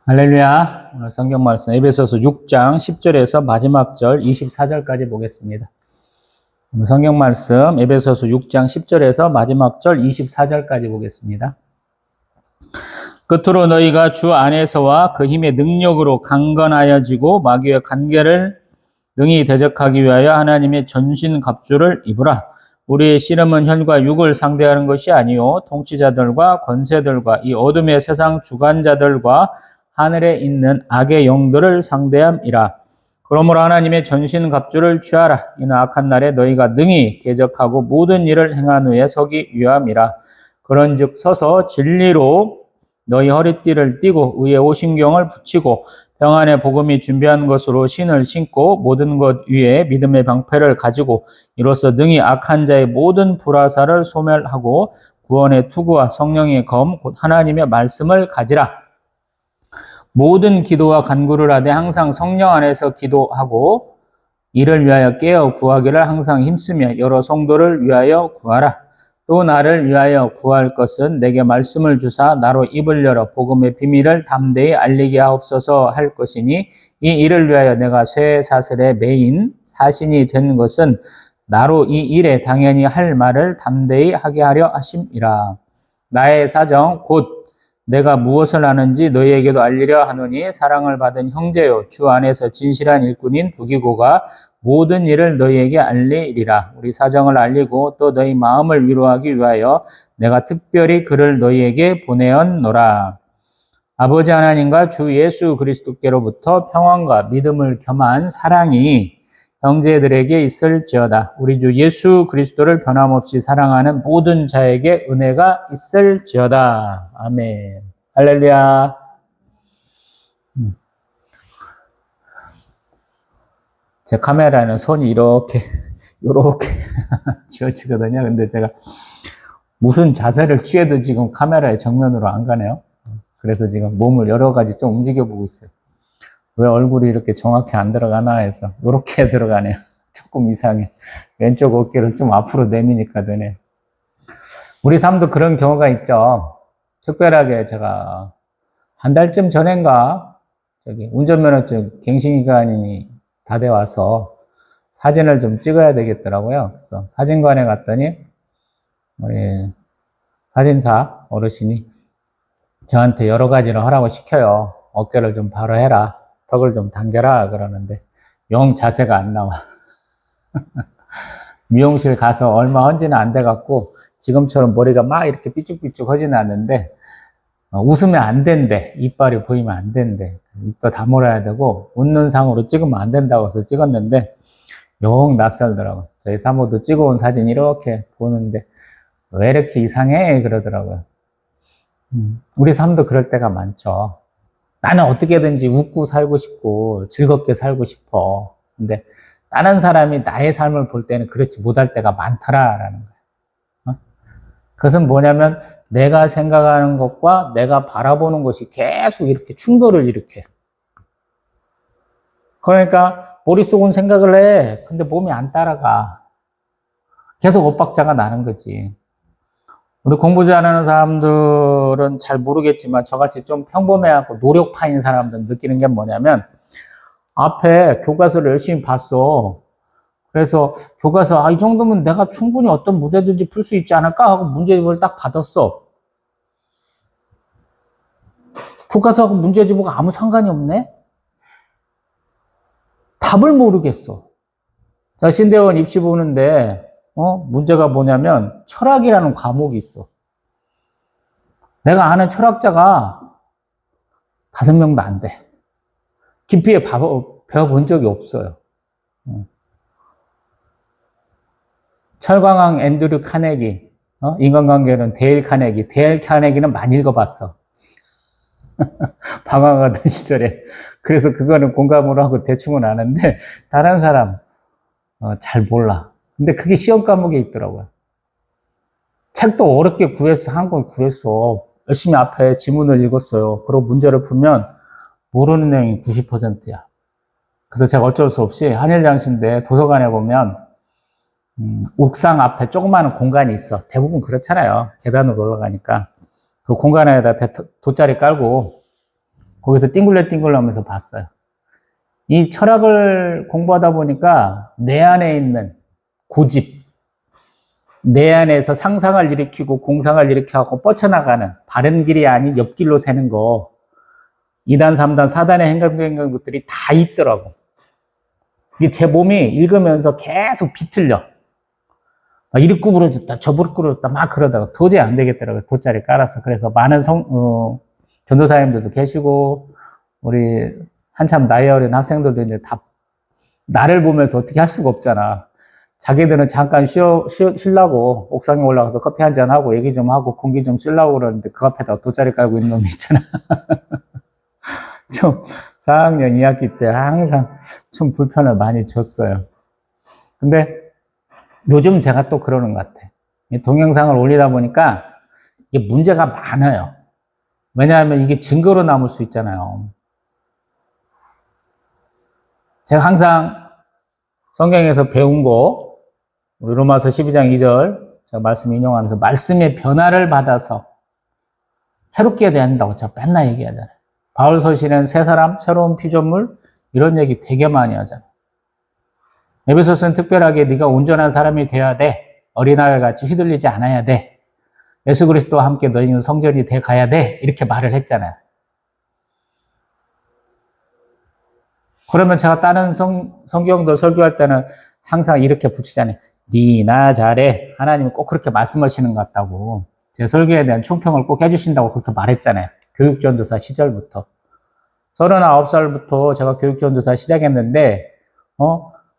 할렐루야. 오늘 성경 말씀 에베소서 6장 10절에서 마지막 절 24절까지 보겠습니다. 오늘 성경 말씀 에베소서 6장 10절에서 마지막 절 24절까지 보겠습니다. 끝으로 너희가 주 안에서와 그 힘의 능력으로 강건하여지고 마귀의 관계를 능히 대적하기 위하여 하나님의 전신 갑주를 입으라. 우리의 씨름은 혈과 육을 상대하는 것이 아니요 통치자들과 권세들과 이 어둠의 세상 주관자들과 하늘에 있는 악의 영들을 상대함이라. 그러므로 하나님의 전신 갑주를 취하라. 이는 악한 날에 너희가 능히 대적하고 모든 일을 행한 후에 서기 위함이라. 그런즉 서서 진리로 너희 허리띠를 띠고 의의 오신경을 붙이고 평안의 복음이 준비한 것으로 신을 신고 모든 것 위에 믿음의 방패를 가지고 이로써 능히 악한 자의 모든 불화살을 소멸하고 구원의 투구와 성령의 검 곧 하나님의 말씀을 가지라. 모든 기도와 간구를 하되 항상 성령 안에서 기도하고 이를 위하여 깨어 구하기를 항상 힘쓰며 여러 성도를 위하여 구하라. 또 나를 위하여 구할 것은 내게 말씀을 주사 나로 입을 열어 복음의 비밀을 담대히 알리게 하옵소서 할 것이니 이 일을 위하여 내가 쇠사슬의 매인 사신이 된 것은 나로 이 일에 당연히 할 말을 담대히 하게 하려 하심이라. 나의 사정 곧 내가 무엇을 하는지 너희에게도 알리려 하노니 사랑을 받은 형제요 주 안에서 진실한 일꾼인 두기고가 모든 일을 너희에게 알리리라. 우리 사정을 알리고 또 너희 마음을 위로하기 위하여 내가 특별히 그를 너희에게 보내었노라. 아버지 하나님과 주 예수 그리스도께로부터 평안과 믿음을 겸한 사랑이 형제들에게 있을지어다. 우리 주 예수 그리스도를 변함없이 사랑하는 모든 자에게 은혜가 있을지어다. 아멘. 할렐루야. 제 카메라는 손이 이렇게 쥐어지거든요. 근데 제가 무슨 자세를 취해도 지금 카메라의 정면으로 안 가네요. 그래서 지금 몸을 여러 가지 좀 움직여보고 있어요. 왜 얼굴이 이렇게 정확히 안 들어가나 해서 이렇게 들어가네요. 조금 이상해. 왼쪽 어깨를 좀 앞으로 내미니까 되네. 우리 삶도 그런 경우가 있죠. 특별하게 제가 한 달쯤 전인가 운전면허증 갱신기간이 다 돼 와서 사진을 좀 찍어야 되겠더라고요. 그래서 사진관에 갔더니 우리 사진사 어르신이 저한테 여러 가지를 하라고 시켜요. 어깨를 좀 바로 해라. 턱을 좀 당겨라 그러는데 영 자세가 안 나와. 미용실 가서 얼마 헌지는 안 돼갖고 지금처럼 머리가 막 이렇게 삐쭉삐쭉 하지는 않는데 웃으면 안 된대. 이빨이 보이면 안 된대. 이빨 다물어야 되고 웃는 상으로 찍으면 안 된다고 해서 찍었는데 영 낯설더라고요. 저희 사모도 찍어온 사진 이렇게 보는데 왜 이렇게 이상해 그러더라고요. 우리 삶도 그럴 때가 많죠. 나는 어떻게든지 웃고 살고 싶고 즐겁게 살고 싶어. 근데 다른 사람이 나의 삶을 볼 때는 그렇지 못할 때가 많더라라는 거예요. 그것은 뭐냐면 내가 생각하는 것과 내가 바라보는 것이 계속 이렇게 충돌을 일으켜. 그러니까 머릿속은 생각을 해. 근데 몸이 안 따라가. 계속 엇박자가 나는 거지. 우리 공부 잘하는 사람들은 잘 모르겠지만 저같이 좀 평범해하고 노력파인 사람들은 느끼는 게 뭐냐면 앞에 교과서를 열심히 봤어. 그래서 교과서 이 정도면 내가 충분히 어떤 문제든지 풀 수 있지 않을까 하고 문제집을 딱 받았어. 교과서하고 문제집하고 아무 상관이 없네? 답을 모르겠어. 자, 신대원 입시 보는데 문제가 뭐냐면 철학이라는 과목이 있어. 내가 아는 철학자가 5명도 안 돼. 깊이 배워본 적이 없어요. 철광왕 앤드류 카네기, 인간관계는 데일 카네기는 많이 읽어봤어. 방황하던 시절에. 그래서 그거는 공감을 하고 대충은 아는데 다른 사람 잘 몰라. 근데 그게 시험 과목에 있더라고요. 책도 어렵게 구했어. 한 권 구했어. 열심히 앞에 지문을 읽었어요. 그리고 문제를 풀면 모르는 내용이 90%야. 그래서 제가 어쩔 수 없이 한일장신대 도서관에 보면 옥상 앞에 조그마한 공간이 있어. 대부분 그렇잖아요. 계단으로 올라가니까. 그 공간에다 돗자리 깔고 거기서 띵글레띵글 하면서 봤어요. 이 철학을 공부하다 보니까 내 안에 있는 고집, 내 안에서 상상을 일으키고 공상을 일으켜갖고 뻗쳐나가는 바른 길이 아닌 옆길로 새는 거, 2단, 3단, 4단의 행동들이 다 있더라고. 이게 제 몸이 읽으면서 계속 비틀려. 이리 구부러졌다, 저리 구부러졌다, 막 그러다가 도저히 안 되겠더라고요. 돗자리 깔았어. 그래서 많은 전도사님들도 계시고, 우리 한참 나이 어린 학생들도 이제 다 나를 보면서 어떻게 할 수가 없잖아. 자기들은 잠깐 쉬려고 옥상에 올라가서 커피 한잔 하고 얘기 좀 하고 공기 좀 쐬려고 그러는데 그 앞에다 돗자리 깔고 있는 놈이 있잖아. 좀 4학년 2학기 때 항상 좀 불편을 많이 줬어요. 근데 요즘 제가 또 그러는 것 같아. 동영상을 올리다 보니까 이게 문제가 많아요. 왜냐하면 이게 증거로 남을 수 있잖아요. 제가 항상 성경에서 배운 거, 우리 로마서 12장 2절 제가 말씀 인용하면서 말씀의 변화를 받아서 새롭게 돼야 한다고 제가 맨날 얘기하잖아요. 바울 서신은 새 사람, 새로운 피조물 이런 얘기 되게 많이 하잖아요. 에베소서는 특별하게 네가 온전한 사람이 돼야 돼. 어린아이 같이 휘둘리지 않아야 돼. 예수 그리스도와 함께 너희는 성전이 돼 가야 돼. 이렇게 말을 했잖아요. 그러면 제가 다른 성경도 설교할 때는 항상 이렇게 붙이잖아요. 네, 나 잘해. 하나님은 꼭 그렇게 말씀하시는 것 같다고. 제 설교에 대한 총평을 꼭 해주신다고 그렇게 말했잖아요. 교육전도사 시절부터. 39살부터 제가 교육전도사 시작했는데,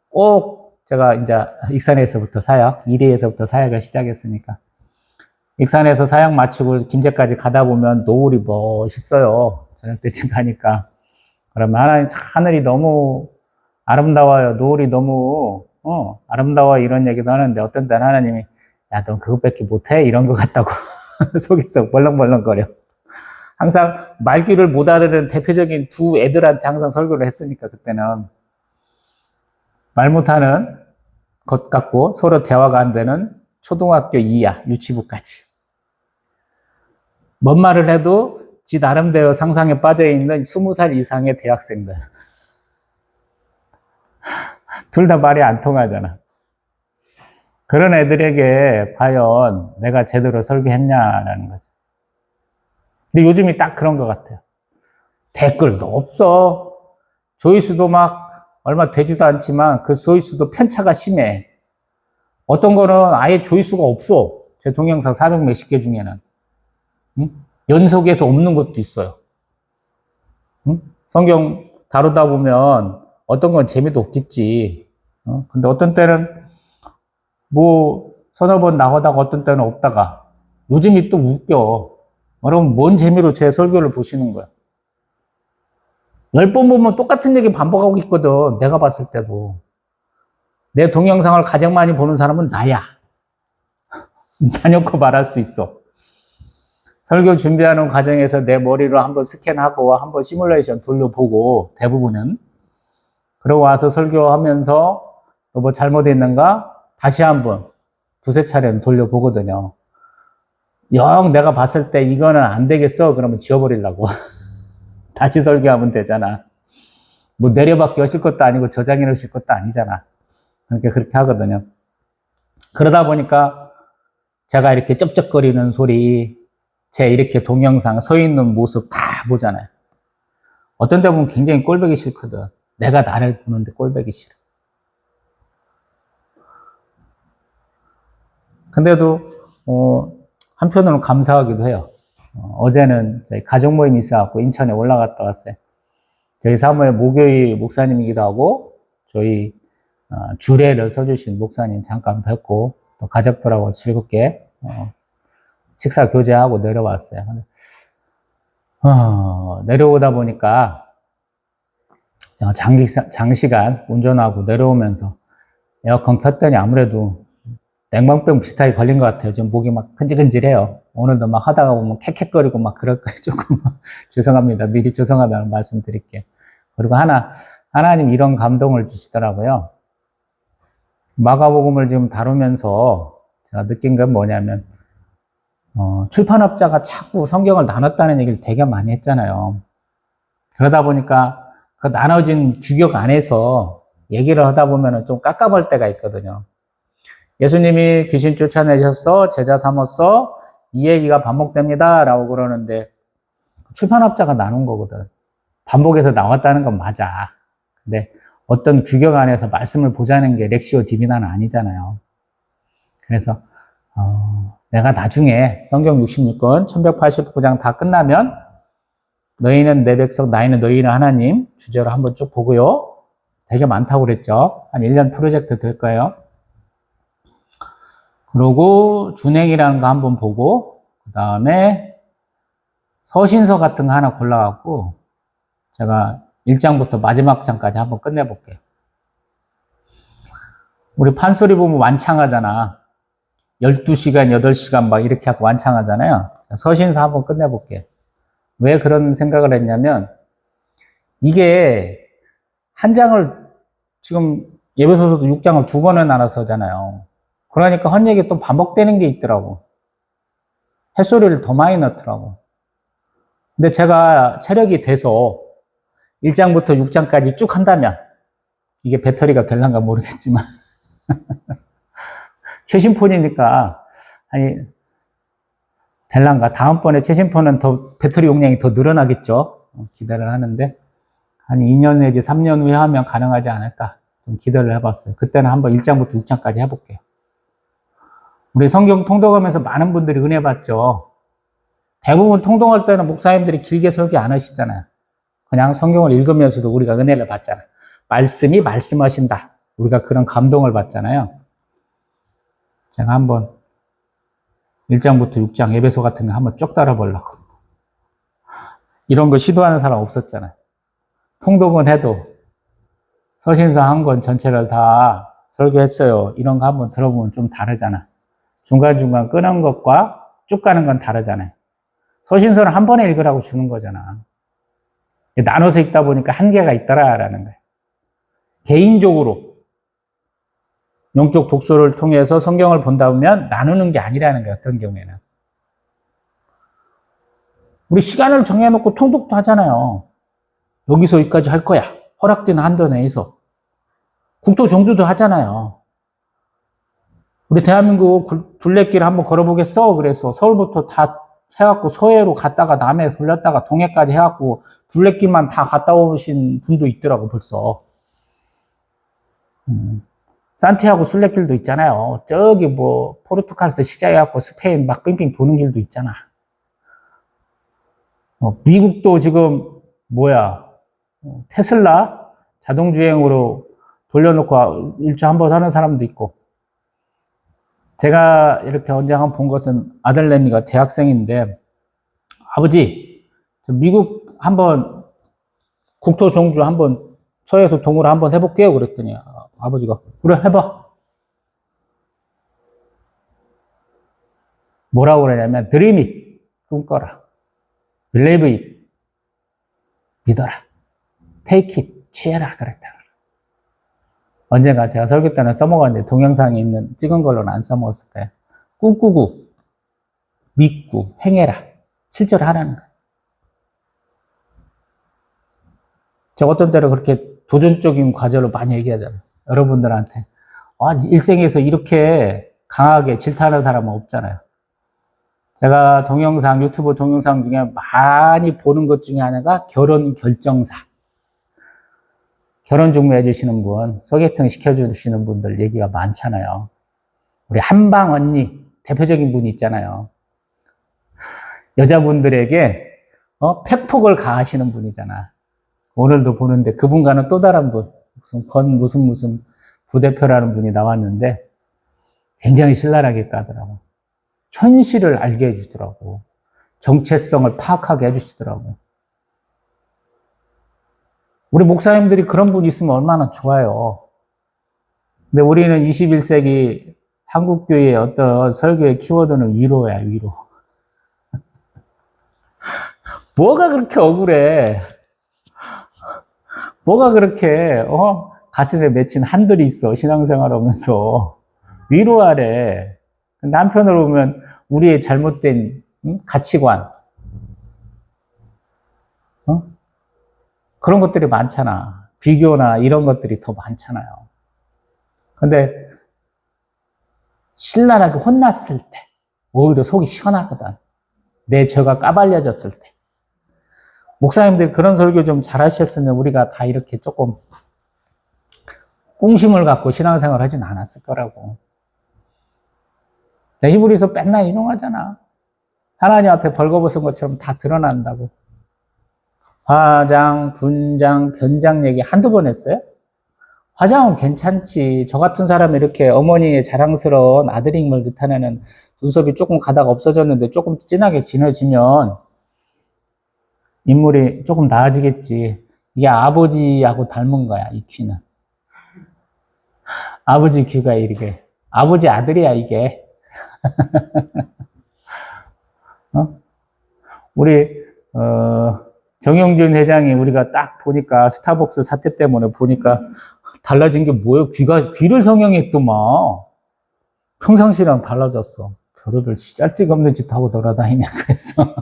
꼭 제가 이제 익산에서부터 사역, 이대에서부터 사역을 시작했으니까. 익산에서 사역 마치고 김제까지 가다 보면 노을이 멋있어요. 저녁 때쯤 가니까. 그러면 하나님, 하늘이 너무 아름다워요. 노을이 너무, 아름다워. 이런 얘기도 하는데 어떤 때는 하나님이, 야, 넌 그것밖에 못해? 이런 것 같다고. 속에서 벌렁벌렁거려. 항상 말귀를 못 알아듣는 대표적인 두 애들한테 항상 설교를 했으니까 그때는. 말 못하는 것 같고 서로 대화가 안 되는 초등학교 이하, 유치부까지. 뭔 말을 해도 지 나름대로 상상에 빠져있는 20살 이상의 대학생들. 둘 다 말이 안 통하잖아. 그런 애들에게 과연 내가 제대로 설교했냐라는 거죠. 근데 요즘이 딱 그런 것 같아요. 댓글도 없어. 조회수도 막 얼마 되지도 않지만 그 조회수도 편차가 심해. 어떤 거는 아예 조회수가 없어. 제 동영상 400 몇십 개 중에는. 응? 연속해서 없는 것도 있어요. 응? 성경 다루다 보면 어떤 건 재미도 없겠지. 근데 어떤 때는 뭐 서너 번 나오다가 어떤 때는 없다가 요즘이 또 웃겨. 여러분 뭔 재미로 제 설교를 보시는 거야? 10번 보면 똑같은 얘기 반복하고 있거든. 내가 봤을 때도. 내 동영상을 가장 많이 보는 사람은 나야. 나놓고 말할 수 있어. 설교 준비하는 과정에서 내 머리로 한번 스캔하고 한번 시뮬레이션 돌려보고 대부분은 그러고 와서 설교하면서 또 뭐 잘못했는가 다시 한번 두세 차례는 돌려보거든요. 영 내가 봤을 때 이거는 안 되겠어 그러면 지워버리려고 다시 설교하면 되잖아. 뭐 내려받기 하실 것도 아니고 저장해 놓으실 것도 아니잖아. 그러니까 그렇게 하거든요. 그러다 보니까 제가 이렇게 쩝쩝거리는 소리, 제 이렇게 동영상 서 있는 모습 다 보잖아요. 어떤 데 보면 굉장히 꼴보기 싫거든. 내가 나를 보는데 꼴보기 싫어. 근데도 한편으로는 감사하기도 해요. 어제는 저희 가족 모임이 있어갖고 인천에 올라갔다 왔어요. 저희 사모의 목요일 목사님이기도 하고 저희 주례를 서주신 목사님 잠깐 뵙고 또 가족들하고 즐겁게 식사 교제하고 내려왔어요. 내려오다 보니까 장시간 운전하고 내려오면서 에어컨 켰더니 아무래도 냉방병 비슷하게 걸린 것 같아요. 지금 목이 막 근질근질해요. 오늘도 막 하다가 보면 캑캑거리고 막 그럴 거예요. 조금 죄송합니다. 미리 죄송하다는 말씀 드릴게요. 그리고 하나님 이런 감동을 주시더라고요. 마가복음을 지금 다루면서 제가 느낀 건 뭐냐면 출판업자가 자꾸 성경을 나눴다는 얘기를 되게 많이 했잖아요. 그러다 보니까 그 나눠진 규격 안에서 얘기를 하다 보면 좀 깝깝할 때가 있거든요. 예수님이 귀신 쫓아내셨어, 제자 삼았어, 이 얘기가 반복됩니다. 라고 그러는데 출판업자가 나눈 거거든. 반복해서 나왔다는 건 맞아. 근데 어떤 규격 안에서 말씀을 보자는 게 렉시오 디비나는 아니잖아요. 그래서 내가 나중에 성경 66권 1189장 다 끝나면 너희는 내 백성, 나이는 너희는 하나님 주제로 한번 쭉 보고요. 되게 많다고 그랬죠. 한 1년 프로젝트 될 거예요. 그러고 준행이라는 거 한번 보고 그 다음에 서신서 같은 거 하나 골라갖고 제가 1장부터 마지막 장까지 한번 끝내볼게요. 우리 판소리 보면 완창하잖아. 12시간, 8시간 막 이렇게 하고 완창하잖아요. 서신서 한번 끝내볼게요. 왜 그런 생각을 했냐면 이게 한 장을 지금 예배소서도 6장을 2번에 나눠서 하잖아요. 그러니까 한 얘기 또 반복되는 게 있더라고. 햇소리를 더 많이 넣더라고. 근데 제가 체력이 돼서 1장부터 6장까지 쭉 한다면 이게 배터리가 될란가 모르겠지만 최신폰이니까 아니 될란가 다음번에 최신폰은 더 배터리 용량이 더 늘어나겠죠. 기대를 하는데 한 2년 내지 3년 후에 하면 가능하지 않을까 좀 기대를 해봤어요. 그때는 한번 1장부터 6장까지 해볼게요. 우리 성경 통독하면서 많은 분들이 은혜 받죠. 대부분 통독할 때는 목사님들이 길게 설교 안 하시잖아요. 그냥 성경을 읽으면서도 우리가 은혜를 받잖아요. 말씀이 말씀하신다. 우리가 그런 감동을 받잖아요. 제가 한번 1장부터 6장 에베소 같은 거 한번 쭉 따라보려고. 이런 거 시도하는 사람 없었잖아요. 통독은 해도 서신서 한 권 전체를 다 설교했어요. 이런 거 한번 들어보면 좀 다르잖아. 중간중간 끄는 것과 쭉 가는 건 다르잖아요. 서신서는 한 번에 읽으라고 주는 거잖아. 나눠서 읽다 보니까 한계가 있더라라는 거예요. 개인적으로 영적 독서를 통해서 성경을 본다 보면 나누는 게 아니라는 거예요. 어떤 경우에는. 우리 시간을 정해놓고 통독도 하잖아요. 여기서 여기까지 할 거야. 허락된 한도 내에서. 국토 종주도 하잖아요. 우리 대한민국 둘레길 한번 걸어보겠어? 그래서 서울부터 다 해갖고 서해로 갔다가 남해 돌렸다가 동해까지 해갖고 둘레길만 다 갔다 오신 분도 있더라고 벌써. 산티아고 순례길도 있잖아요. 저기 뭐 포르투갈에서 시작해갖고 스페인 막 빙빙 도는 길도 있잖아. 미국도 지금 테슬라 자동주행으로 돌려놓고 일주 한 번 하는 사람도 있고. 제가 이렇게 언제 한번 본 것은 아들내미가 대학생인데 아버지 저 미국 한번 국토 종주 한번 서해에서 동으로 한번 해볼게요. 그랬더니 아버지가 그래 해봐. 뭐라고 그러냐면 dream it 꿈꿔라. believe it 믿어라. take it 취해라 그랬다. 언젠가 제가 설교 때는 써먹었는데 동영상에 있는 찍은 걸로는 안 써먹었을 거예요. 꿈꾸고 믿고 행해라. 실제로 하라는 거예요. 제가 어떤 때로 그렇게 도전적인 과제로 많이 얘기하잖아요. 여러분들한테. 일생에서 이렇게 강하게 질타하는 사람은 없잖아요. 제가 유튜브 동영상 중에 많이 보는 것 중에 하나가 결혼 결정사. 결혼 중매 해주시는 분, 소개팅 시켜주시는 분들 얘기가 많잖아요. 우리 한방 언니, 대표적인 분이 있잖아요. 여자분들에게 팩폭을 가하시는 분이잖아. 오늘도 보는데 그분과는 또 다른 분, 무슨 부대표라는 분이 나왔는데 굉장히 신랄하게 까더라고. 현실을 알게 해주더라고. 정체성을 파악하게 해주시더라고. 우리 목사님들이 그런 분이 있으면 얼마나 좋아요. 근데 우리는 21세기 한국교회의 어떤 설교의 키워드는 위로야, 위로. 뭐가 그렇게 억울해? 뭐가 그렇게, 가슴에 맺힌 한들이 있어, 신앙생활 하면서. 위로하래. 근데 한편으로 보면 우리의 잘못된 가치관, 그런 것들이 많잖아. 비교나 이런 것들이 더 많잖아요. 근데 신랄하게 혼났을 때 오히려 속이 시원하거든. 내 죄가 까발려졌을 때. 목사님들 그런 설교 좀 잘하셨으면 우리가 다 이렇게 조금 꿍심을 갖고 신앙생활 하진 않았을 거라고. 히브리서 맨날 인용하잖아. 하나님 앞에 벌거벗은 것처럼 다 드러난다고. 화장, 분장, 변장 얘기 한두 번 했어요? 화장은 괜찮지. 저 같은 사람이 이렇게 어머니의 자랑스러운 아들임을 나타내는 눈썹이 조금 가다가 없어졌는데 조금 진하게 진해지면 인물이 조금 나아지겠지. 이게 아버지하고 닮은 거야, 이 귀는. 아버지 귀가 이렇게. 아버지 아들이야, 이게. 우리, 정영준 회장이 우리가 딱 보니까 스타벅스 사태 때문에 보니까 달라진 게 뭐예요? 귀를 성형했더만. 평상시랑 달라졌어. 별의별 짤집 없는 짓 하고 돌아다니냐, 그래서.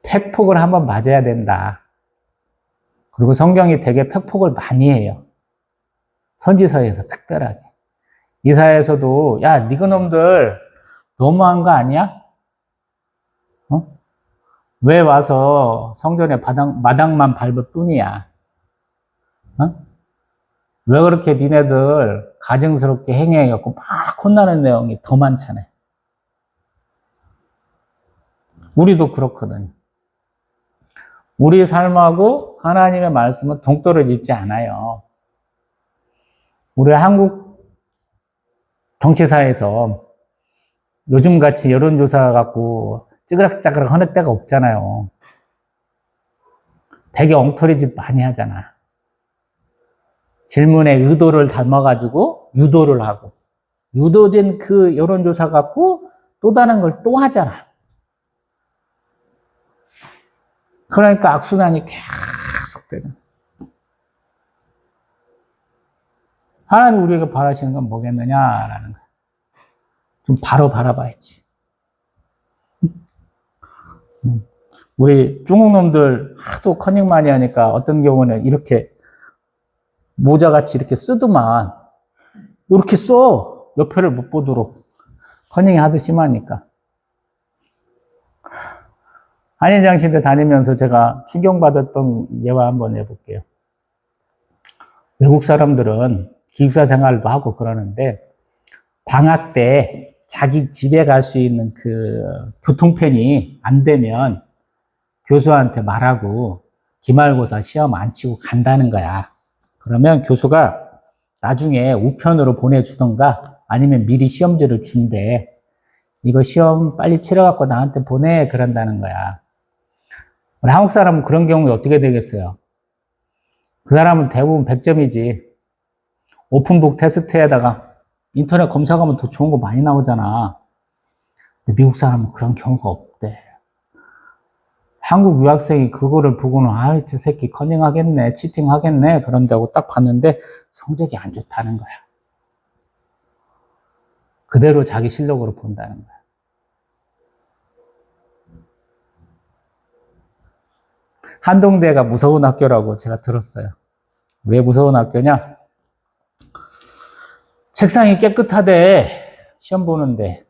팩폭을 한번 맞아야 된다. 그리고 성경이 되게 팩폭을 많이 해요. 선지서에서 특별하게. 이사야에서도, 야, 니그놈들 너무한 거 아니야? 왜 와서 성전의 마당만 밟을 뿐이야? 왜 그렇게 니네들 가증스럽게 행해갖고 막 혼나는 내용이 더 많잖아요. 우리도 그렇거든요. 우리 삶하고 하나님의 말씀은 동떨어지지 않아요. 우리 한국 정치사에서 요즘같이 여론조사 갖고 찌그락짜그락 하는 때가 없잖아요. 되게 엉터리 짓 많이 하잖아. 질문의 의도를 닮아가지고 유도를 하고, 유도된 그 여론조사 갖고 또 다른 걸 또 하잖아. 그러니까 악순환이 계속 되잖아. 하나님 우리에게 바라시는 건 뭐겠느냐라는 거야. 좀 바로 바라봐야지. 우리 중국놈들 하도 커닝 많이 하니까 어떤 경우는 이렇게 모자같이 이렇게 쓰더만 이렇게 써. 옆에를 못 보도록. 커닝이 하도 심하니까. 한인장신대 다니면서 제가 충격받았던 예화 한번 해볼게요. 외국 사람들은 기숙사 생활도 하고 그러는데 방학 때 자기 집에 갈 수 있는 그 교통편이 안 되면 교수한테 말하고 기말고사 시험 안 치고 간다는 거야. 그러면 교수가 나중에 우편으로 보내주던가 아니면 미리 시험지를 준대. 이거 시험 빨리 치러갖고 나한테 보내. 그런다는 거야. 우리 한국 사람은 그런 경우에 어떻게 되겠어요? 그 사람은 대부분 100점이지. 오픈북 테스트에다가 인터넷 검색하면 더 좋은 거 많이 나오잖아. 근데 미국 사람은 그런 경우가 없대. 한국 유학생이 그거를 보고는 아, 저 새끼 커닝하겠네, 치팅하겠네 그런다고 딱 봤는데 성적이 안 좋다는 거야. 그대로 자기 실력으로 본다는 거야. 한동대가 무서운 학교라고 제가 들었어요. 왜 무서운 학교냐? 책상이 깨끗하대. 시험 보는데.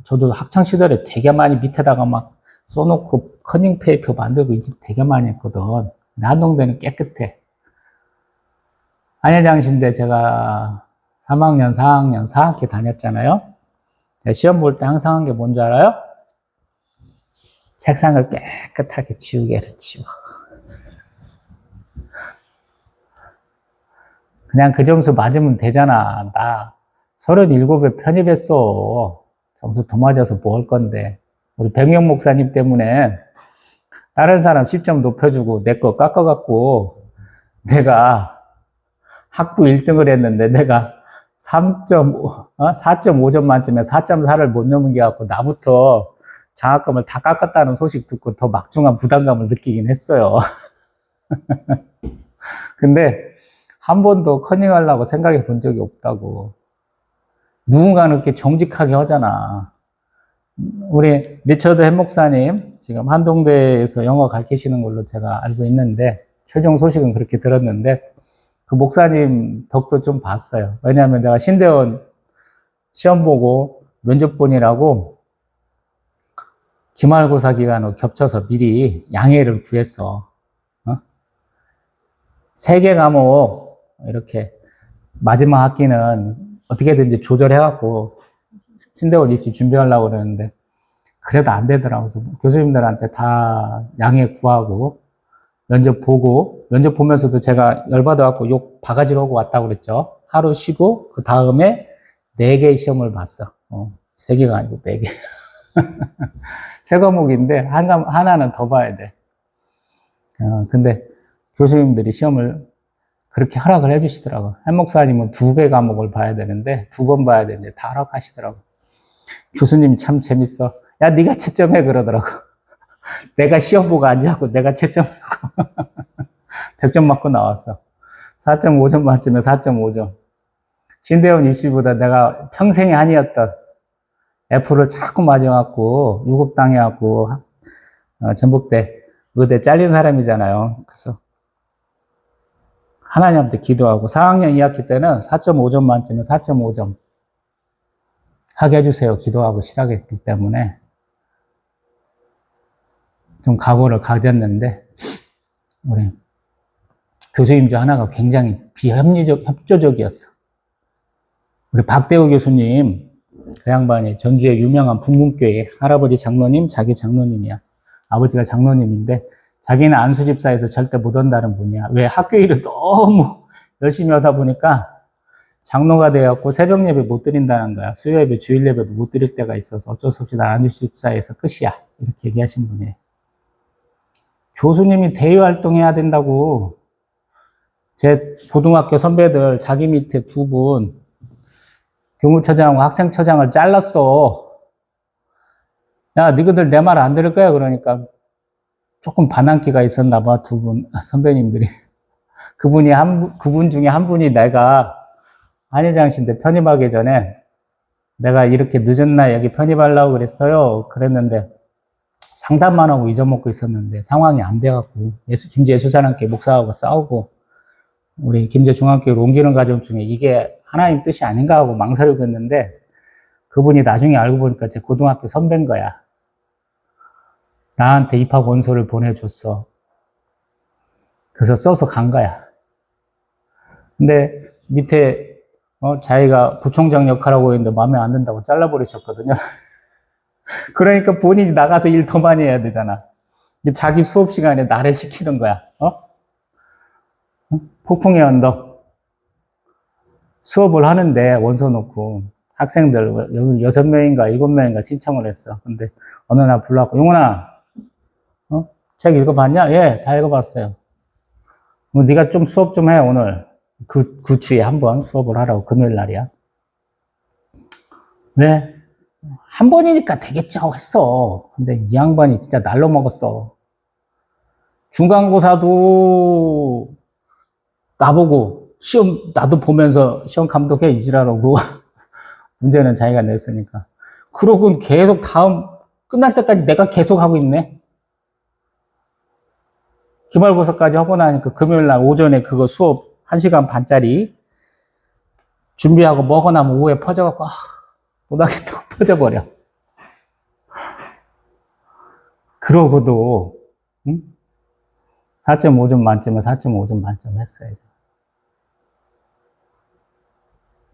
저도 학창시절에 되게 많이 밑에다가 막 써놓고 커닝 페이퍼 만들고 이 짓 되게 많이 했거든. 한동대는 깨끗해. 한예장신대 제가 3학년, 4학년, 4학기 다녔잖아요. 시험 볼 때 항상 한 게 뭔지 알아요? 책상을 깨끗하게 지우개로 치워. 그냥 그 점수 맞으면 되잖아. 나 37에 편입했어. 점수 더 맞아서 뭐 할 건데. 우리 백명 목사님 때문에 다른 사람 10점 높여주고 내 거 깎아갖고 내가 학부 1등을 했는데 내가 4.5점 만점에 4.4를 못 넘게 갖고 나부터 장학금을 다 깎았다는 소식 듣고 더 막중한 부담감을 느끼긴 했어요. 근데 한 번도 커닝하려고 생각해 본 적이 없다고. 누군가는 이렇게 정직하게 하잖아. 우리 리처드 햄 목사님 지금 한동대에서 영어 가르치시는 걸로 제가 알고 있는데 최종 소식은 그렇게 들었는데 그 목사님 덕도 좀 봤어요. 왜냐하면 내가 신대원 시험 보고 면접 본이라고 기말고사 기간으로 겹쳐서 미리 양해를 구했어. 3개 과목 이렇게 마지막 학기는 어떻게든지 조절해갖고 신대원 입시 준비하려고 그러는데 그래도 안 되더라고요. 그래서 교수님들한테 다 양해 구하고 면접 보면서도 제가 열받아갖고 욕 바가지로 하고 왔다고 그랬죠. 하루 쉬고 그 다음에 4개의 시험을 봤어. 3개가 아니고 4개. 3과목인데 하나는 더 봐야 돼. 근데 교수님들이 시험을 그렇게 허락을 해주시더라고. 한 목사님은 2개 과목을 봐야 되는데 2번 봐야 되는데 다 허락하시더라고. 교수님이 참 재밌어. 야, 네가 채점해 그러더라고. 내가 시험 보고 앉아갖고 내가 채점하고 100점 맞고 나왔어. 4.5점 만점에 4.5점. 신대원 입시보다 내가 평생이 아니었던 F를 자꾸 맞아갖고 유급당해갖고 전북대 의대 잘린 사람이잖아요. 그래서 하나님한테 기도하고 4학년 2학기 때는 4.5점 만점에 4.5점 하게 해주세요. 기도하고 시작했기 때문에 좀 각오를 가졌는데 우리 교수님 중 하나가 굉장히 협조적이었어. 우리 박대우 교수님 그 양반이 전주의 유명한 북문교회 할아버지 장로님, 자기 장로님이야. 아버지가 장로님인데 자기는 안수집사에서 절대 못 온다는 분이야. 왜? 학교 일을 너무 열심히 하다 보니까 장로가 되었고 새벽 예배 못 드린다는 거야. 수요 예배, 주일 예배도 못 드릴 때가 있어서 어쩔 수 없이 난 안수집사에서 끝이야. 이렇게 얘기하신 분이에요. 교수님이 대외 활동해야 된다고. 제 고등학교 선배들 자기 밑에 2분 교무처장하고 학생처장을 잘랐어. 야, 너희들 내 말 안 들을 거야. 그러니까 조금 반항기가 있었나 봐. 2분 선배님들이. 그분 중에 한 분이 내가 한일장신대 편입하기 전에 내가 이렇게 늦었나 여기 편입하려고 그랬어요. 그랬는데 상담만 하고 잊어먹고 있었는데 상황이 안 돼갖고 김제 예수사랑교회 목사하고 싸우고 우리 김제 중앙교회로 옮기는 과정 중에 이게 하나님 뜻이 아닌가 하고 망설이고 있는데 그분이 나중에 알고 보니까 제 고등학교 선배인 거야. 나한테 입학 원서를 보내줬어. 그래서 써서 간 거야. 근데 밑에 자기가 부총장 역할하고 있는데 마음에 안 든다고 잘라버리셨거든요. 그러니까 본인이 나가서 일 더 많이 해야 되잖아. 자기 수업 시간에 나를 시키는 거야. 폭풍의 언덕. 수업을 하는데 원서 놓고 학생들 6명인가 7명인가 신청을 했어. 근데 어느 날 불러갖고 용훈아 책 읽어봤냐? 예, 다 읽어봤어요. 네가 좀 수업 좀 해 오늘. 그 주에 한번 수업을 하라고. 금요일 날이야. 왜? 한 번이니까 되겠지 하고 했어. 근데 이 양반이 진짜 날로 먹었어. 중간고사도 나보고 시험 나도 보면서 시험 감독해 이지라라고 문제는 자기가 냈으니까. 그러고는 계속 다음 끝날 때까지 내가 계속 하고 있네. 기말고사까지 하고 나니까 금요일 날 오전에 그거 수업 1시간 반짜리 준비하고 먹어 나면 오후에 퍼져갖고 못하겠다고 퍼져버려. 그러고도 4.5점 만점에 4.5점 만점 했어야죠.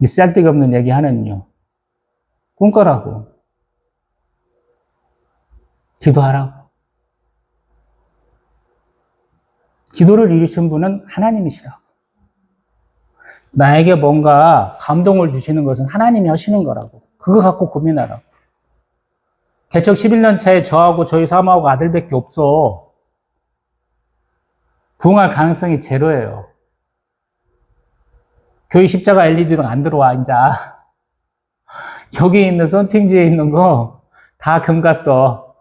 이 쓸데기 없는 얘기 하는 이유. 꿈꿔라고. 기도하라고. 기도를 이루신 분은 하나님이시라고. 나에게 뭔가 감동을 주시는 것은 하나님이 하시는 거라고. 그거 갖고 고민하라고. 개척 11년 차에 저하고 저희 사모하고 아들밖에 없어. 부흥할 가능성이 제로예요. 교회 십자가 LED등 안 들어와, 이제. 여기 있는 썬팅지에 있는 거 다 금 갔어.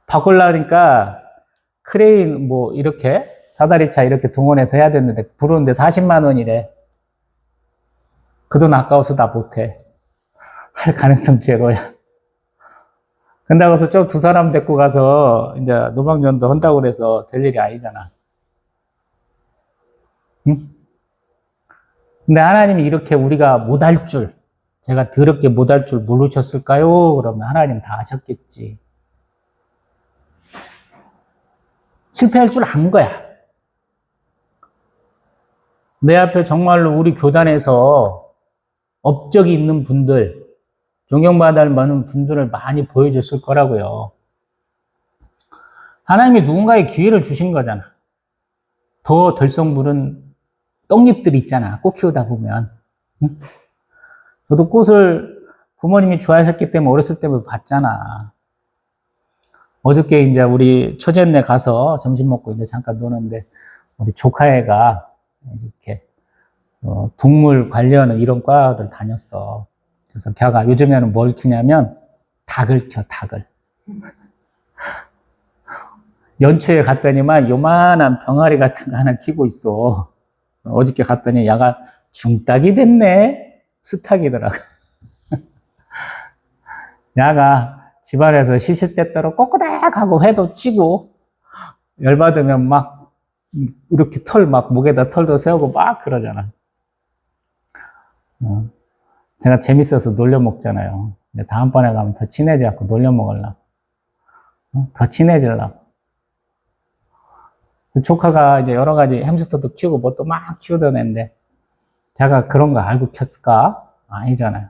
바꾸려니까 크레인 이렇게 사다리차 이렇게 동원해서 해야 되는데 부르는데 40만 원이래. 그 돈 아까워서 다 못해. 할 가능성 제로야. 근다고 해서 저 두 사람 데리고 가서 이제 노방전도 한다고 그래서 될 일이 아니잖아. 응? 근데 하나님이 이렇게 우리가 못할 줄, 제가 더럽게 못할 줄 모르셨을까요? 그러면 하나님 다 아셨겠지. 실패할 줄 안 거야. 내 앞에 정말로 우리 교단에서 업적이 있는 분들, 존경받을 만한 분들을 많이 보여줬을 거라고요. 하나님이 누군가의 기회를 주신 거잖아. 더 들성부른 떡잎들 있잖아. 꽃 키우다 보면. 응? 저도 꽃을 부모님이 좋아하셨기 때문에 어렸을 때부터 봤잖아. 어저께 이제 우리 처제네 가서 점심 먹고 이제 잠깐 노는데 우리 조카애가 이렇게 동물 관련 이런 과를 다녔어. 그래서 걔가 요즘에는 뭘 키냐면 닭을 켜, 닭을. 연초에 갔더니만 요만한 병아리 같은 거 하나 키고 있어. 어저께 갔더니 야가 중닭이 됐네. 수탉이더라고. 야가 집안에서 시시때때로 꼬꼬닥하고 회도 치고 열받으면 막 이렇게 털 막 목에다 털도 세우고 막 그러잖아. 제가 재밌어서 놀려 먹잖아요. 근데 다음번에 가면 더 친해져갖고 놀려 먹으려고. 더 친해지려고. 조카가 이제 여러 가지 햄스터도 키우고 뭐 또 막 키우던 애인데, 제가 그런 거 알고 켰을까? 아니잖아요.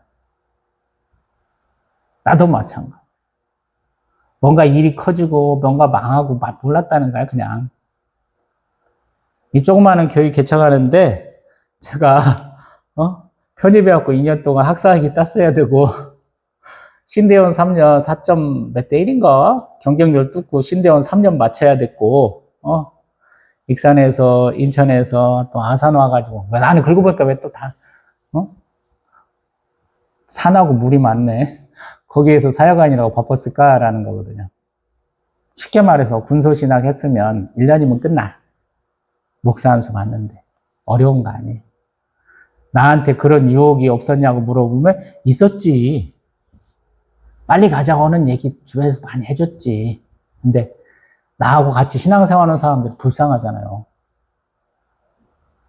나도 마찬가지. 뭔가 일이 커지고 뭔가 망하고 몰랐다는 거야, 그냥. 이 조그마한 교육 개척하는데, 제가, 편입해갖고 2년 동안 학사학위 땄어야 되고, 신대원 3년 4점 몇 대 1인가? 경쟁률 뚫고 신대원 3년 맞춰야 됐고, 익산에서, 인천에서 또 아산 와가지고, 왜 나는 그러고 보니까 왜 또 다, 산하고 물이 많네. 거기에서 사역관이라고 바빴을까라는 거거든요. 쉽게 말해서 군소신학 했으면 1년이면 끝나. 목사 한 수 받는데. 어려운 거 아니에요. 나한테 그런 유혹이 없었냐고 물어보면 있었지. 빨리 가자고 하는 얘기 주변에서 많이 해줬지. 근데 나하고 같이 신앙생활하는 사람들이 불쌍하잖아요.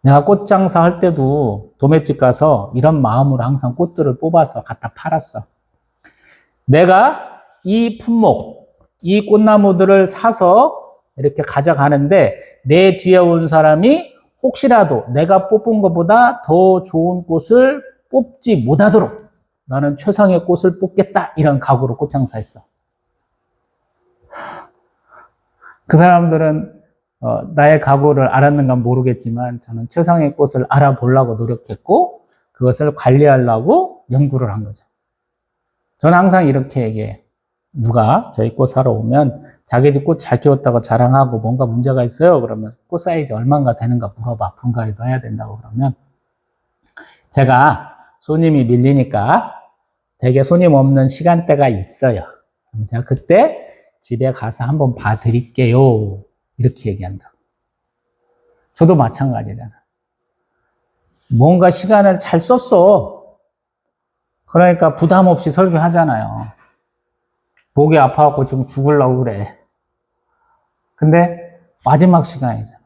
내가 꽃장사 할 때도 도매집 가서 이런 마음으로 항상 꽃들을 뽑아서 갖다 팔았어. 내가 이 품목, 이 꽃나무들을 사서 이렇게 가져가는데 내 뒤에 온 사람이 혹시라도 내가 뽑은 것보다 더 좋은 꽃을 뽑지 못하도록 나는 최상의 꽃을 뽑겠다 이런 각오로 꽃장사했어. 그 사람들은 나의 각오를 알았는가 모르겠지만 저는 최상의 꽃을 알아보려고 노력했고 그것을 관리하려고 연구를 한 거죠. 저는 항상 이렇게 얘기해요. 누가 저희 꽃 사러 오면 자기 집 꽃 잘 키웠다고 자랑하고 뭔가 문제가 있어요. 그러면 꽃 사이즈 얼마인가 되는가 물어봐. 분갈이도 해야 된다고 그러면 제가 손님이 밀리니까 되게 손님 없는 시간대가 있어요. 그럼 제가 그때 집에 가서 한번 봐드릴게요. 이렇게 얘기한다고. 저도 마찬가지잖아. 뭔가 시간을 잘 썼어. 그러니까 부담 없이 설교하잖아요. 목이 아파갖고 지금 죽으려고 그래. 근데 마지막 시간이잖아.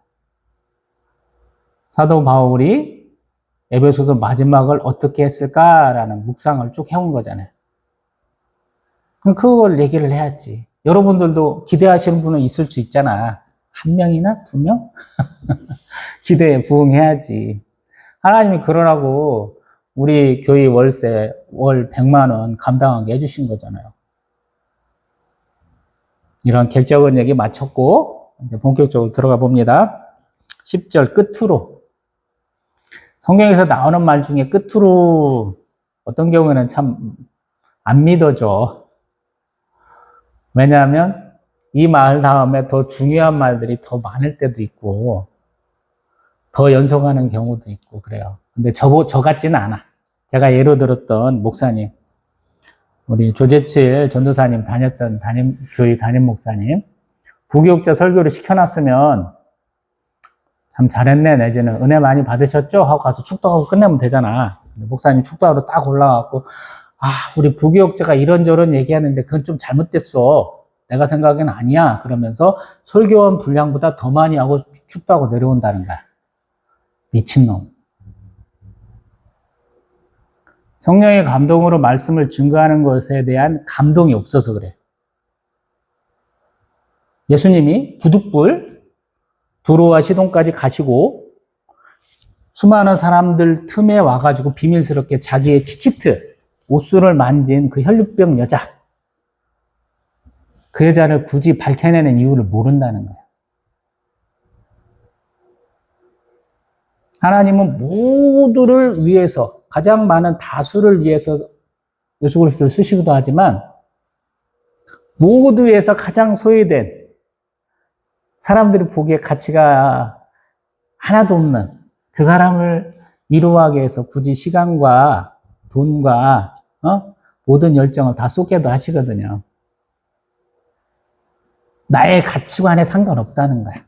사도 바울이 에베소서 마지막을 어떻게 했을까라는 묵상을 쭉 해온 거잖아요. 그럼 그걸 얘기를 해야지. 여러분들도 기대하시는 분은 있을 수 있잖아. 한 명이나 두 명? 기대에 부응해야지. 하나님이 그러라고 우리 교회 월세 월 100만 원 감당하게 해주신 거잖아요. 이런 객적인 얘기 마쳤고 이제 본격적으로 들어가 봅니다. 10절 끝으로 성경에서 나오는 말 중에 끝으로 어떤 경우에는 참 안 믿어져. 왜냐하면 이 말 다음에 더 중요한 말들이 더 많을 때도 있고 더 연속하는 경우도 있고 그래요. 근데 저 같지는 않아. 제가 예로 들었던 목사님, 우리 조재칠 전도사님 다녔던 교회 담임 목사님, 부교육자 설교를 시켜놨으면 참 잘했네, 내지는 은혜 많이 받으셨죠? 하고 가서 축도하고 끝내면 되잖아. 목사님 축도하러 딱 올라가고 우리 부교육자가 이런저런 얘기하는데 그건 좀 잘못됐어. 내가 생각엔 아니야. 그러면서 설교원 분량보다 더 많이 하고 춥다고 내려온다는 거야. 미친놈. 성령의 감동으로 말씀을 증거하는 것에 대한 감동이 없어서 그래. 예수님이 부득불 두로와 시돈까지 가시고 수많은 사람들 틈에 와가지고 비밀스럽게 자기의 치치트, 옷술을 만진 그 혈루병 여자, 그 여자를 굳이 밝혀내는 이유를 모른다는 거예요. 하나님은 모두를 위해서, 가장 많은 다수를 위해서 예수 그리스도를 쓰시기도 하지만 모두에서 가장 소외된 사람들이 보기에 가치가 하나도 없는 그 사람을 이루하기 위해서 굳이 시간과 돈과 모든 열정을 다 쏟게도 하시거든요. 나의 가치관에 상관없다는 거야.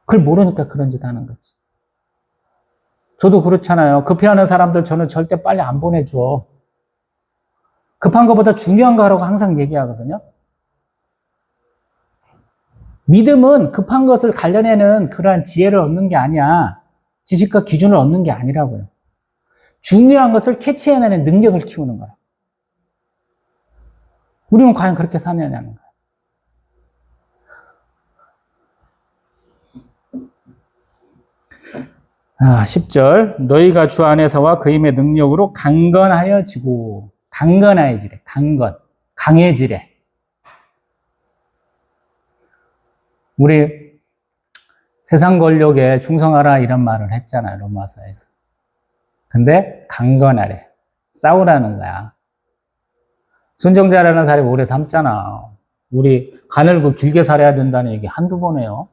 그걸 모르니까 그런 짓 하는 거지. 저도 그렇잖아요. 급해하는 사람들 저는 절대 빨리 안 보내줘. 급한 것보다 중요한 거 하라고 항상 얘기하거든요. 믿음은 급한 것을 관련해는 그러한 지혜를 얻는 게 아니야. 지식과 기준을 얻는 게 아니라고요. 중요한 것을 캐치해내는 능력을 키우는 거야. 우리는 과연 그렇게 사느냐는 거야. 10절 너희가 주 안에서와 그 힘의 능력으로 강건하여지고 강건해지래. 강해지래. 우리 세상 권력에 충성하라 이런 말을 했잖아요. 로마서에서. 근데 강건하래. 싸우라는 거야. 순정자라는 사람이 오래 삶잖아. 우리 가늘고 길게 살아야 된다는 얘기 한두 번 해요.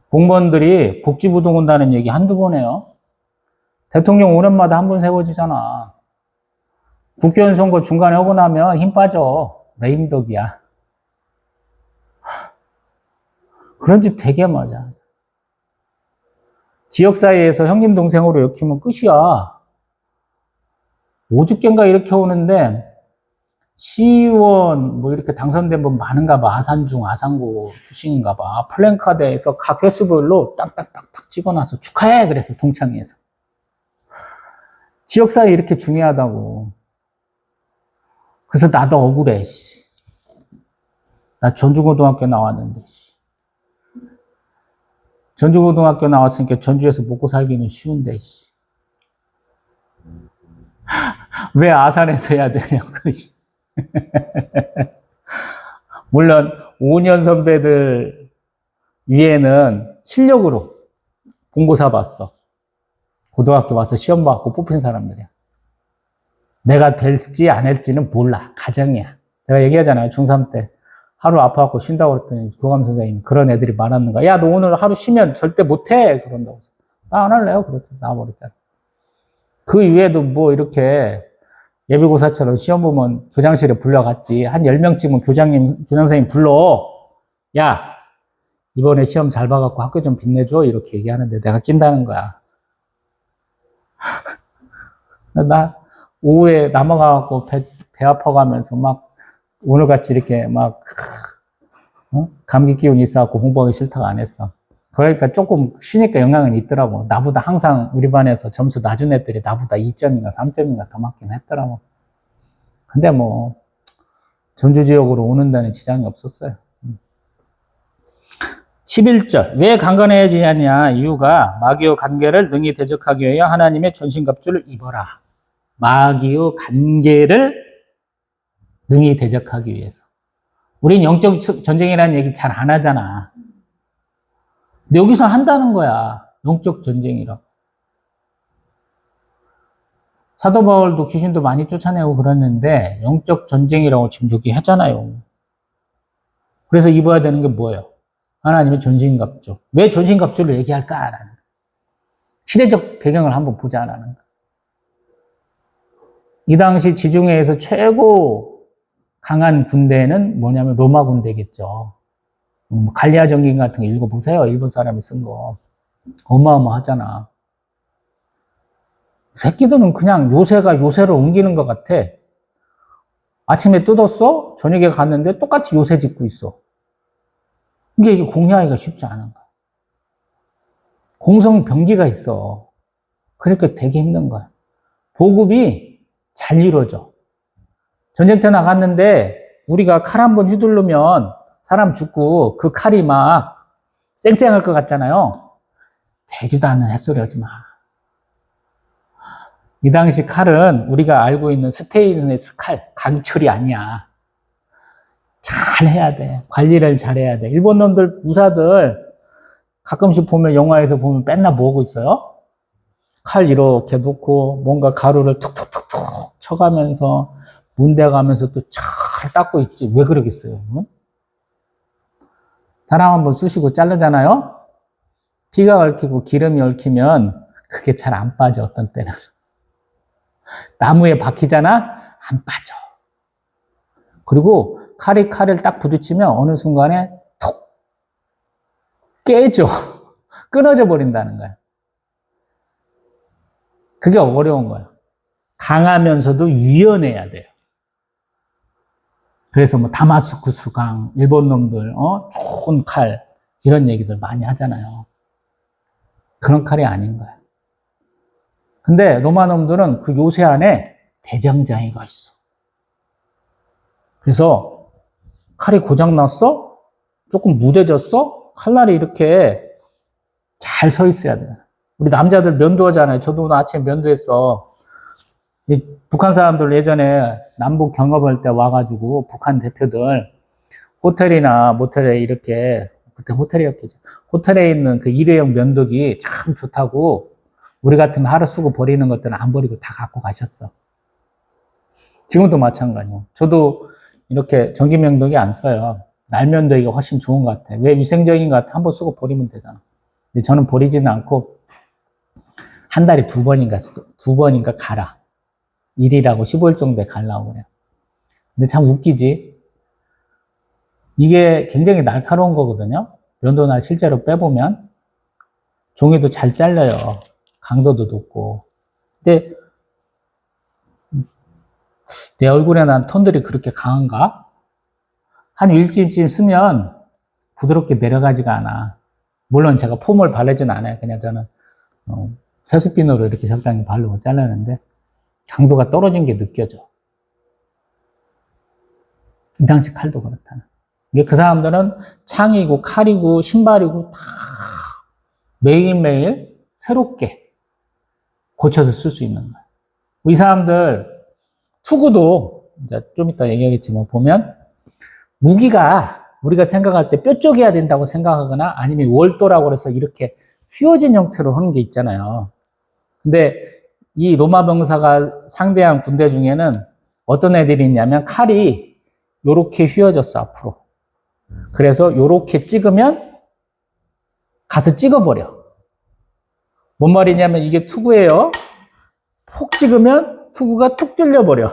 공무원들이 복지부동 온다는 얘기 한두 번 해요. 대통령 5년마다 한 번 세워지잖아. 국회의원 선거 중간에 하고 나면 힘 빠져. 레임덕이야. 그런 짓 되게 맞아. 지역사회에서 형님 동생으로 엮이면 끝이야. 오죽겐가 이렇게 오는데 시의원 뭐 이렇게 당선된 분 많은가 봐. 아산중, 아산고 출신인가 봐. 플랜카드에서 각 횟수별로 딱딱딱딱 찍어놔서 축하해. 그래서 동창회에서. 지역사회 이렇게 중요하다고. 그래서 나도 억울해. 씨. 나 전주고등학교 나왔는데. 씨. 전주고등학교 나왔으니까 전주에서 먹고 살기는 쉬운데. 씨. 왜 아산에서 해야 되냐고. 물론 5년 선배들 위에는 실력으로 본고사 봤어. 고등학교 와서 시험 받고 뽑힌 사람들이야. 내가 될지 안 할지는 몰라. 가정이야. 제가 얘기하잖아요. 중3 때 하루 아파갖고 쉰다고 그랬더니 교감 선생님이 그런 애들이 많았는가. 야, 너 오늘 하루 쉬면 절대 못해. 그런다고. 나 안 할래요. 그랬더니 나와버렸잖아. 그 이후에도 뭐 이렇게 예비고사처럼 시험 보면 교장실에 불러갔지. 한 10명쯤은 교장 선생님 불러. 야, 이번에 시험 잘 봐갖고 학교 좀 빛내줘. 이렇게 얘기하는데 내가 낀다는 거야. 나 오후에 넘어가갖고 배 아파가면서 막 오늘같이 이렇게 막 감기 기운이 있어갖고 공부하기 싫다고 안 했어. 그러니까 조금 쉬니까 영향은 있더라고. 나보다 항상 우리 반에서 점수 낮은 애들이 나보다 2점인가 3점인가 더 맞긴 했더라고. 근데 뭐 전주 지역으로 오는 데는 지장이 없었어요. 11절 왜 강건해지냐냐. 이유가 마귀의 관계를 능히 대적하기 위하여 하나님의 전신갑주를 입어라. 마귀의 관계를 능히 대적하기 위해서. 우린 영적 전쟁이라는 얘기 잘 안 하잖아. 근데 여기서 한다는 거야. 영적 전쟁이라고. 사도 바울도 귀신도 많이 쫓아내고 그랬는데 영적 전쟁이라고 지금 여기 하잖아요. 그래서 입어야 되는 게 뭐예요? 하나님의 전신갑주. 왜 전신갑주를 얘기할까라는 시대적 배경을 한번 보자라는 거. 이 당시 지중해에서 최고 강한 군대는 뭐냐면 로마 군대겠죠. 갈리아 정긴 같은 거 읽어보세요. 일본 사람이 쓴 거. 어마어마하잖아. 새끼들은 그냥 요새가 요새로 옮기는 것 같아. 아침에 뜯었어? 저녁에 갔는데 똑같이 요새 짓고 있어. 이게 공유하기가 쉽지 않은 거야. 공성병기가 있어. 그러니까 되게 힘든 거야. 보급이 잘 이루어져. 전쟁터 나갔는데 우리가 칼 한번 휘두르면 사람 죽고 그 칼이 막 쌩쌩할 것 같잖아요. 되지도 않는 햇소리 하지 마. 이 당시 칼은 우리가 알고 있는 스테인리스 칼, 강철이 아니야. 잘 해야 돼. 관리를 잘 해야 돼. 일본 놈들, 무사들 가끔씩 보면 영화에서 보면 맨날 뭐 하고 있어요? 칼 이렇게 놓고 뭔가 가루를 툭툭툭툭 쳐가면서 문대가면서 또 잘 닦고 있지. 왜 그러겠어요? 응? 사람 한번 쑤시고 자르잖아요? 피가 얽히고 기름이 얽히면 그게 잘 안 빠져, 어떤 때는. 나무에 박히잖아? 안 빠져. 그리고 칼을 딱 부딪히면 어느 순간에 톡 깨져. 끊어져 버린다는 거야. 그게 어려운 거야. 강하면서도 유연해야 돼요. 그래서 뭐 다마스쿠스 강, 일본 놈들, 좋은 칼, 이런 얘기들 많이 하잖아요. 그런 칼이 아닌 거야. 근데 로마 놈들은 그 요새 안에 대장장이가 있어. 그래서 칼이 고장났어? 조금 무뎌졌어? 칼날이 이렇게 잘 서 있어야 돼. 우리 남자들 면도하잖아요. 저도 오늘 아침에 면도했어. 북한 사람들 예전에 남북 경협할 때 와가지고 북한 대표들 호텔이나 모텔에 이렇게, 그때 호텔이었겠죠. 호텔에 있는 그 일회용 면도기 참 좋다고 우리 같으면 하루 쓰고 버리는 것들은 안 버리고 다 갖고 가셨어. 지금도 마찬가지고. 저도 이렇게 전기 면도기 안 써요. 날 면도기가 훨씬 좋은 것 같아. 왜 위생적인 것 같아? 한번 쓰고 버리면 되잖아. 근데 저는 버리지는 않고 한 달에 두 번인가 갈아. 1일하고 15일 정도에 갈라고 그래요. 근데 참 웃기지. 이게 굉장히 날카로운 거거든요. 면도날 실제로 빼보면 종이도 잘 잘려요. 강도도 높고. 근데 내 얼굴에 난 톤들이 그렇게 강한가? 한 일주일쯤 쓰면 부드럽게 내려가지가 않아. 물론 제가 폼을 바르진 않아요. 그냥 저는 세숫비누로 이렇게 적당히 바르고 자르는데 강도가 떨어진 게 느껴져. 이 당시 칼도 그렇다. 이게 그 사람들은 창이고 칼이고 신발이고 다 매일매일 새롭게 고쳐서 쓸 수 있는 거야. 이 사람들 투구도 이제 좀 이따 얘기하겠지만 보면 무기가 우리가 생각할 때 뾰족해야 된다고 생각하거나 아니면 월도라고 해서 이렇게 휘어진 형태로 하는 게 있잖아요. 근데 이 로마 병사가 상대한 군대 중에는 어떤 애들이 있냐면 칼이 요렇게 휘어졌어, 앞으로. 그래서 요렇게 찍으면 가서 찍어버려. 뭔 말이냐면 이게 투구예요. 폭 찍으면 투구가 툭 뚫려버려.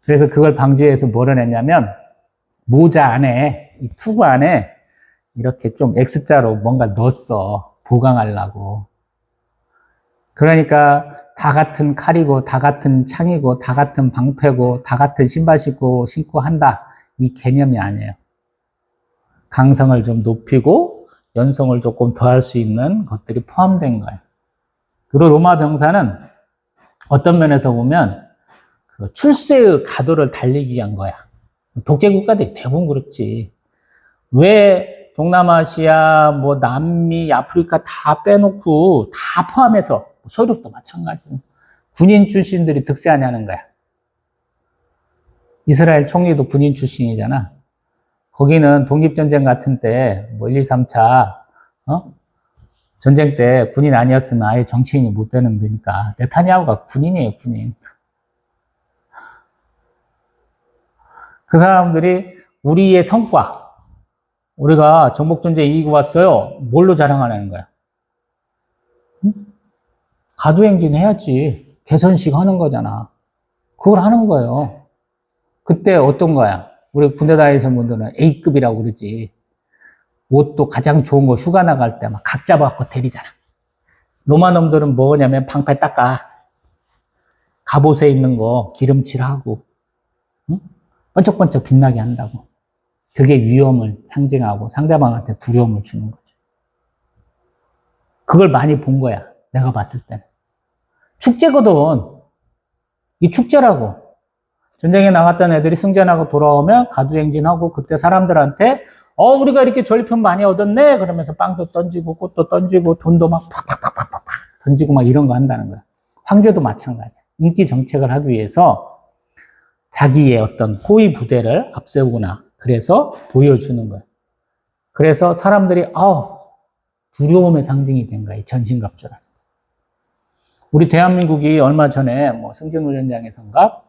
그래서 그걸 방지해서 뭐를 했냐면 모자 안에, 이 투구 안에 이렇게 좀 X자로 뭔가 넣었어. 보강하려고. 그러니까 다 같은 칼이고 다 같은 창이고 다 같은 방패고 다 같은 신발 신고 한다. 이 개념이 아니에요. 강성을 좀 높이고 연성을 조금 더할 수 있는 것들이 포함된 거예요. 그리고 로마 병사는 어떤 면에서 보면 그 출세의 가도를 달리기 위한 거야. 독재 국가들이 대부분 그렇지. 왜 동남아시아, 뭐 남미, 아프리카 다 빼놓고 다 포함해서 서유럽도 마찬가지고 군인 출신들이 득세하냐는 거야. 이스라엘 총리도 군인 출신이잖아. 거기는 독립전쟁 같은 때, 뭐 1, 2, 3차 전쟁 때 군인 아니었으면 아예 정치인이 못 되는 데니까. 네타냐후가 군인이에요, 군인. 그 사람들이 우리의 성과, 우리가 정복전쟁 이기고 왔어요. 뭘로 자랑하는 거야? 응? 가두행진 해야지. 개선식 하는 거잖아. 그걸 하는 거예요. 그때 어떤 거야? 우리 군대 다니신 분들은 A급이라고 그러지. 옷도 가장 좋은 거 휴가 나갈 때 막 각 잡아갖고 데리잖아. 로마 놈들은 뭐냐면 방패 닦아. 갑옷에 있는 거 기름칠하고, 응? 번쩍번쩍 빛나게 한다고. 그게 위험을 상징하고 상대방한테 두려움을 주는 거죠. 그걸 많이 본 거야. 내가 봤을 때는. 축제거든. 이 축제라고. 전쟁에 나갔던 애들이 승전하고 돌아오면 가두행진하고 그때 사람들한테 우리가 이렇게 전리품 많이 얻었네? 그러면서 빵도 던지고 꽃도 던지고 돈도 막 팍팍팍팍팍 던지고 막 이런 거 한다는 거야. 황제도 마찬가지야. 인기 정책을 하기 위해서 자기의 어떤 호위 부대를 앞세우거나 그래서 보여주는 거야. 그래서 사람들이 두려움의 상징이 된 거야. 이 전신갑주라는 거. 우리 대한민국이 얼마 전에 뭐 승전훈련장에선가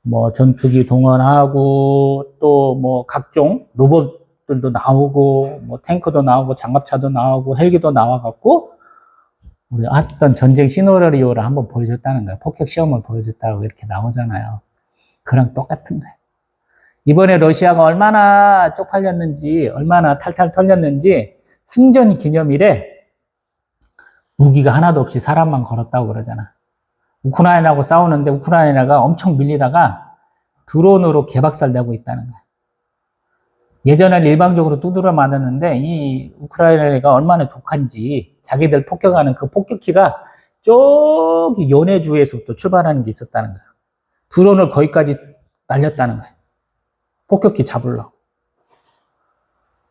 뭐 전투기 동원하고 또 뭐 각종 로봇들도 나오고 뭐 탱크도 나오고 장갑차도 나오고 헬기도 나와갖고 우리 어떤 전쟁 시나리오를 한번 보여줬다는 거예요. 폭격 시험을 보여줬다고 이렇게 나오잖아요. 그랑 똑같은 거예요. 이번에 러시아가 얼마나 쪽팔렸는지 얼마나 탈탈 털렸는지 승전 기념일에 무기가 하나도 없이 사람만 걸었다고 그러잖아. 우크라이나하고 싸우는데 우크라이나가 엄청 밀리다가 드론으로 개박살 내고 있다는 거야. 예전에 일방적으로 두드려 맞았는데 이 우크라이나가 얼마나 독한지 자기들 폭격하는 그 폭격기가 저기 연해주에서부터 출발하는 게 있었다는 거야. 드론을 거기까지 날렸다는 거야. 폭격기 잡으려고.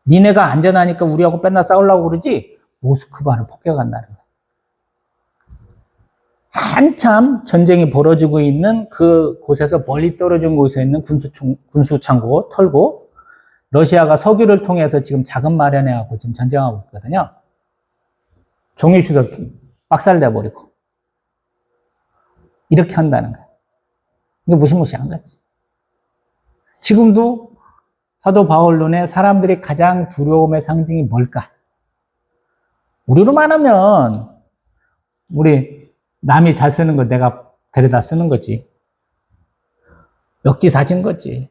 니네가 안전하니까 우리하고 맨날 싸우려고 그러지 모스크바를 폭격한다는 거야. 한참 전쟁이 벌어지고 있는 그 곳에서 멀리 떨어진 곳에 있는 군수창고 털고 러시아가 석유를 통해서 지금 자금 마련해갖고 지금 전쟁하고 있거든요. 종이슈도 박살내 버리고 이렇게 한다는 거야. 이게 무시무시한 거지. 지금도 사도 바울론의 사람들이 가장 두려움의 상징이 뭘까? 우리로 말하면 우리 남이 잘 쓰는 거 내가 데려다 쓰는 거지. 역지사지인 거지.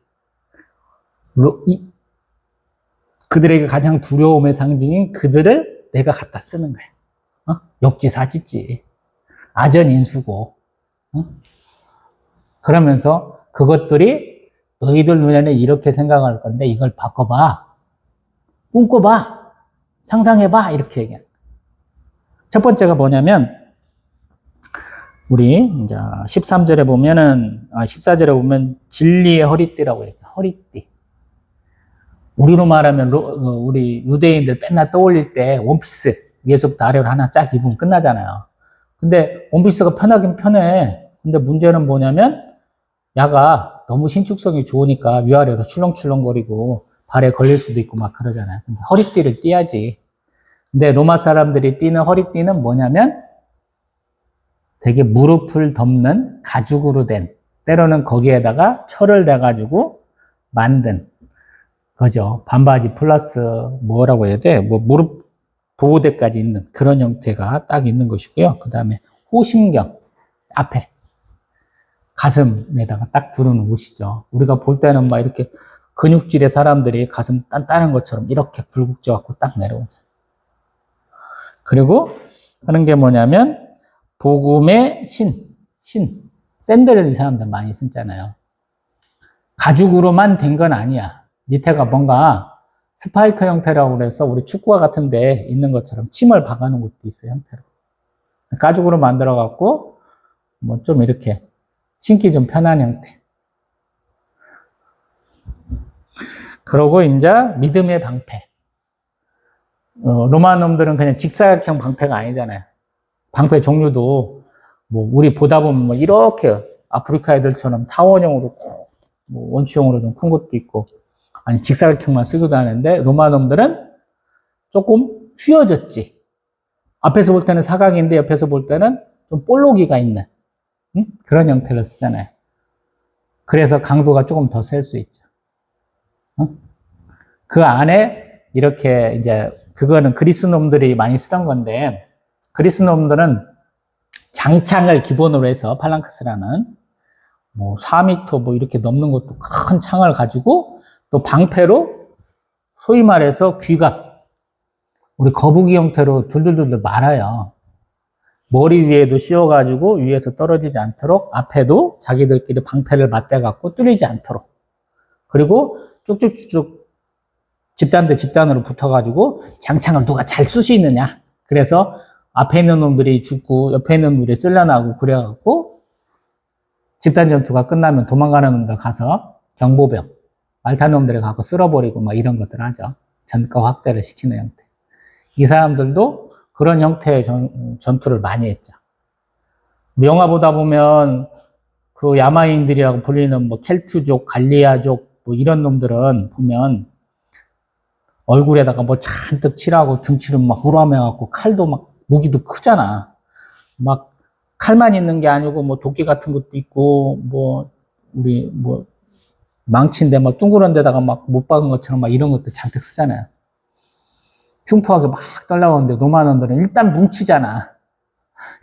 그들에게 가장 두려움의 상징인 그들을 내가 갖다 쓰는 거야. 역지사지지. 아전인수고. 그러면서 그것들이 너희들 눈에는 이렇게 생각할 건데 이걸 바꿔봐. 꿈꿔봐. 상상해봐. 이렇게 얘기해. 첫 번째가 뭐냐면 우리 이제 13절에 보면은 14절에 보면 진리의 허리띠라고 해요. 허리띠. 우리로 말하면 우리 유대인들 맨날 떠올릴 때 원피스 위에서부터 아래로 하나 쫙 입으면 끝나잖아요. 근데 원피스가 편하긴 편해. 근데 문제는 뭐냐면 야가 너무 신축성이 좋으니까 위아래로 출렁출렁거리고 발에 걸릴 수도 있고 막 그러잖아요. 근데 허리띠를 띠야지. 근데 로마 사람들이 띠는 허리띠는 뭐냐면 되게 무릎을 덮는 가죽으로 된, 때로는 거기에다가 철을 대가지고 만든 거죠. 반바지 플러스 뭐라고 해야 돼? 뭐 무릎 보호대까지 있는 그런 형태가 딱 있는 것이고요. 그 다음에 호심경 앞에 가슴에다가 딱 두르는 옷이죠. 우리가 볼 때는 막 이렇게 근육질의 사람들이 가슴 단단한 것처럼 이렇게 굴곡져 갖고 딱 내려오죠. 그리고 하는 게 뭐냐면 복음의 샌들을 이 사람들 많이 쓰잖아요. 가죽으로만 된 건 아니야. 밑에가 뭔가 스파이크 형태라고 그래서 우리 축구화 같은 데 있는 것처럼 침을 박아놓은 것도 있어요, 형태로. 가죽으로 만들어갖고 뭐 좀 이렇게 신기 좀 편한 형태. 그러고 이제 믿음의 방패. 로마 놈들은 그냥 직사각형 방패가 아니잖아요. 방패 종류도 뭐 우리 보다 보면 뭐 이렇게 아프리카 애들처럼 타원형으로 뭐 원추형으로 좀 큰 것도 있고 아니 직사각형만 쓰고 다니는데 로마 놈들은 조금 휘어졌지. 앞에서 볼 때는 사각인데 옆에서 볼 때는 좀 볼록이가 있는 그런 형태를 쓰잖아요. 그래서 강도가 조금 더 셀 수 있죠. 그 안에 이렇게 이제 그거는 그리스 놈들이 많이 쓰던 건데 그리스 놈들은 장창을 기본으로 해서 팔랑크스라는 뭐 4m 뭐 이렇게 넘는 것도 큰 창을 가지고 또 방패로 소위 말해서 귀갑 우리 거북이 형태로 둘둘둘 말아요. 머리 위에도 씌워가지고 위에서 떨어지지 않도록 앞에도 자기들끼리 방패를 맞대갖고 뚫리지 않도록. 그리고 쭉쭉쭉쭉 집단 대 집단으로 붙어가지고 장창을 누가 잘 쏠 수 있느냐. 그래서 앞에 있는 놈들이 죽고 옆에 있는 놈들이 쓸려나고 그래갖고 집단 전투가 끝나면 도망가는 놈들 가서 경보병, 말탄 놈들을 갖고 쓸어버리고 막 이런 것들 하죠. 전과 확대를 시키는 형태. 이 사람들도 그런 형태의 전투를 많이 했죠. 영화 보다 보면 그 야마인들이라고 불리는 뭐 켈트족, 갈리아족 뭐 이런 놈들은 보면 얼굴에다가 뭐 잔뜩 칠하고 등치를 막 우람해갖고 칼도 막 무기도 크잖아. 막 칼만 있는 게 아니고 뭐 도끼 같은 것도 있고 뭐 우리 뭐 망치인데 막 둥그런 데다가 막 못 박은 것처럼 막 이런 것도 잔뜩 쓰잖아요. 흉포하게 막 떨려오는데 노만원들은 일단 뭉치잖아.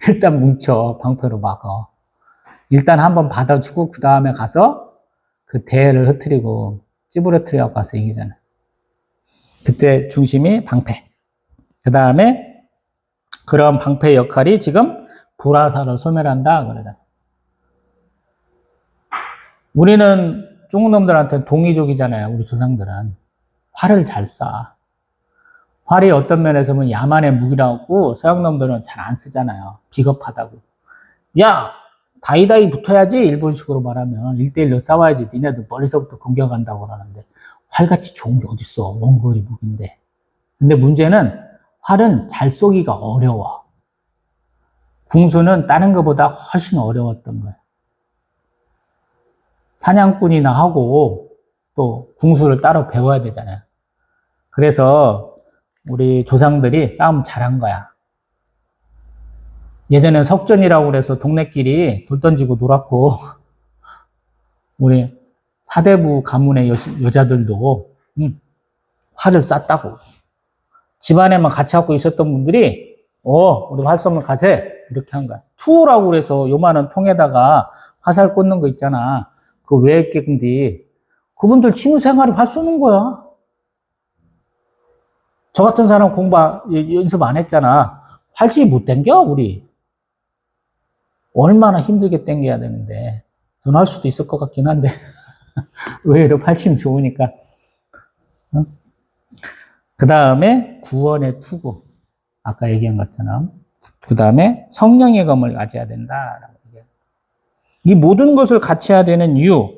일단 뭉쳐. 방패로 막어. 일단 한번 받아주고 그 다음에 가서 그 대를 흐트리고 찌부러뜨려 가서 이기잖아. 그때 중심이 방패. 그 다음에 그런 방패의 역할이 지금 불화살을 소멸한다 그러잖아. 우리는 중국 놈들한테 동이족이잖아요. 우리 조상들은. 활을 잘 쏴. 활이 어떤 면에서 보면 야만의 무기라고 서양 놈들은 잘 안 쓰잖아요. 비겁하다고. 야! 다이다이 붙어야지. 일본식으로 말하면 1대1로 싸워야지. 니네들 멀리서부터 공격한다고 그러는데 활같이 좋은 게 어딨어. 원거리 무기인데. 근데 문제는 활은 잘 쏘기가 어려워. 궁수는 다른 것보다 훨씬 어려웠던 거예요. 사냥꾼이나 하고 또 궁수를 따로 배워야 되잖아요. 그래서 우리 조상들이 싸움 잘한 거야. 예전에 석전이라고 그래서 동네끼리 돌 던지고 놀았고 우리 사대부 가문의 여자들도 활을 쐈다고. 집안에만 같이 갖고 있었던 분들이 우리 활 쏘면 가세 이렇게 한 거야. 투호라고 그래서 요만한 통에다가 화살 꽂는 거 있잖아. 그 왜 했겠는데 그분들 취미생활이 활 쏘는 거야. 저 같은 사람 연습 안 했잖아. 활씨 못 땡겨 우리. 얼마나 힘들게 땡겨야 되는데. 저는 할 수도 있을 것 같긴 한데 의외로 팔심 좋으니까. 그 다음에 구원의 투구. 아까 얘기한 것처럼. 그 다음에 성령의 검을 가져야 된다라고 얘기해요. 이 모든 것을 같이 해야 되는 이유.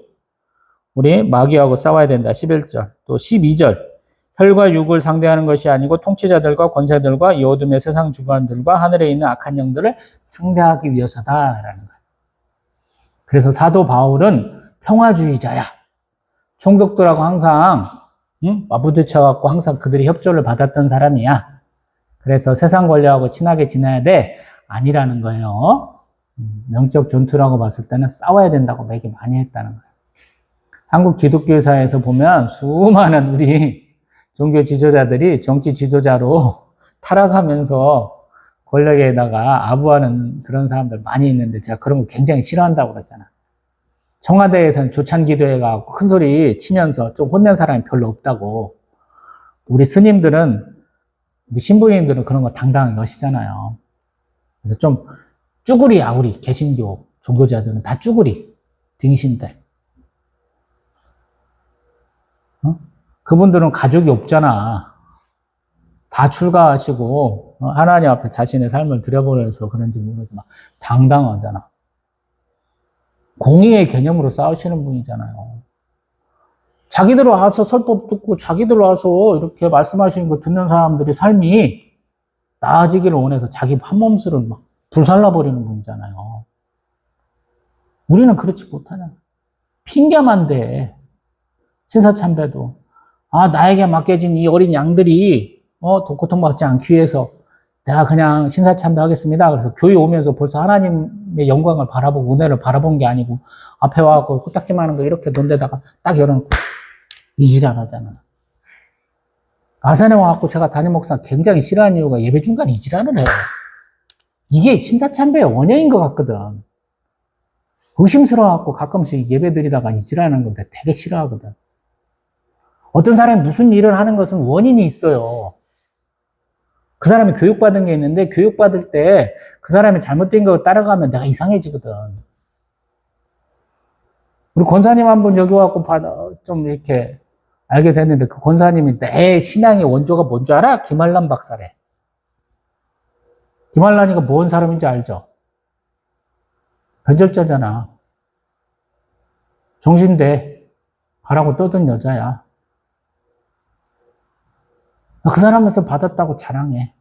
우리 마귀하고 싸워야 된다. 11절. 또 12절. 혈과 육을 상대하는 것이 아니고 통치자들과 권세들과 이 어둠의 세상 주관들과 하늘에 있는 악한 영들을 상대하기 위해서다라는 거예요. 그래서 사도 바울은 평화주의자야. 총독들하고 항상 맞부딪혀갖고 항상 그들이 협조를 받았던 사람이야. 그래서 세상 권력하고 친하게 지내야 돼. 아니라는 거예요. 영적 전투라고 봤을 때는 싸워야 된다고 얘기 많이 했다는 거예요. 한국 기독교사에서 보면 수많은 우리 종교 지도자들이 정치 지도자로 타락하면서 권력에다가 아부하는 그런 사람들 많이 있는데 제가 그런 거 굉장히 싫어한다고 그랬잖아. 청와대에서는 조찬기도회가 큰 소리 치면서 좀 혼낸 사람이 별로 없다고. 우리 스님들은, 우리 신부님들은 그런 거 당당하게 하시잖아요. 그래서 좀 쭈구리야, 우리 개신교 종교자들은 다 쭈구리, 등신들. 그분들은 가족이 없잖아. 다 출가하시고 하나님 앞에 자신의 삶을 들여버려서 그런지 모르지만 당당하잖아. 공의의 개념으로 싸우시는 분이잖아요. 자기들 와서 설법 듣고 자기들 와서 이렇게 말씀하시는 거 듣는 사람들의 삶이 나아지기를 원해서 자기 한 몸수를 막 불살라버리는 분이잖아요. 우리는 그렇지 못하잖아. 핑계만 대. 신사참배도. 나에게 맡겨진 이 어린 양들이, 고통받지 않기 위해서 내가 그냥 신사참배 하겠습니다. 그래서 교회 오면서 벌써 하나님의 영광을 바라보고 은혜를 바라본 게 아니고 앞에 와서 코딱지만 하는 거 이렇게 돈 데다가 딱 열어놓고 이질 안 하잖아. 아산에 와갖고 제가 담임 목사 굉장히 싫어하는 이유가 예배 중간에 이질안을 해요. 이게 신사참배의 원형인 것 같거든. 의심스러워갖고 가끔씩 예배 드리다가 이질하는 건데 되게 싫어하거든. 어떤 사람이 무슨 일을 하는 것은 원인이 있어요. 그 사람이 교육받은 게 있는데 교육받을 때 그 사람이 잘못된 거 따라가면 내가 이상해지거든. 우리 권사님 한 분 여기 와갖고 좀 이렇게 알게 됐는데 그 권사님이 내 신앙의 원조가 뭔 줄 알아? 김한란 박사래. 김한란이가 뭔 사람인지 알죠? 변절자잖아. 정신대 가라고 떠든 여자야. 그 사람에서 받았다고 자랑해.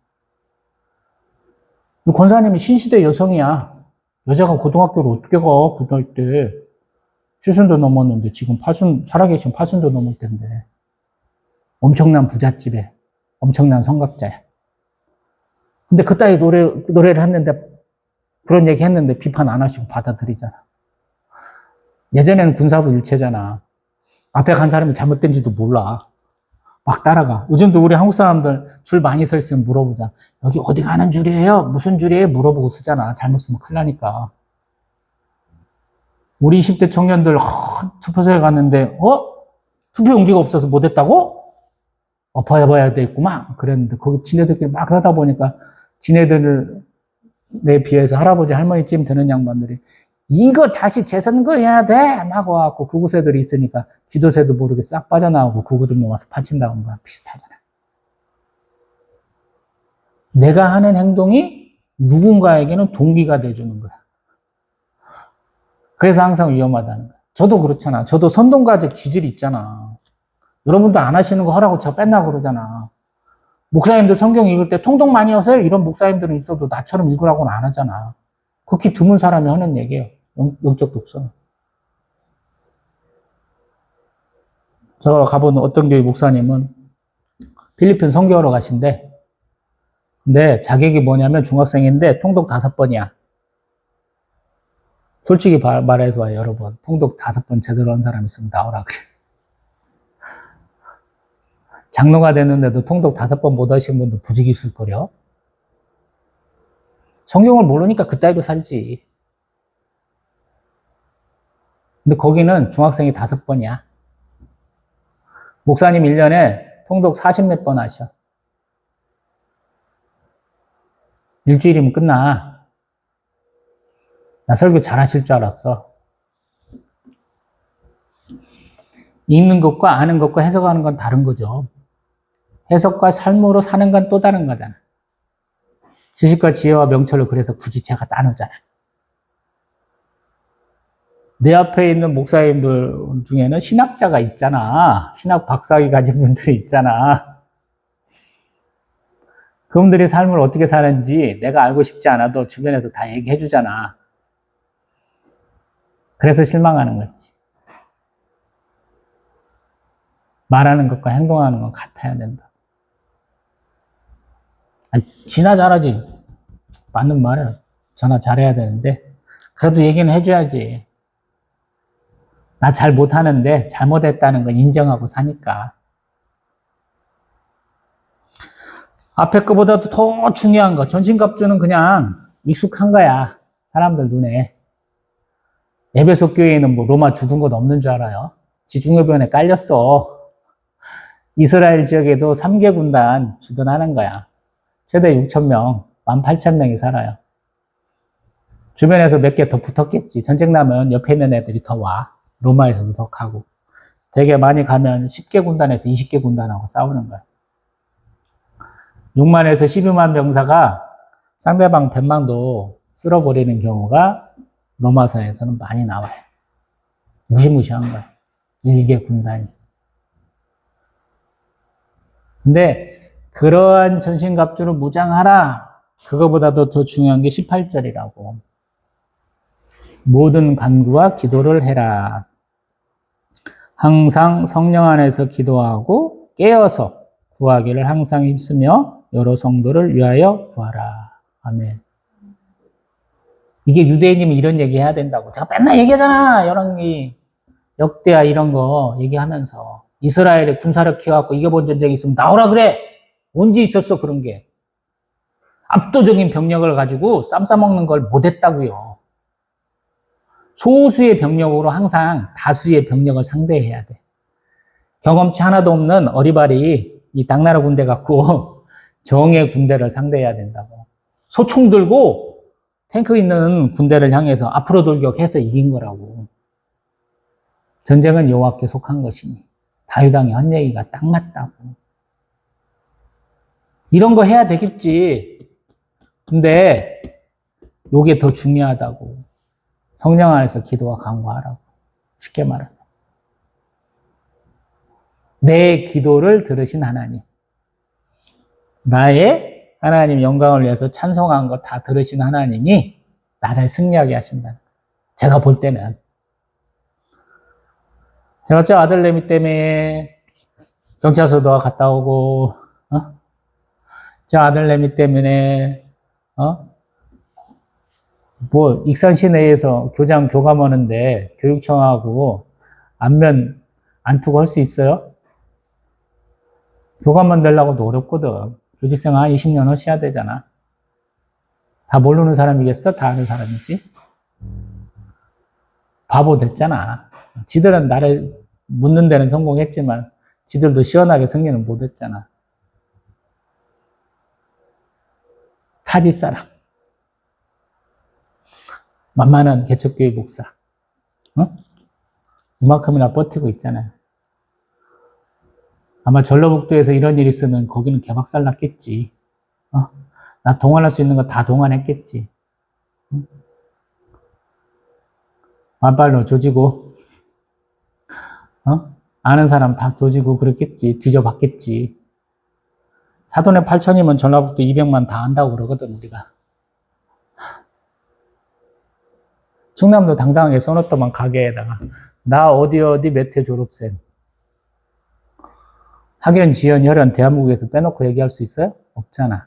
권사님이 신시대 여성이야. 여자가 고등학교를 어떻게 가? 고등학교 때. 70도 넘었는데 지금 살아계신 80도 넘을 텐데. 엄청난 부잣집에 엄청난 성각자야. 근데 그따위 노래를 했는데 그런 얘기 했는데 비판 안 하시고 받아들이잖아. 예전에는 군사부 일체잖아. 앞에 간 사람이 잘못된지도 몰라. 막 따라가. 요즘도 우리 한국 사람들 줄 많이 서 있으면 물어보자. 여기 어디 가는 줄이에요? 무슨 줄이에요? 물어보고 쓰잖아. 잘못 쓰면 큰일 나니까. 우리 20대 청년들 투표소에 갔는데 투표용지가 없어서 못했다고? 엎어야 되겠구만. 그랬는데 거기 지네들끼리 막 하다 보니까 지네들에 비해서 할아버지 할머니쯤 되는 양반들이 이거 다시 재선거 해야 돼! 막 와갖고 구구새들이 있으니까 쥐도새도 모르게 싹 빠져나오고 구구들만 와서 파친다고 하는 거랑 비슷하잖아. 내가 하는 행동이 누군가에게는 동기가 돼주는 거야. 그래서 항상 위험하다는 거야. 저도 그렇잖아. 저도 선동가적 기질이 있잖아. 여러분도 안 하시는 거 하라고 제가 뺀다고 그러잖아. 목사님들 성경 읽을 때 통독 많이 하세요? 이런 목사님들은 있어도 나처럼 읽으라고는 안 하잖아. 극히 드문 사람이 하는 얘기예요. 영적 독서. 제가 가본 어떤 교회 목사님은 필리핀 선교하러 가신대. 근데 자격이 뭐냐면 중학생인데 통독 5번이야. 솔직히 말해서 여러분, 통독 5번 제대로 한 사람 있으면 나오라 그래. 장로가 됐는데도 통독 5번 못 하신 분도 부지기 있을걸요? 성경을 모르니까 그따위로 살지. 근데 거기는 중학생이 5번이야. 목사님 1년에 통독 40몇 번 하셔. 일주일이면 끝나. 나 설교 잘 하실 줄 알았어. 읽는 것과 아는 것과 해석하는 건 다른 거죠. 해석과 삶으로 사는 건 또 다른 거잖아. 지식과 지혜와 명철을 그래서 굳이 제가 나누잖아. 내 앞에 있는 목사님들 중에는 신학자가 있잖아. 신학 박사학위 가진 분들이 있잖아. 그분들이 삶을 어떻게 사는지 내가 알고 싶지 않아도 주변에서 다 얘기해 주잖아. 그래서 실망하는 거지. 말하는 것과 행동하는 건 같아야 된다. 지나 잘하지. 맞는 말을 전화 잘해야 되는데 그래도 얘기는 해줘야지. 나 잘 못하는데 잘못했다는 건 인정하고 사니까. 앞에 거보다도 더 중요한 거. 전신갑주는 그냥 익숙한 거야. 사람들 눈에. 에베소 교회에는 뭐 로마 주둔 곳 없는 줄 알아요? 지중해변에 깔렸어. 이스라엘 지역에도 3개 군단 주둔하는 거야. 최대 6,000명, 18,000명이 살아요. 주변에서 몇 개 더 붙었겠지. 전쟁 나면 옆에 있는 애들이 더 와. 로마에서도 더 가고. 되게 많이 가면 10개 군단에서 20개 군단하고 싸우는 거야. 6만에서 12만 병사가 상대방 뱃망도 쓸어버리는 경우가 로마서에서는 많이 나와요. 무시무시한 거야. 일개 군단이. 근데 그러한 전신갑주를 무장하라. 그거보다도 더 중요한 게 18절이라고. 모든 간구와 기도를 해라. 항상 성령 안에서 기도하고 깨어서 구하기를 항상 힘쓰며 여러 성도를 위하여 구하라. 아멘. 이게 유대인이면 이런 얘기 해야 된다고. 제가 맨날 얘기하잖아. 열왕기 역대하 이런 거 얘기하면서. 이스라엘에 군사력 키워갖고 이겨본 전쟁이 있으면 나오라 그래. 언제 있었어 그런 게. 압도적인 병력을 가지고 쌈 싸먹는 걸 못했다고요. 소수의 병력으로 항상 다수의 병력을 상대해야 돼. 경험치 하나도 없는 어리바리 이 당나라 군대 갖고 정의 군대를 상대해야 된다고. 소총 들고 탱크 있는 군대를 향해서 앞으로 돌격해서 이긴 거라고. 전쟁은 여호와께 속한 것이니 다윗왕이 한 얘기가 딱 맞다고. 이런 거 해야 되겠지. 근데 요게 더 중요하다고. 성령 안에서 기도와 간구하라고. 쉽게 말하면. 내 기도를 들으신 하나님. 나의 하나님 영광을 위해서 찬송한 거 다 들으신 하나님이 나를 승리하게 하신다. 제가 볼 때는. 제가 저 아들내미 때문에 경찰서도 갔다 오고, 저 아들내미 때문에, 익산 시내에서 교장 교감하는데 교육청하고 안면 안 두고 할 수 있어요? 교감만 되려고도 어렵거든. 교직생활 한 20년 하셔야 되잖아. 다 모르는 사람이겠어? 다 아는 사람이지? 바보 됐잖아. 지들은 나를 묻는 데는 성공했지만 지들도 시원하게 승리는 못했잖아. 타지 사람. 만만한 개척교회 목사. 이만큼이나 버티고 있잖아요. 아마 전라북도에서 이런 일이 있으면 거기는 개박살 났겠지. 나 동원할 수 있는 거 다 동원했겠지. 만발로 조지고, 아는 사람 다 조지고 그랬겠지. 뒤져봤겠지. 사돈의 8천이면 전라북도 200만 다 안다고 그러거든, 우리가. 충남도 당당하게 써놓더만 가게에다가. 나 어디 몇 회 졸업생. 학연, 지연, 혈연 대한민국에서 빼놓고 얘기할 수 있어요? 없잖아.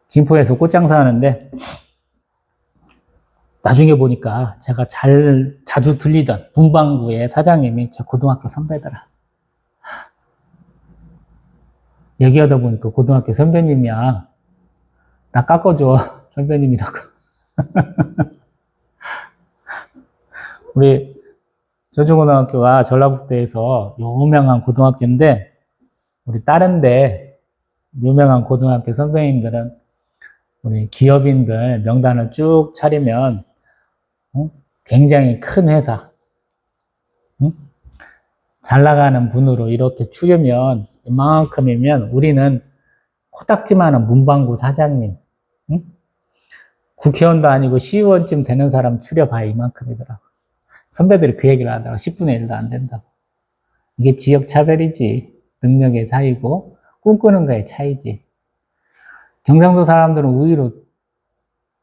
김포에서 꽃장사 하는데 나중에 보니까 제가 자주 들리던 문방구의 사장님이 제 고등학교 선배더라. 얘기하다 보니까 고등학교 선배님이야. 나 깎아줘, 선배님이라고. 우리 전주고등학교가 전라북도에서 유명한 고등학교인데 우리 다른데 유명한 고등학교 선배님들은 우리 기업인들 명단을 쭉 차리면 굉장히 큰 회사, 잘 나가는 분으로 이렇게 추려면 이만큼이면 우리는 코딱지만한 문방구 사장님, 국회의원도 아니고 시의원쯤 되는 사람 추려봐야 이만큼이더라고. 선배들이 그 얘기를 하다가 10분의 1도 안 된다고. 이게 지역 차별이지. 능력의 차이고 꿈꾸는 거의 차이지. 경상도 사람들은 의외로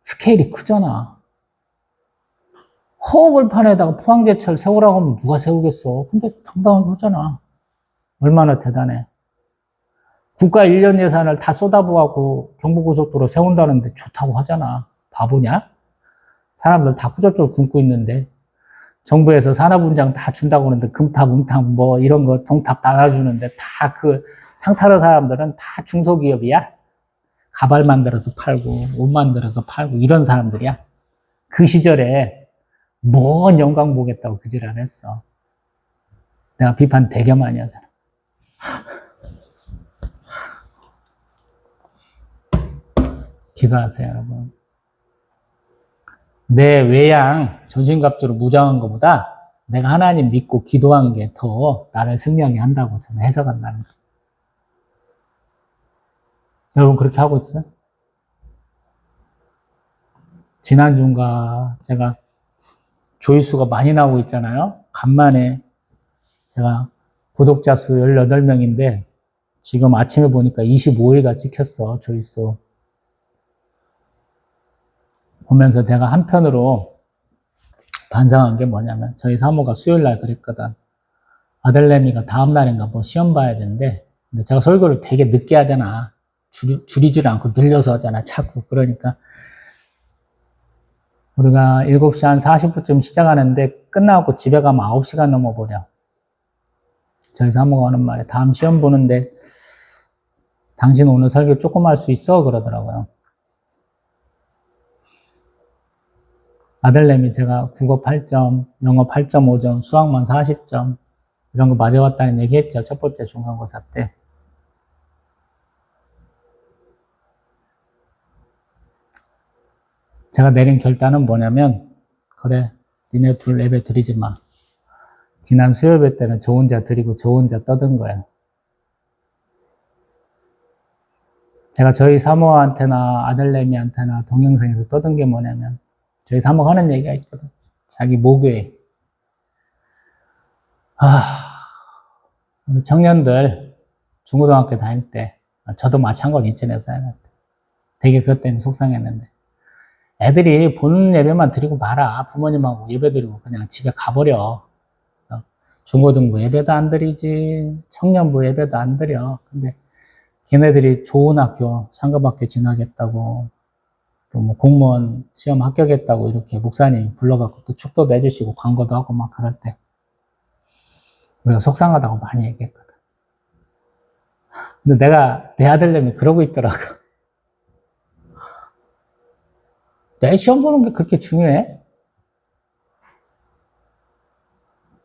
스케일이 크잖아. 허허벌판에다가 포항제철 세우라고 하면 누가 세우겠어. 근데 당당하게 하잖아. 얼마나 대단해. 국가 1년 예산을 다 쏟아부하고 경부고속도로 세운다는데 좋다고 하잖아. 바보냐? 사람들 다 꾸역꾸역 굶고 있는데 정부에서 산업훈장 다 준다고 하는데 금탑, 은탑 뭐 이런 거 동탑 따라주는데 다 그 상타르 사람들은 다 중소기업이야. 가발 만들어서 팔고 옷 만들어서 팔고 이런 사람들이야. 그 시절에 뭔 영광 보겠다고 그 지랄 했어. 내가 비판 되게 많이 하잖아. 기도하세요, 여러분. 내 외양 전신갑주로 무장한 것보다 내가 하나님 믿고 기도한 게 더 나를 승리하게 한다고 저는 해석한다는 거예요. 여러분 그렇게 하고 있어요? 지난주인가 제가 조회수가 많이 나오고 있잖아요. 간만에 제가 구독자 수 18명인데 지금 아침에 보니까 25회가 찍혔어, 조회수. 보면서 제가 한편으로 반성한 게 뭐냐면 저희 사모가 수요일 날 그랬거든. 아들내미가 다음 날인가 뭐 시험 봐야 되는데 근데 제가 설교를 되게 늦게 하잖아. 줄이질 않고 늘려서 하잖아. 자꾸. 그러니까 우리가 7시 한 40분쯤 시작하는데 끝나고 집에 가면 9시가 넘어버려. 저희 사모가 하는 말에 다음 시험 보는데 당신 오늘 설교 조금 할 수 있어? 그러더라고요. 아들내미 제가 국어 8점, 영어 8.5점, 수학만 40점 이런 거 맞아왔다는 얘기했죠. 첫 번째 중간고사 때. 제가 내린 결단은 뭐냐면 그래, 니네 둘 예배 드리지 마. 지난 수요예배 때는 저 혼자 드리고 저 혼자 떠든 거야. 제가 저희 사모한테나 아들내미한테나 동영상에서 떠든 게 뭐냐면 저희 사모가 하는 얘기가 있거든. 자기 모교에 우리 청년들 중고등학교 다닐 때 저도 마찬가지로 인천에서 해놨대. 되게 그것 때문에 속상했는데 애들이 본 예배만 드리고 말아. 부모님하고 예배 드리고 그냥 집에 가버려. 중고등부 예배도 안 드리지, 청년부 예배도 안 드려. 근데 걔네들이 좋은 학교, 상급학교 진학했다고, 또 뭐 공무원 시험 합격했다고 이렇게 목사님 불러갖고 또 축도도 해주시고 광고도 하고 막 그럴 때 우리가 속상하다고 많이 얘기했거든. 근데 내가 내 아들내미 그러고 있더라고. 내 시험 보는 게 그렇게 중요해?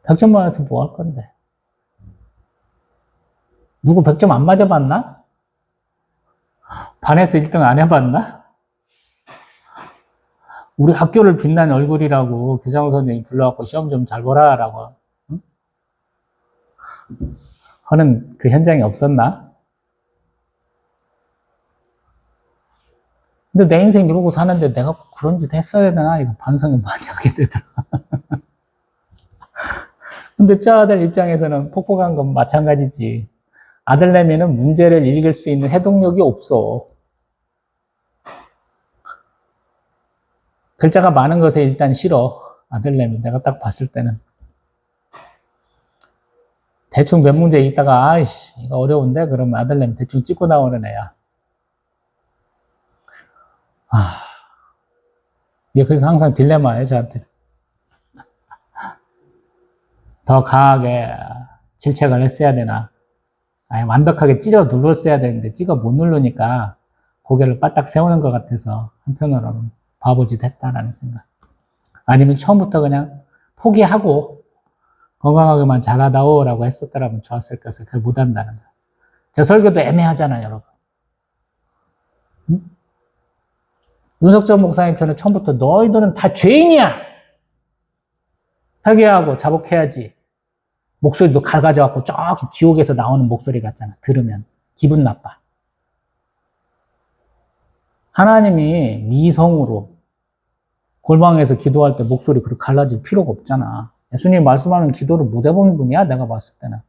100점 맞아서 뭐 할 건데? 누구 100점 안 맞아봤나? 반에서 1등 안 해봤나? 우리 학교를 빛난 얼굴이라고 교장 선생님이 불러갖고 시험 좀 잘 보라라고 응? 하는 그 현장이 없었나? 근데 내 인생 이러고 사는데 내가 그런 짓 했어야 되나? 이거 반성을 많이 하게 되더라. 근데 저 아들 입장에서는 폭폭한 건 마찬가지지. 아들내미는 문제를 읽을 수 있는 해독력이 없어. 글자가 많은 것에 일단 싫어. 아들내미. 내가 딱 봤을 때는. 대충 몇 문제 읽다가, 아이씨, 이거 어려운데? 그러면 아들내미 대충 찍고 나오는 애야. 이게 그래서 항상 딜레마예요, 저한테. 더 강하게 질책을 했어야 되나. 아니, 완벽하게 찢어 눌렀어야 되는데, 찢어 못 누르니까 고개를 바짝 세우는 것 같아서 한편으로는 바보짓 했다라는 생각. 아니면 처음부터 그냥 포기하고 건강하게만 잘하다오라고 했었더라면 좋았을 것을 그걸 못한다는 거야. 제 설교도 애매하잖아요, 여러분. 응? 윤석전 목사님처럼 처음부터 너희들은 다 죄인이야! 회개하고 자복해야지. 목소리도 갈가져갖고 저기 지옥에서 나오는 목소리 같잖아. 들으면 기분 나빠. 하나님이 미성으로 골방에서 기도할 때 목소리 그렇게 갈라질 필요가 없잖아. 예수님이 말씀하는 기도를 못 해본 분이야, 내가 봤을 때는.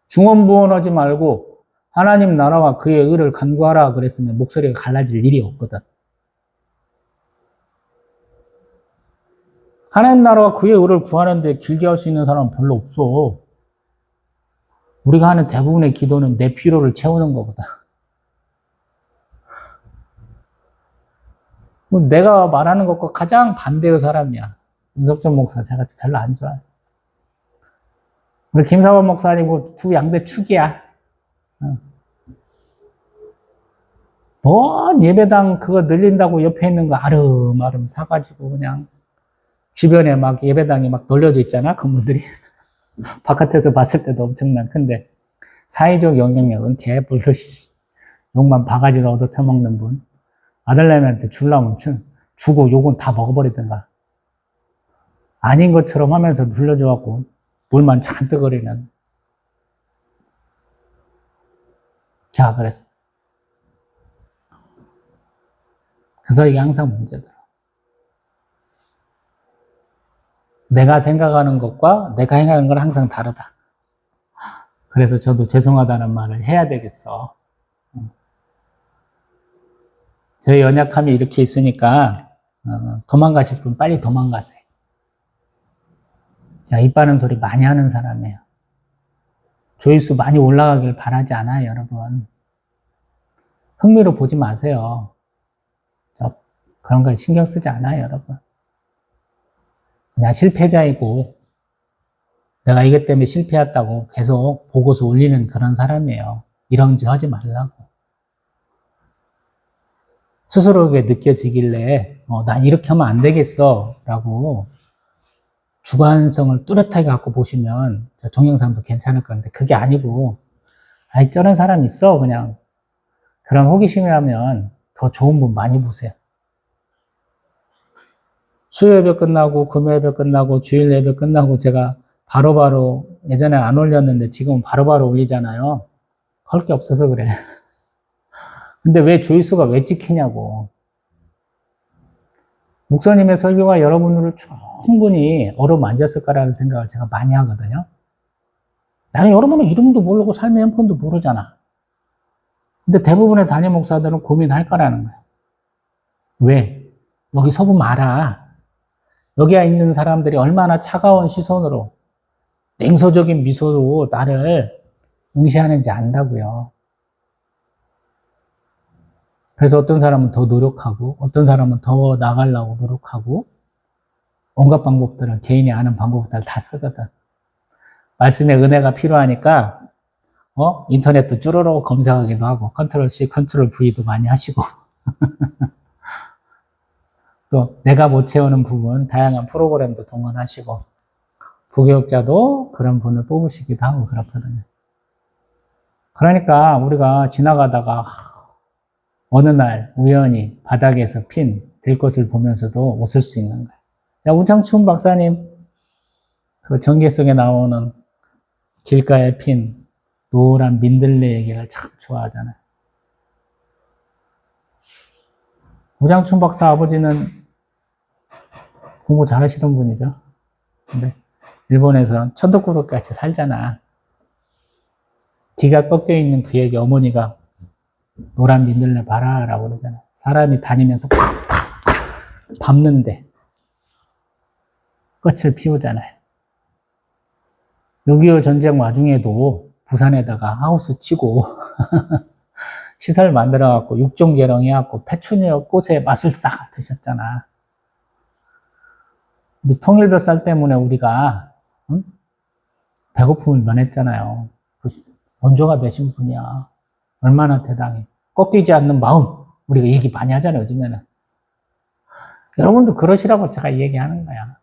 중언부언하지 말고 하나님 나라와 그의 의를 간구하라 그랬으면 목소리가 갈라질 일이 없거든. 하나님 나라와 그의 의를 구하는데 길게 할 수 있는 사람은 별로 없어. 우리가 하는 대부분의 기도는 내 필요를 채우는 거거든. 내가 말하는 것과 가장 반대의 사람이야. 윤석전 목사 제가 별로 안 좋아해. 우리 김사원 목사님 두 양대 축이야. 뭔 예배당 그거 늘린다고 옆에 있는 거 아름아름 사가지고 그냥 주변에 막 예배당이 막 널려져 있잖아, 건물들이. 바깥에서 봤을 때도 엄청난 큰데 사회적 영향력은 개불로 욕만 바가지로 얻어쳐먹는 분. 아들내미한테 주려면 주고 욕은 다 먹어버리든가. 아닌 것처럼 하면서 눌러줘갖고 물만 잔뜩 흐리는. 자, 그랬어. 그래서 이게 항상 문제다. 내가 생각하는 것과 내가 행하는 건 항상 다르다. 그래서 저도 죄송하다는 말을 해야 되겠어. 저희 연약함이 이렇게 있으니까 도망가실 분 빨리 도망가세요. 자, 입 바른 소리 많이 하는 사람이에요. 조회수 많이 올라가길 바라지 않아요, 여러분. 흥미로 보지 마세요. 그런 거 신경 쓰지 않아요, 여러분. 그냥 실패자이고 내가 이것 때문에 실패했다고 계속 보고서 올리는 그런 사람이에요. 이런 짓 하지 말라고. 스스로에게 느껴지길래 난 이렇게 하면 안 되겠어 라고 주관성을 뚜렷하게 갖고 보시면 동영상도 괜찮을 건데 그게 아니고 아이 저런 사람 있어 그냥 그런 호기심이라면 더 좋은 분 많이 보세요. 수요 예배 끝나고 금요 예배 끝나고 주일 예배 끝나고 제가 바로바로 예전에 안 올렸는데 지금은 바로바로 올리잖아요. 할 게 없어서 그래. 근데 왜 조회수가 왜 찍히냐고. 목사님의 설교가 여러분들을 충분히 어루만졌을까라는 생각을 제가 많이 하거든요. 나는 여러분의 이름도 모르고 삶의 형편도 모르잖아. 근데 대부분의 담임 목사들은 고민할 거라는 거야. 왜? 여기 서보면 알아. 여기에 있는 사람들이 얼마나 차가운 시선으로 냉소적인 미소로 나를 응시하는지 안다고요. 그래서 어떤 사람은 더 노력하고 어떤 사람은 더 나가려고 노력하고 온갖 방법들은 개인이 아는 방법들을 다 쓰거든. 말씀의 은혜가 필요하니까 인터넷도 쭈루룩 검색하기도 하고 컨트롤 C, 컨트롤 V도 많이 하시고 또 내가 못 채우는 부분 다양한 프로그램도 동원하시고 부교육자도 그런 분을 뽑으시기도 하고 그렇거든요. 그러니까 우리가 지나가다가 어느 날 우연히 바닥에서 핀 들꽃을 보면서도 웃을 수 있는 거예요. 자, 우창춘 박사님 그 전개 속에 나오는 길가에 핀 노란 민들레 얘기를 참 좋아하잖아요. 우창춘 박사 아버지는 공부 잘하시던 분이죠. 근데 일본에서 천덕꾸러 같이 살잖아. 귀가 꺾여 있는 그에게 어머니가 노란 민들레 봐라 라고 그러잖아. 사람이 다니면서 팍팍 밟는데 꽃을 피우잖아요. 6.25 전쟁 와중에도 부산에다가 하우스 치고 시설 만들어갖고 육종 개량해갖고 페추니아 꽃의 마술사 되셨잖아. 우리 통일교 쌀 때문에 우리가 배고픔을 면했잖아요. 원조가 되신 분이야. 얼마나 대단해. 꺾이지 않는 마음. 우리가 얘기 많이 하잖아요, 요즘에는. 여러분도 그러시라고 제가 얘기하는 거야.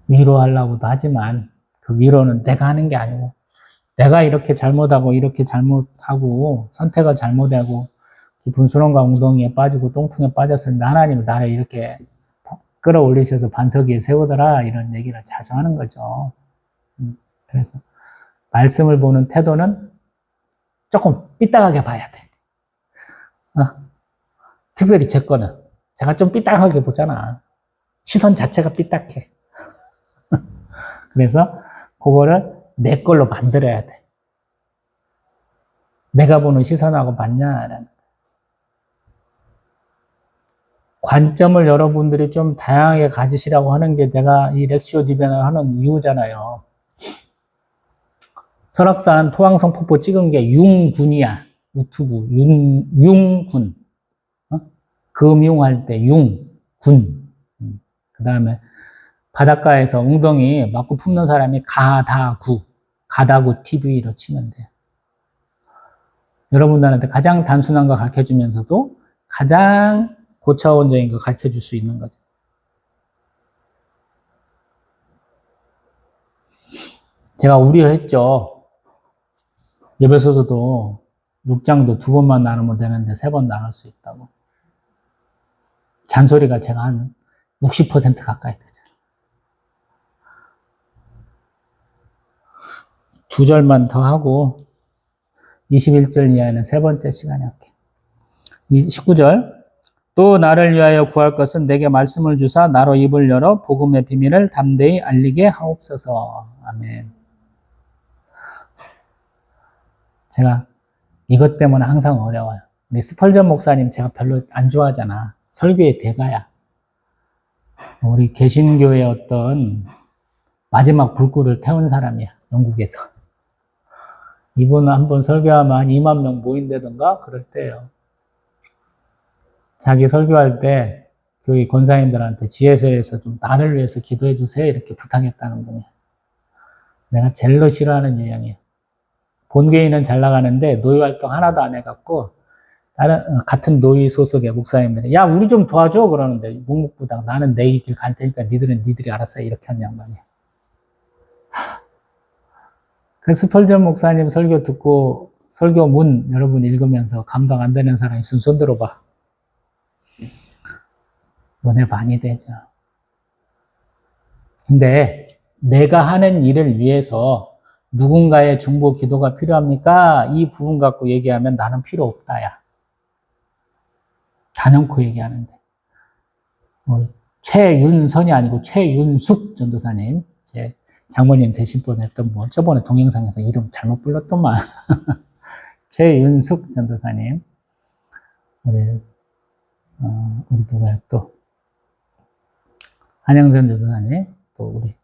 위로하려고도 하지만 그 위로는 내가 하는 게 아니고 내가 이렇게 잘못하고 이렇게 잘못하고 선택을 잘못하고 분수론과 웅덩이에 빠지고 똥통에 빠졌을 때 하나님은 나를 이렇게 끌어올리셔서 반석 위에 세우더라 이런 얘기를 자주 하는 거죠. 그래서 말씀을 보는 태도는 조금 삐딱하게 봐야 돼. 특별히 제 거는 제가 좀 삐딱하게 보잖아. 시선 자체가 삐딱해. 그래서 그거를 내 걸로 만들어야 돼. 내가 보는 시선하고 맞냐라는 관점을 여러분들이 좀 다양하게 가지시라고 하는 게 내가 이 렉시오 디벤을 하는 이유잖아요. 설악산 토왕성 폭포 찍은 게 융군이야. 유튜브 융군. 금융할 때 융군. 그 다음에 바닷가에서 웅덩이 맞고 품는 사람이 가다구 TV로 치면 돼요. 여러분들한테 가장 단순한 거 가르쳐주면서도 가장 고차원적인 거 가르쳐줄 수 있는 거죠. 제가 우려했죠. 예배소서도 6장도 2번만 나누면 되는데 3번 나눌 수 있다고. 잔소리가 제가 한 60% 가까이 되잖아요. 2절만 더 하고 21절 이하에는 3번째 시간에 할게요. 19절 또 나를 위하여 구할 것은 내게 말씀을 주사 나로 입을 열어 복음의 비밀을 담대히 알리게 하옵소서. 아멘. 제가 이것 때문에 항상 어려워요. 우리 스펄전 목사님 제가 별로 안 좋아하잖아. 설교의 대가야. 우리 개신교의 어떤 마지막 불꽃을 태운 사람이야. 영국에서. 이분은 한번 설교하면 한 2만 명 모인다던가 그럴 때예요. 자기 설교할 때 교회 권사님들한테 지혜소에서 좀 나를 위해서 기도해 주세요 이렇게 부탁했다는 분이야. 내가 제일로 싫어하는 유형이에요. 본교회는 잘 나가는데 노예활동 하나도 안 해갖고 같은 노위 소속의 목사님들이, 야, 우리 좀 도와줘! 그러는데, 묵묵부당, 나는 내 길 갈 테니까 니들이 알아서 해. 이렇게 한 양반이야. 그 스펄전 목사님 설교 듣고, 설교문 여러분 읽으면서 감당 안 되는 사람 있으면 손 들어봐. 은혜 많이 되죠. 근데 내가 하는 일을 위해서 누군가의 중보 기도가 필요합니까? 이 부분 갖고 얘기하면 나는 필요 없다, 야. 단연코 얘기하는데. 최윤선이 아니고 최윤숙 전도사님, 제 장모님 되실 뻔 했던 분, 저번에 동영상에서 이름 잘못 불렀더만. 최윤숙 전도사님. 우리 누구야, 또. 한영선 전도사님, 또 우리,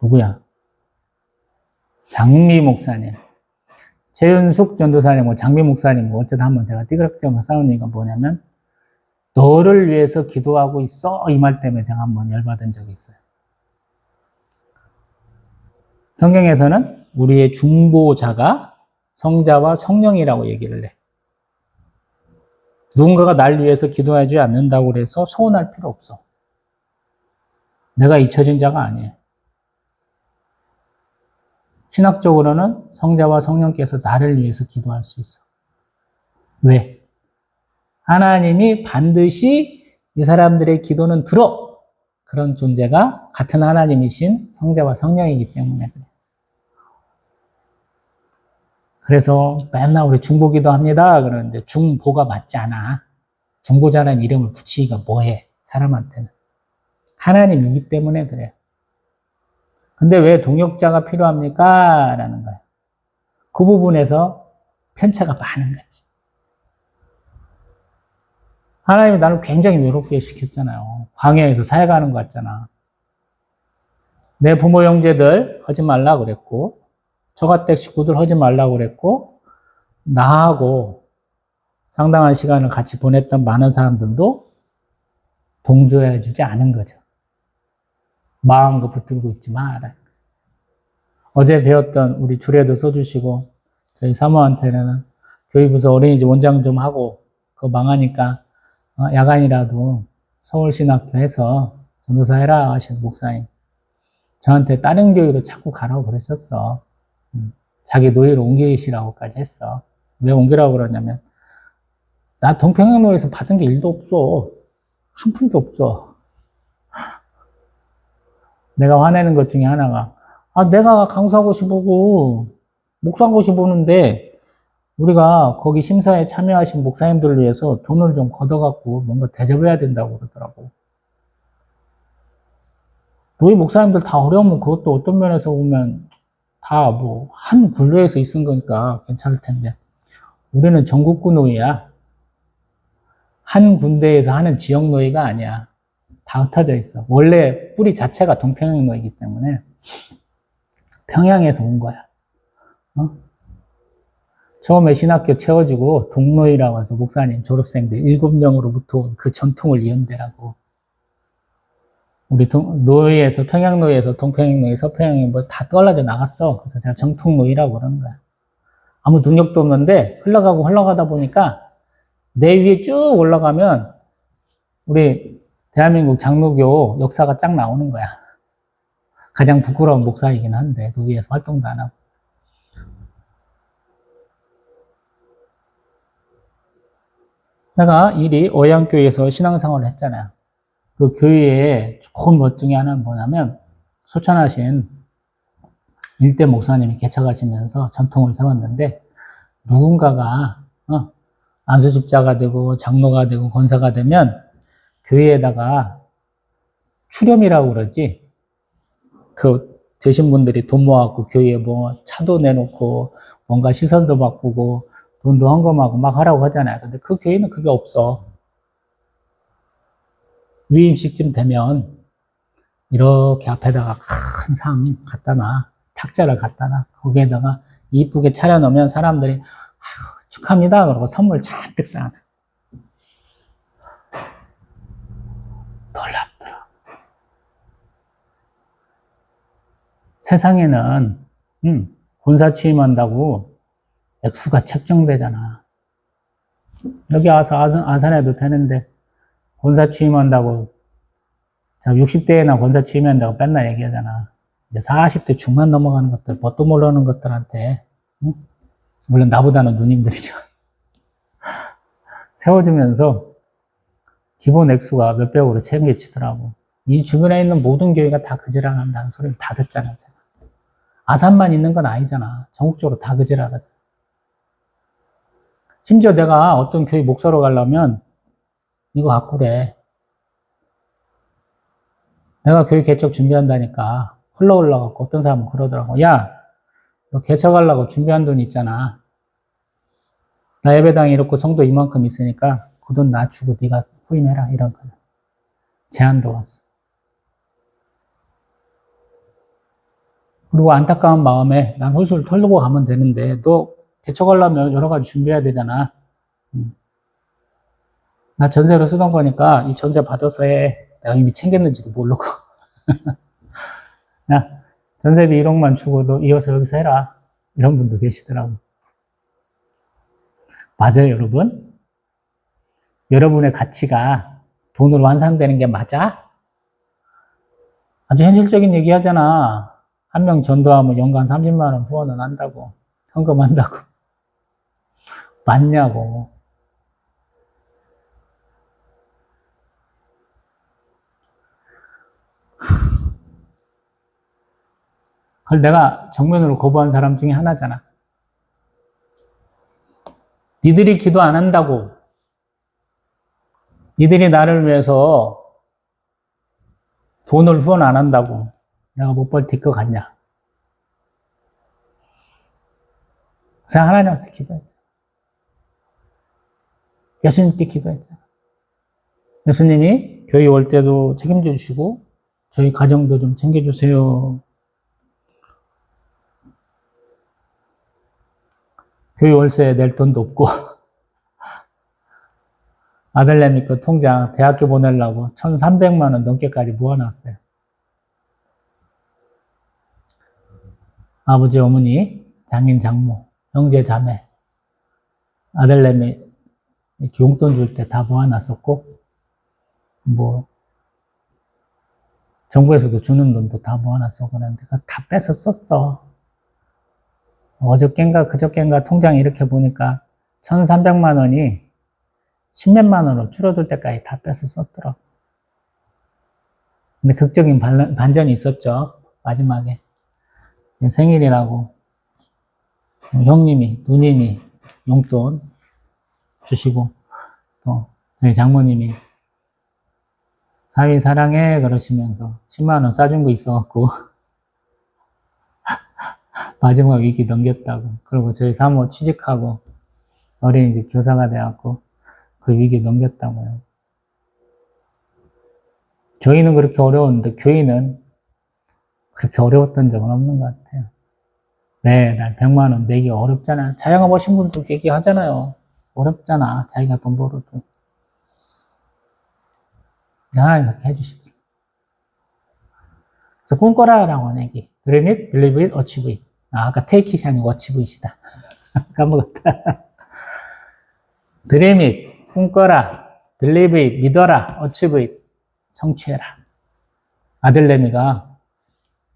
누구야? 장미 목사님. 최윤숙 전도사님, 장미 목사님, 어쩌다 한번 제가 띠그럭저럭 싸운 이유가 뭐냐면, 너를 위해서 기도하고 있어. 이 말 때문에 제가 한번 열받은 적이 있어요. 성경에서는 우리의 중보자가 성자와 성령이라고 얘기를 해. 누군가가 날 위해서 기도하지 않는다고 그래서 서운할 필요 없어. 내가 잊혀진 자가 아니에요. 신학적으로는 성자와 성령께서 나를 위해서 기도할 수 있어. 왜? 하나님이 반드시 이 사람들의 기도는 들어! 그런 존재가 같은 하나님이신 성자와 성령이기 때문에 그래. 그래서 맨날 우리 중보기도 합니다. 그러는데 중보가 맞지 않아. 중보자라는 이름을 붙이기가 뭐해, 사람한테는. 하나님이기 때문에 그래. 근데 왜 동역자가 필요합니까? 라는 거야. 그 부분에서 편차가 많은 거지. 하나님이 나를 굉장히 외롭게 시켰잖아요. 광야에서 사역하는 것 같잖아. 내 부모 형제들 하지 말라 그랬고, 처가댁 식구들 하지 말라 그랬고, 나하고 상당한 시간을 같이 보냈던 많은 사람들도 동조해주지 않은 거죠. 마음껏 붙들고 있지 마라. 어제 배웠던 우리 주례도 써주시고, 저희 사모한테는 교회부서 어린이집 원장 좀 하고, 그거 망하니까 야간이라도 서울신학교 해서 전도사 해라 하시는 목사님. 저한테 다른 교회로 자꾸 가라고 그러셨어. 자기 노예로 옮기시라고까지 했어. 왜 옮기라고 그러냐면, 나 동평양로에서 받은 게 1도 없어. 한 푼도 없어. 내가 화내는 것 중에 하나가, 내가 강사고시 보고, 목사고시 보는데, 우리가 거기 심사에 참여하신 목사님들을 위해서 돈을 좀 걷어갖고 뭔가 대접해야 된다고 그러더라고. 너희 목사님들 다 어려우면 그것도 어떤 면에서 보면 다 뭐 한 굴레에서 있은 거니까 괜찮을 텐데, 우리는 전국구 노예야. 한 군데에서 하는 지역 노예가 아니야. 다 흩어져 있어. 원래 뿌리 자체가 동평양 노예이기 때문에 평양에서 온 거야. 처음에 신학교 채워지고 동노이라고 해서 목사님 졸업생들 7명으로부터 온 그 전통을 이은대라고. 우리 노예에서 평양노예에서 동평양노예, 서평양이 뭐 다 떨어져 나갔어. 그래서 제가 정통노예라고 그러는 거야. 아무 능력도 없는데 흘러가다 보니까 내 위에 쭉 올라가면 우리 대한민국 장로교 역사가 쫙 나오는 거야. 가장 부끄러운 목사이긴 한데 노예에서 활동도 안 하고. 내가 일이 어양교회에서 신앙생활을 했잖아요. 그 교회의 좋은 것 중에 하나는 뭐냐면, 소천하신 일대 목사님이 개척하시면서 전통을 세웠는데, 누군가가 안수집자가 되고 장로가 되고 권사가 되면 교회에다가 출연이라고 그러지. 그 되신 분들이 돈 모아갖고 교회에 뭐 차도 내놓고 뭔가 시설도 바꾸고 돈도 헌금하고 막 하라고 하잖아요. 근데 그 교회는 그게 없어. 위임식쯤 되면 이렇게 앞에다가 큰 상 갖다 놔. 탁자를 갖다 놔. 거기에다가 이쁘게 차려놓으면 사람들이 축하합니다. 그러고 선물 잔뜩 쌓아놔. 놀랍더라. 세상에는 권사 취임한다고 액수가 책정되잖아. 여기 와서 아산해도 되는데 권사 취임한다고, 자, 60대나 권사 취임한다고 맨날 얘기하잖아. 이제 40대 중반 넘어가는 것들, 뭣도 모르는 것들한테, 응? 물론 나보다는 누님들이죠. 세워주면서 기본 액수가 몇백으로 책임지더라고. 이 주변에 있는 모든 교회가 다 그지랄한다는 소리를 다 듣잖아. 아산만 있는 건 아니잖아. 전국적으로 다 그지랄하잖아. 심지어 내가 어떤 교회 목사로 가려면 이거 갖고 그래. 내가 교회 개척 준비한다니까 흘러올라갖고 어떤 사람은 그러더라고. 야, 너 개척하려고 준비한 돈 있잖아. 나 예배당 이렇고 성도 이만큼 있으니까 그 돈 나 주고 네가 후임해라. 이런 거야. 제안도 왔어. 그리고 안타까운 마음에 난 홀수를 털고 가면 되는데 너 개척하려면 여러 가지 준비해야 되잖아. 나 전세로 쓰던 거니까 이 전세 받아서 해. 내가 이미 챙겼는지도 모르고. 야, 전세비 1억만 주고 너 이어서 여기서 해라. 이런 분도 계시더라고. 맞아요, 여러분? 여러분의 가치가 돈으로 환산되는 게 맞아? 아주 현실적인 얘기 하잖아. 한 명 전도하면 연간 30만 원 후원은 한다고. 헌금한다고. 맞냐고. 그걸 내가 정면으로 거부한 사람 중에 하나잖아. 니들이 기도 안 한다고. 니들이 나를 위해서 돈을 후원 안 한다고. 내가 못 버틸 것 같냐. 그래서 하나님한테 기도했죠. 예수님께 기도했죠. 예수님이 교회 올 때도 책임져 주시고 저희 가정도 좀 챙겨주세요. 교회 월세 낼 돈도 없고 아들내미 그 통장 대학교 보내려고 1,300만 원 넘게까지 모아놨어요. 아버지, 어머니, 장인, 장모, 형제, 자매, 아들내미 용돈 줄 때 다 모아놨었고 뭐 정부에서도 주는 돈도 다 모아놨어. 그런데 다 뺏어 썼어. 어저껜가 그저껜가 통장 이렇게 보니까 1,300만 원이 10몇만 원으로 줄어들 때까지 다 뺏어 썼더라고. 근데 극적인 반전이 있었죠. 마지막에. 제 생일이라고 형님이, 누님이 용돈 주시고 또 저희 장모님이 사위 사랑해 그러시면서 10만 원 싸준 거 있어갖고 마지막 위기 넘겼다고. 그리고 저희 사모 취직하고 어린이집 교사가 돼갖고 그 위기 넘겼다고요. 저희는 그렇게 어려웠는데 교회는 그렇게 어려웠던 적은 없는 것 같아요. 매달 100만 원 내기 어렵잖아요. 자영업 하신 분들 얘기하잖아요. 어렵잖아. 자기가 돈 벌어도. 하나님 그렇게 해주시더라고요. 그래서 꿈꿔라라고 하는 얘기. Dream it, believe it, achieve it. 아까 take it이 아니고 achieve it이다. 까먹었다. Dream it, 꿈꿔라. Believe it, 믿어라. achieve it, 성취해라. 아들내미가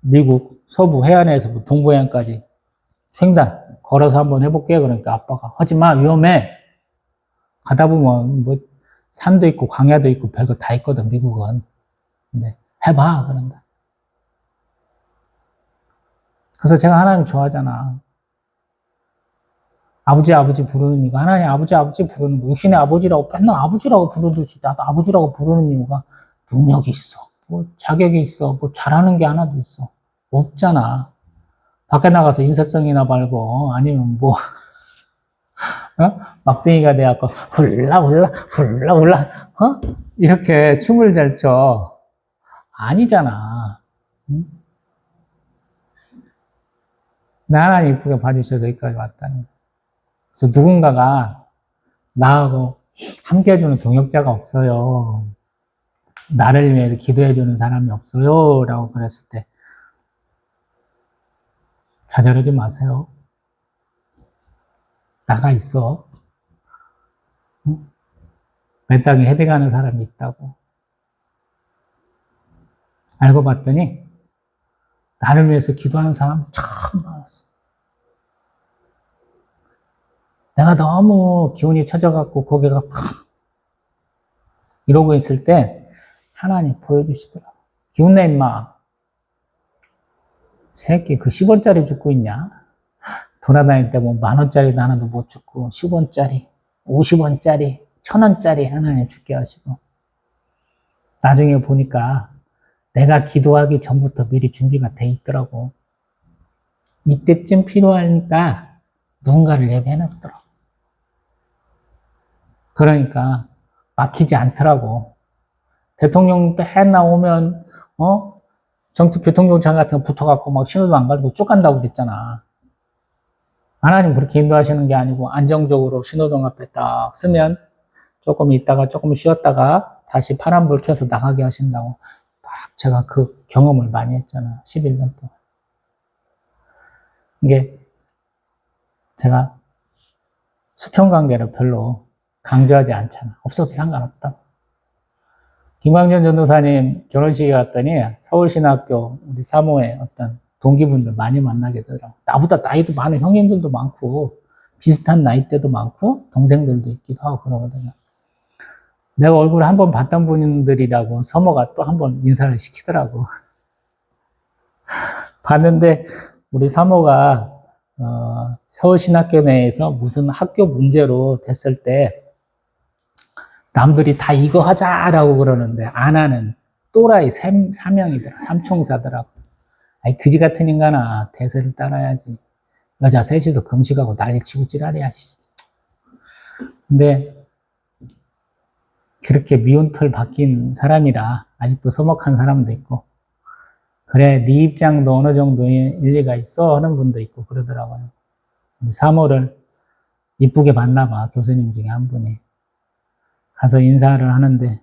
미국 서부 해안에서 동부 해안까지 횡단 걸어서 한번 해볼게. 그러니까 아빠가 하지마, 위험해. 가다 보면 뭐 산도 있고 광야도 있고 별거 다 있거든, 미국은. 근데 해봐 그런다. 그래서 제가 하나님 좋아하잖아. 아버지 아버지 부르는 이유가, 하나님 아버지 아버지 부르는 거, 육신의 아버지라고 맨날 아버지라고 부르듯이 나도 아버지라고 부르는 이유가 능력이 있어, 뭐 자격이 있어, 뭐 잘하는 게 하나도 있어 없잖아. 밖에 나가서 인사성이나 발고 아니면 뭐 막둥이가 돼갖고 훌라 훌라 훌라 훌라 이렇게 춤을 잘 춰. 아니잖아. 응? 나 하나님 이쁘게 봐주셔서 여기까지 왔다는 거야. 그래서 누군가가 나하고 함께 해주는 동역자가 없어요. 나를 위해 기도해주는 사람이 없어요. 라고 그랬을 때 좌절하지 마세요. 나가 있어. 맨땅에 헤딩하는 사람이 있다고. 알고 봤더니 나를 위해서 기도하는 사람 참 많았어. 내가 너무 기운이 처져갖고 고개가 팍 이러고 있을 때 하나님 보여주시더라고. 기운 내 임마. 새끼 그 10원짜리 죽고 있냐? 돌아다닐 때 뭐 10,000원짜리도 하나도 못 죽고 10원짜리, 50원짜리, 1,000원짜리 하나님 죽게 하시고 나중에 보니까 내가 기도하기 전부터 미리 준비가 돼 있더라고. 이때쯤 필요하니까 누군가를 예배해놨더라고. 그러니까 막히지 않더라고. 대통령 맨날 오면 정특교통경찰 같은 거 붙어갖고 막 신호도 안 가리고 쭉 간다고 그랬잖아. 하나님 그렇게 인도하시는 게 아니고 안정적으로 신호등 앞에 딱 쓰면 조금 있다가 조금 쉬었다가 다시 파란불 켜서 나가게 하신다고. 딱 제가 그 경험을 많이 했잖아. 11년 동안. 이게 제가 수평관계를 별로 강조하지 않잖아. 없어도 상관없다고. 김광전 전도사님 결혼식에 갔더니 서울신학교 우리 사모의 어떤 동기분들 많이 만나게 되더라고. 나보다 나이도 많은 형님들도 많고 비슷한 나이대도 많고 동생들도 있기도 하고 그러거든요. 내가 얼굴을 한번 봤던 분들이라고 서모가 또 한번 인사를 시키더라고. 봤는데 우리 사모가 서울신학교 내에서 무슨 학교 문제로 됐을 때 남들이 다 이거 하자라고 그러는데 안 하는 또라이 3명이더라. 삼총사더라고. 아이 그지 같은 인간아. 대세를 따라야지. 여자 셋이서 금식하고 난리 치고 지랄이야. 근데 그렇게 미운 털 박힌 사람이라 아직도 서먹한 사람도 있고 그래 네 입장도 어느 정도 일리가 있어 하는 분도 있고 그러더라고요. 사모를 이쁘게 봤나 봐. 교수님 중에 한 분이. 가서 인사를 하는데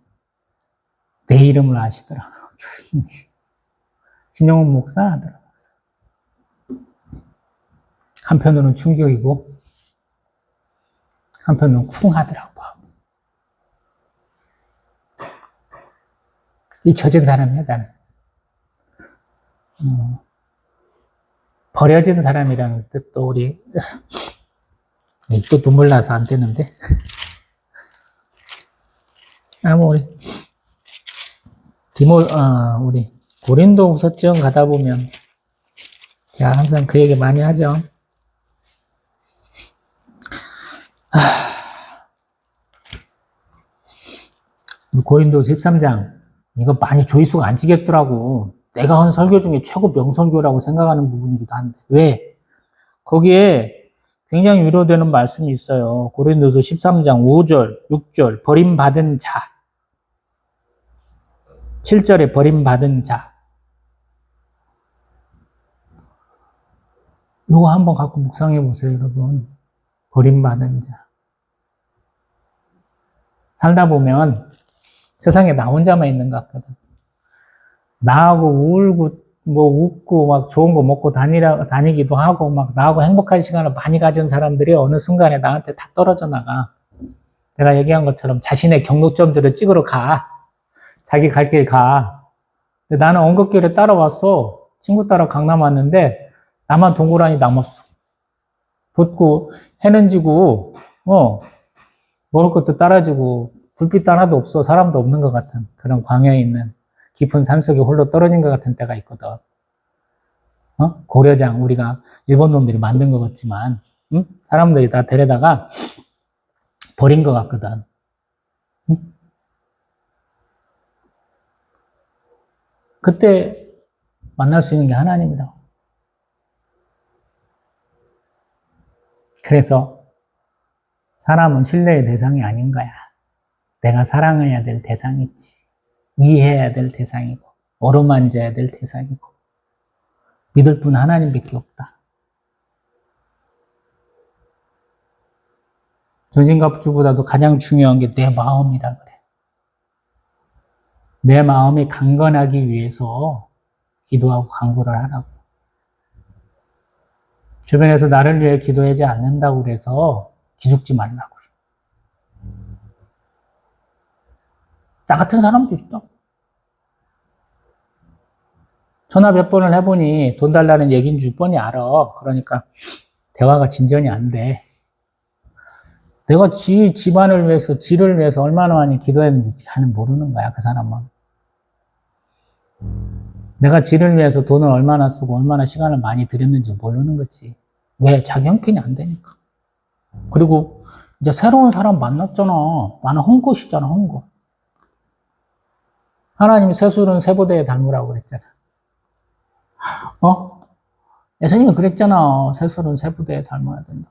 내 이름을 아시더라고요. 교수님이. 신용훈 목사 하더라고요. 한편으로는 충격이고 한편으로는 쿵 하더라고요. 잊혀진 사람이야 나는. 버려진 사람이라는 뜻도 우리 또 눈물 나서 안 되는데 우리 우리 고린도 후서증 가다 보면 제가 항상 그 얘기 많이 하죠. 고린도 13장 이거 많이 조회수가 안 치겠더라고. 내가 한 설교 중에 최고 명설교라고 생각하는 부분이기도 한데 왜? 거기에 굉장히 위로되는 말씀이 있어요. 고린도서 13장 5절, 6절 버림받은 자 7절에 버림받은 자 이거 한번 갖고 묵상해 보세요, 여러분. 버림받은 자. 살다 보면 세상에 나 혼자만 있는 것 같거든. 나하고 울고, 웃고, 막 좋은 거 먹고 다니기도 하고, 막 나하고 행복한 시간을 많이 가진 사람들이 어느 순간에 나한테 다 떨어져 나가. 내가 얘기한 것처럼 자신의 경로점들을 찍으러 가. 자기 갈 길 가. 근데 나는 언급길에 따라왔어. 친구 따라 강남 왔는데, 나만 동고라니 남았어. 붓고, 해는 지고, 먹을 것도 따라지고, 불빛도 하나도 없어. 사람도 없는 것 같은 그런 광야에 있는 깊은 산속에 홀로 떨어진 것 같은 때가 있거든. 고려장, 우리가 일본 놈들이 만든 것 같지만, 사람들이 다 데려다가 버린 것 같거든. 그때 만날 수 있는 게 하나님이라고. 그래서 사람은 신뢰의 대상이 아닌 거야. 내가 사랑해야 될 대상이지. 이해해야 될 대상이고, 어루만져야 될 대상이고, 믿을 분 하나님밖에 없다. 전신갑주보다도 가장 중요한 게 내 마음이라 그래. 내 마음이 강건하기 위해서 기도하고 간구를 하라고. 주변에서 나를 위해 기도하지 않는다고 그래서 기죽지 말라고. 나 같은 사람도 있다. 전화 몇 번을 해보니 돈 달라는 얘기인 줄 뻔히 알아. 그러니까 대화가 진전이 안 돼. 내가 집안을 위해서, 지를 위해서 얼마나 많이 기도했는지 잘 모르는 거야, 그 사람은. 내가 지를 위해서 돈을 얼마나 쓰고 얼마나 시간을 많이 들였는지 모르는 거지. 왜? 자기 형편이 안 되니까. 그리고 이제 새로운 사람 만났잖아. 나는 헝것이잖아, 헝것. 하나님이 세술은 세보대에 닮으라고 그랬잖아. 어? 예수님이 그랬잖아. 세술은 세부대에 닮아야 된다.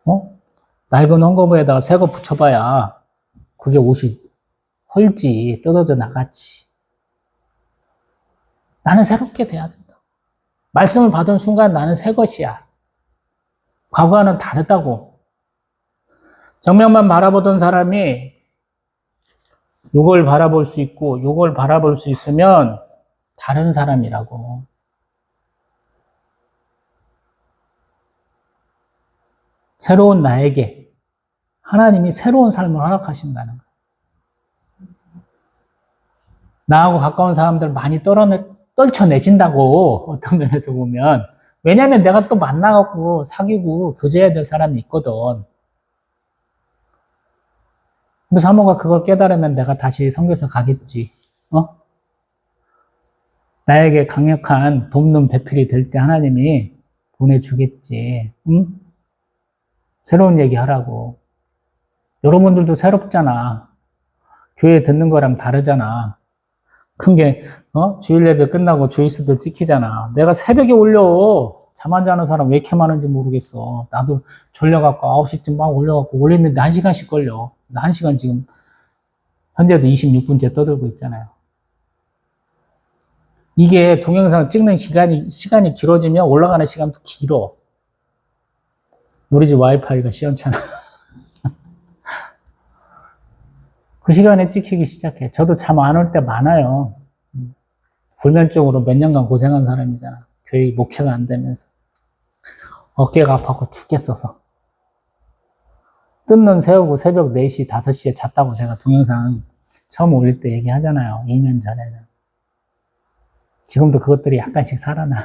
어? 낡은 헝겊에다가 새 거 붙여봐야 그게 옷이 헐지, 뜯어져 나갔지. 나는 새롭게 돼야 된다. 말씀을 받은 순간 나는 새 것이야. 과거와는 다르다고. 정면만 바라보던 사람이 요걸 바라볼 수 있고 요걸 바라볼 수 있으면 다른 사람이라고. 새로운 나에게 하나님이 새로운 삶을 허락하신다는 거예요. 나하고 가까운 사람들 많이 떨쳐내신다고 어떤 면에서 보면. 왜냐면 내가 또 만나갖고 사귀고 교제해야 될 사람이 있거든. 그래서 사모가 그걸 깨달으면 내가 다시 선교사 가겠지. 나에게 강력한 돕는 배필이 될 때 하나님이 보내주겠지. 응? 새로운 얘기 하라고. 여러분들도 새롭잖아. 교회 듣는 거랑 다르잖아. 큰 게, 주일 예배 끝나고 조이스들 찍히잖아. 내가 새벽에 올려. 잠 안 자는 사람 왜 이렇게 많은지 모르겠어. 나도 졸려갖고 9시쯤 막 올려갖고 올렸는데 1시간씩 걸려. 1시간 지금, 현재도 26분째 떠들고 있잖아요. 이게 동영상 찍는 시간이 길어지면 올라가는 시간도 길어. 우리 집 와이파이가 시원찮아. 그 시간에 찍히기 시작해. 저도 잠 안 올 때 많아요. 불면증으로 몇 년간 고생한 사람이잖아. 교회 목회가 안 되면서. 어깨가 아파서 죽겠어서. 뜬 눈 세우고 새벽 4시, 5시에 잤다고 제가 동영상 처음 올릴 때 얘기하잖아요. 2년 전에. 지금도 그것들이 약간씩 살아나.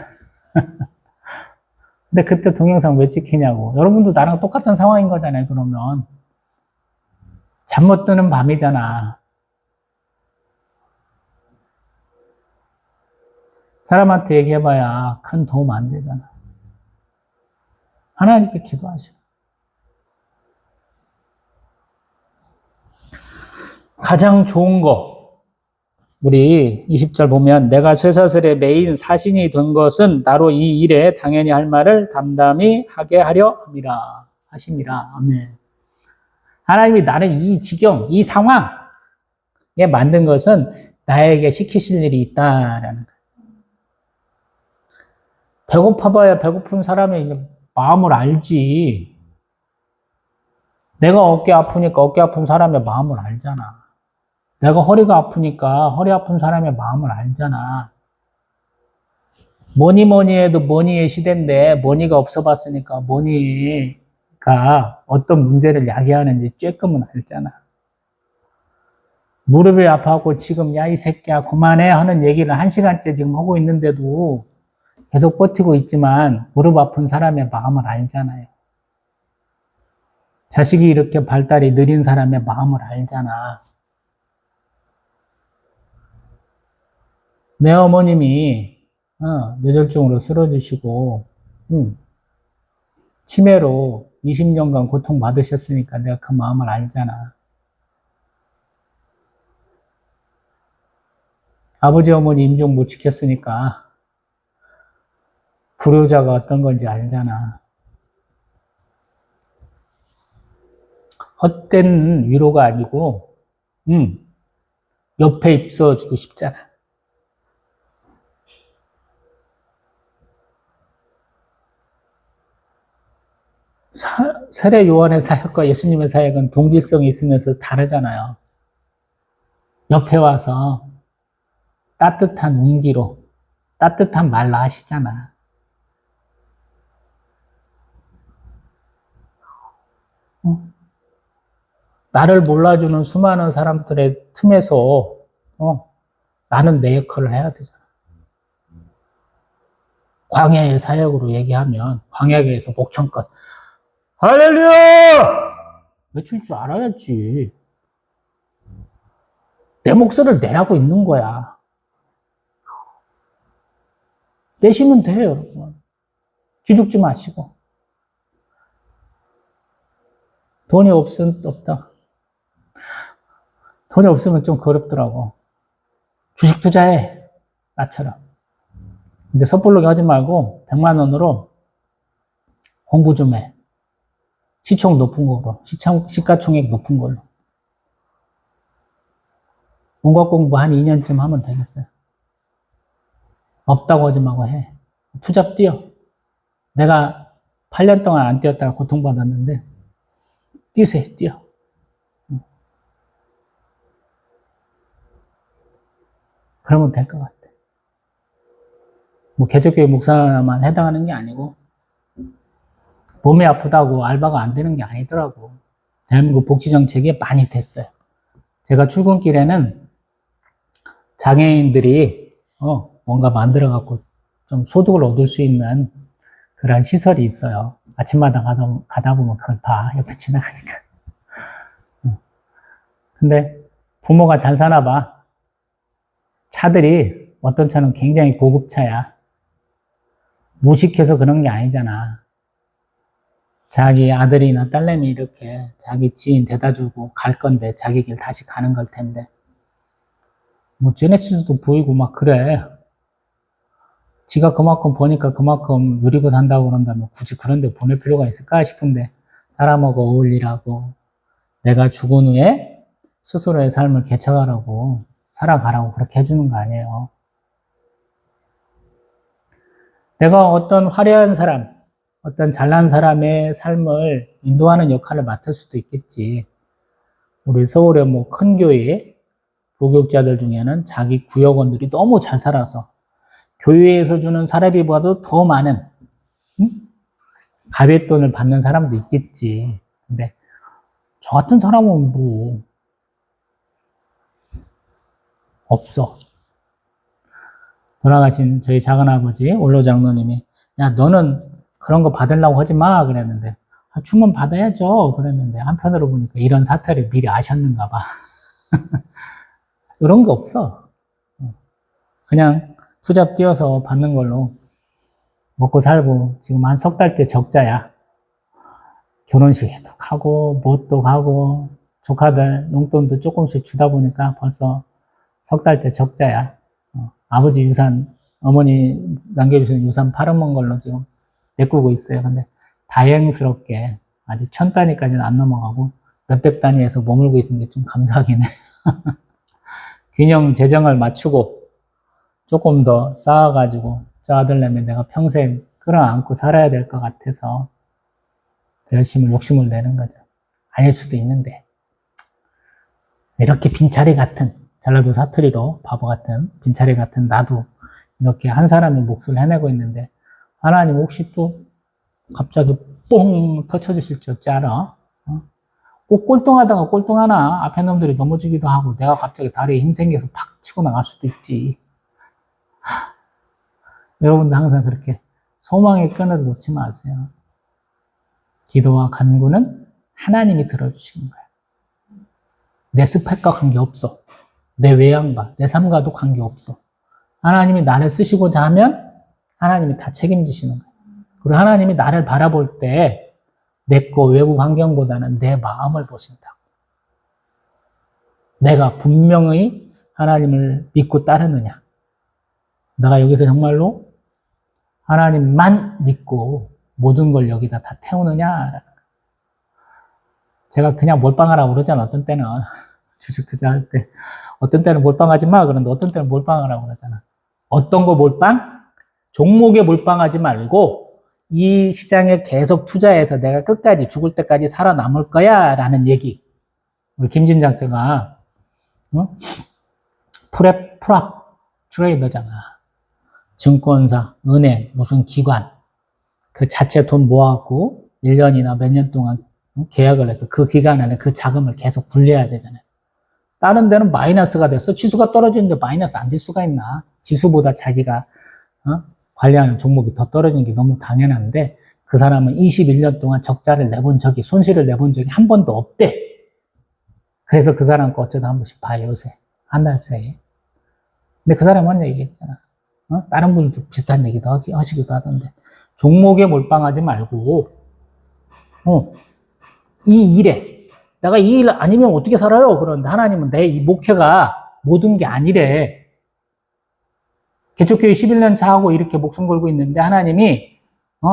근데 그때 동영상 왜 찍히냐고. 여러분도 나랑 똑같은 상황인 거잖아요, 그러면. 잠 못 드는 밤이잖아. 사람한테 얘기해봐야 큰 도움 안 되잖아. 하나님께 기도하셔. 가장 좋은 거. 우리 20절 보면 내가 쇠사슬의 메인 사신이 된 것은 나로 이 일에 당연히 할 말을 담담히 하게 하려 함이라. 하심이라. 아멘. 하나님이 나를 이 지경, 이 상황에 만든 것은 나에게 시키실 일이 있다라는 거예요. 배고파봐야 배고픈 사람의 마음을 알지. 내가 어깨 아프니까 어깨 아픈 사람의 마음을 알잖아. 내가 허리가 아프니까 허리 아픈 사람의 마음을 알잖아. 뭐니 해도 머니의 시대인데 머니가 없어 봤으니까 머니가 어떤 문제를 야기하는지 쬐끔은 알잖아. 무릎이 아파갖고 지금 야 이 새끼야 그만해 하는 얘기를 1시간째 지금 하고 있는데도 계속 버티고 있지만 무릎 아픈 사람의 마음을 알잖아요. 자식이 이렇게 발달이 느린 사람의 마음을 알잖아. 내 어머님이 뇌졸중으로 쓰러지시고 치매로 20년간 고통받으셨으니까 내가 그 마음을 알잖아. 아버지 어머니 임종 못 지켰으니까 불효자가 어떤 건지 알잖아. 헛된 위로가 아니고 옆에 있어주고 싶잖아. 세례 요한의 사역과 예수님의 사역은 동질성이 있으면서 다르잖아요. 옆에 와서 따뜻한 온기로 따뜻한 말로 하시잖아. 나를 몰라주는 수많은 사람들의 틈에서 나는 내 역할을 해야 되잖아. 광야의 사역으로 얘기하면 광야에서 목청껏 할렐루야! 외칠 줄 알아야지. 내 목소리를 내라고 있는 거야. 내시면 돼요, 여러분. 기죽지 마시고. 돈이 없다. 돈이 없으면 좀 그렇더라고. 주식 투자해. 나처럼. 근데 섣불르게 하지 말고 100만 원으로 공부 좀 해. 시총 높은 거로. 시가총액 높은 걸로. 문과 공부 한 2년쯤 하면 되겠어요. 없다고 하지 말고 해. 투잡 뛰어. 내가 8년 동안 안 뛰었다가 고통받았는데 뛰세요. 뛰어. 그러면 될 것 같아. 뭐 개척교회 목사만 해당하는 게 아니고 몸이 아프다고 알바가 안 되는 게 아니더라고. 대한민국 복지정책이 많이 됐어요. 제가 출근길에는 장애인들이 뭔가 만들어갖고 좀 소득을 얻을 수 있는 그런 시설이 있어요. 아침마다 가다 보면 그걸 봐. 옆에 지나가니까. 근데 부모가 잘 사나 봐. 차들이 어떤 차는 굉장히 고급차야. 무식해서 그런 게 아니잖아. 자기 아들이나 딸내미 이렇게 자기 지인 대다 주고 갈 건데 자기 길 다시 가는 걸 텐데 뭐 제네시스도 보이고 막 그래. 지가 그만큼 버니까 그만큼 누리고 산다고 그런다면 굳이 그런 데 보낼 필요가 있을까 싶은데 사람하고 어울리라고 내가 죽은 후에 스스로의 삶을 개척하라고 살아가라고 그렇게 해주는 거 아니에요. 내가 어떤 화려한 사람, 어떤 잘난 사람의 삶을 인도하는 역할을 맡을 수도 있겠지. 우리 서울의 뭐 큰 교회 목욕자들 중에는 자기 구역원들이 너무 잘 살아서 교회에서 주는 사례비보다도 더 많은 가뱃돈을 받는 사람도 있겠지. 근데 저 같은 사람은 뭐 없어. 돌아가신 저희 작은아버지 올로 장로님이 야 너는 그런 거 받으려고 하지 마 그랬는데 주문 받아야죠 그랬는데 한편으로 보니까 이런 사태를 미리 아셨는가 봐. 이런 거 없어. 그냥 투잡 뛰어서 받는 걸로 먹고 살고 지금 한 석 달째 적자야. 결혼식에도 가고 뭣도 가고 조카들 용돈도 조금씩 주다 보니까 벌써 석 달째 적자야. 아버지 유산, 어머니 남겨주신 유산 팔아먹은 걸로 지금 메꾸고 있어요. 근데 다행스럽게 아직 1000단위까지는 안 넘어가고 몇백 단위에서 머물고 있는 게 좀 감사하긴 해. 균형 재정을 맞추고 조금 더 쌓아가지고 저 아들내미 내가 평생 끌어안고 살아야 될 것 같아서 열심히 욕심을 내는 거죠. 아닐 수도 있는데 이렇게 빈차리 같은 전라도 사투리로 바보 같은 빈차리 같은 나도 이렇게 한 사람의 몫을 해내고 있는데 하나님 혹시 또 갑자기 뽕 터쳐주실 줄 알아? 꼭 꼴등하다가 꼴등하나 앞에 놈들이 넘어지기도 하고 내가 갑자기 다리에 힘 생겨서 팍 치고 나갈 수도 있지. 여러분도 항상 그렇게 소망의 끈을 놓지 마세요. 기도와 간구는 하나님이 들어주시는 거예요. 내 스펙과 관계없어. 내 외양과 내 삶과도 관계없어. 하나님이 나를 쓰시고자 하면 하나님이 다 책임지시는 거예요. 그리고 하나님이 나를 바라볼 때 내 거 외부 환경보다는 내 마음을 보신다고. 내가 분명히 하나님을 믿고 따르느냐. 내가 여기서 정말로 하나님만 믿고 모든 걸 여기다 다 태우느냐. 제가 그냥 몰빵하라고 그러잖아. 어떤 때는 주식 투자할 때 어떤 때는 몰빵하지 마 그런데 어떤 때는 몰빵하라고 그러잖아. 어떤 거 몰빵? 종목에 몰빵하지 말고 이 시장에 계속 투자해서 내가 끝까지 죽을 때까지 살아남을 거야 라는 얘기. 우리 김진 장자가 프랍 트레이더잖아. 증권사, 은행, 무슨 기관 그 자체 돈 모아갖고 1년이나 몇 년 동안 계약을 해서 그 기간 안에 그 자금을 계속 굴려야 되잖아요. 다른 데는 마이너스가 됐어. 지수가 떨어지는데 마이너스 안 될 수가 있나? 지수보다 자기가 관리하는 종목이 더 떨어지는 게 너무 당연한데 그 사람은 21년 동안 적자를 내본 적이, 손실을 내본 적이 한 번도 없대. 그래서 그 사람 거 어쩌다 한 번씩 봐요, 요새. 한 달 새에. 근데 그 사람은 먼저 얘기했잖아. 다른 분들도 비슷한 얘기도 하시기도 하던데. 종목에 몰빵하지 말고, 이 일에, 내가 이 일 아니면 어떻게 살아요? 그런데 하나님은 내 이 목표가 모든 게 아니래. 개척교회 11년 차하고 이렇게 목숨 걸고 있는데 하나님이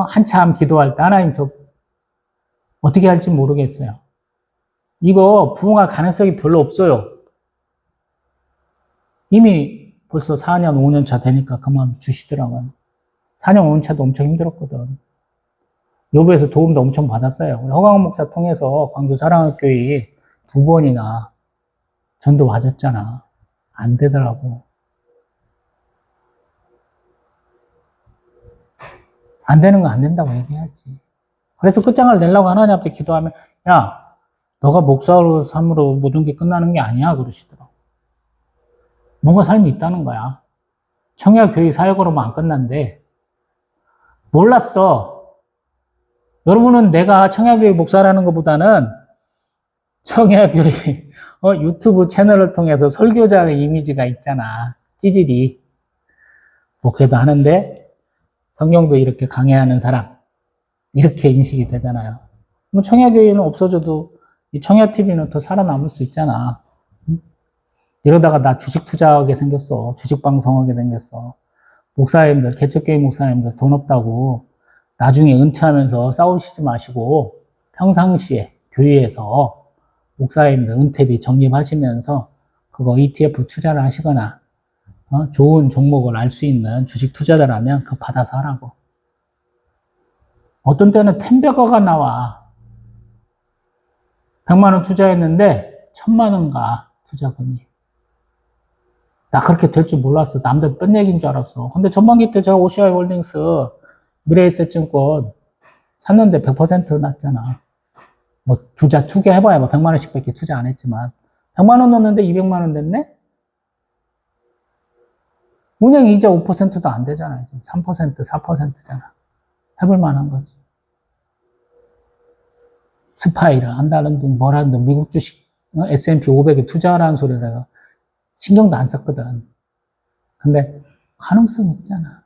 한참 기도할 때 하나님 저 어떻게 할지 모르겠어요. 이거 부흥할 가능성이 별로 없어요. 이미 벌써 4년, 5년 차 되니까 그만 주시더라고요. 4년, 5년 차도 엄청 힘들었거든. 요부에서 도움도 엄청 받았어요. 우리 허광 목사 통해서 광주 사랑학교에 2번이나 전도 와줬잖아. 안 되더라고. 안 되는 거 안 된다고 얘기해야지. 그래서 끝장을 내려고 하나님 앞에 기도하면, 야, 너가 목사로 삶으로 모든 게 끝나는 게 아니야. 그러시더라고. 뭔가 삶이 있다는 거야. 청야교회 사역으로만 안 끝난대. 몰랐어. 여러분은 내가 청야교회 목사라는 것보다는 청야교회 유튜브 채널을 통해서 설교자의 이미지가 있잖아. 찌질이. 목회도 하는데 성경도 이렇게 강해하는 사람. 이렇게 인식이 되잖아요. 뭐 청야교회는 없어져도 이 청야TV는 더 살아남을 수 있잖아. 이러다가 나 주식 투자하게 생겼어. 주식 방송하게 생겼어. 목사님들, 개척교회 목사님들 돈 없다고 나중에 은퇴하면서 싸우시지 마시고 평상시에 교회에서 목사님들 은퇴비 적립하시면서 그거 ETF 투자를 하시거나 좋은 종목을 알 수 있는 주식 투자자라면 그거 받아서 하라고. 어떤 때는 텐베거가 나와. 100만 원 투자했는데 1000만 원 가, 투자금이. 나 그렇게 될 줄 몰랐어. 남들 뺀 얘기인 줄 알았어. 근데 전반기 때 제가 OCI 홀딩스 미래에셋증권 샀는데 100% 났잖아. 뭐 투자 해봐야 뭐 100만 원씩 밖에 투자 안 했지만 100만 원 넣었는데 200만 원 됐네? 은행 이자 5%도 안 되잖아. 지금 3%, 4%잖아. 해볼 만한 거지. 스파이를 한다는 둥 뭐라는 둥 미국 주식 S&P 500에 투자하라는 소리를 내가 신경도 안 썼거든. 근데 가능성이 있잖아.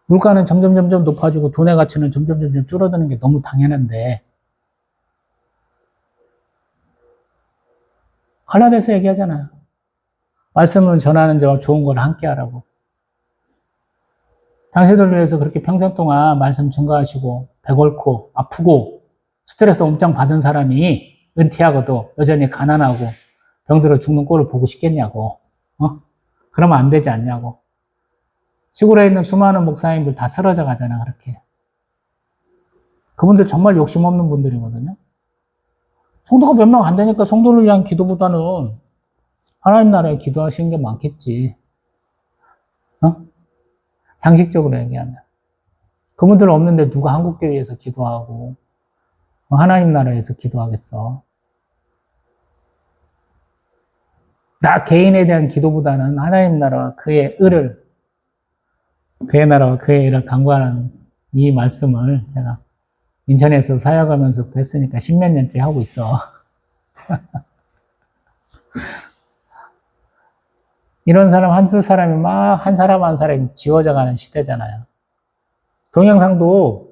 물가는 점점 높아지고 돈의 가치는 점점 줄어드는 게 너무 당연한데 갈라디아서 얘기하잖아요. 말씀을 전하는 자와 좋은 걸 함께 하라고. 당신들 위해서 그렇게 평생 동안 말씀 증거하시고 배 앓고 아프고 스트레스 엄청 받은 사람이 은퇴하고도 여전히 가난하고 병들어 죽는 꼴을 보고 싶겠냐고. 그러면 안 되지 않냐고. 시골에 있는 수많은 목사님들 다 쓰러져 가잖아, 그렇게. 그분들 정말 욕심 없는 분들이거든요. 성도가 몇 명 안 되니까 성도를 위한 기도보다는 하나님 나라에 기도하시는 게 많겠지. 상식적으로 얘기하면. 그분들 없는데 누가 한국교회에서 기도하고 하나님 나라에서 기도하겠어. 나 개인에 대한 기도보다는 하나님 나라와 그의 의를, 그의 나라와 그의 의를 간구하는 이 말씀을 제가 인천에서 사역하면서부터 했으니까 10몇 년째 하고 있어. 이런 사람 한두 사람이 막 한 사람 한 사람이 지워져 가는 시대잖아요. 동영상도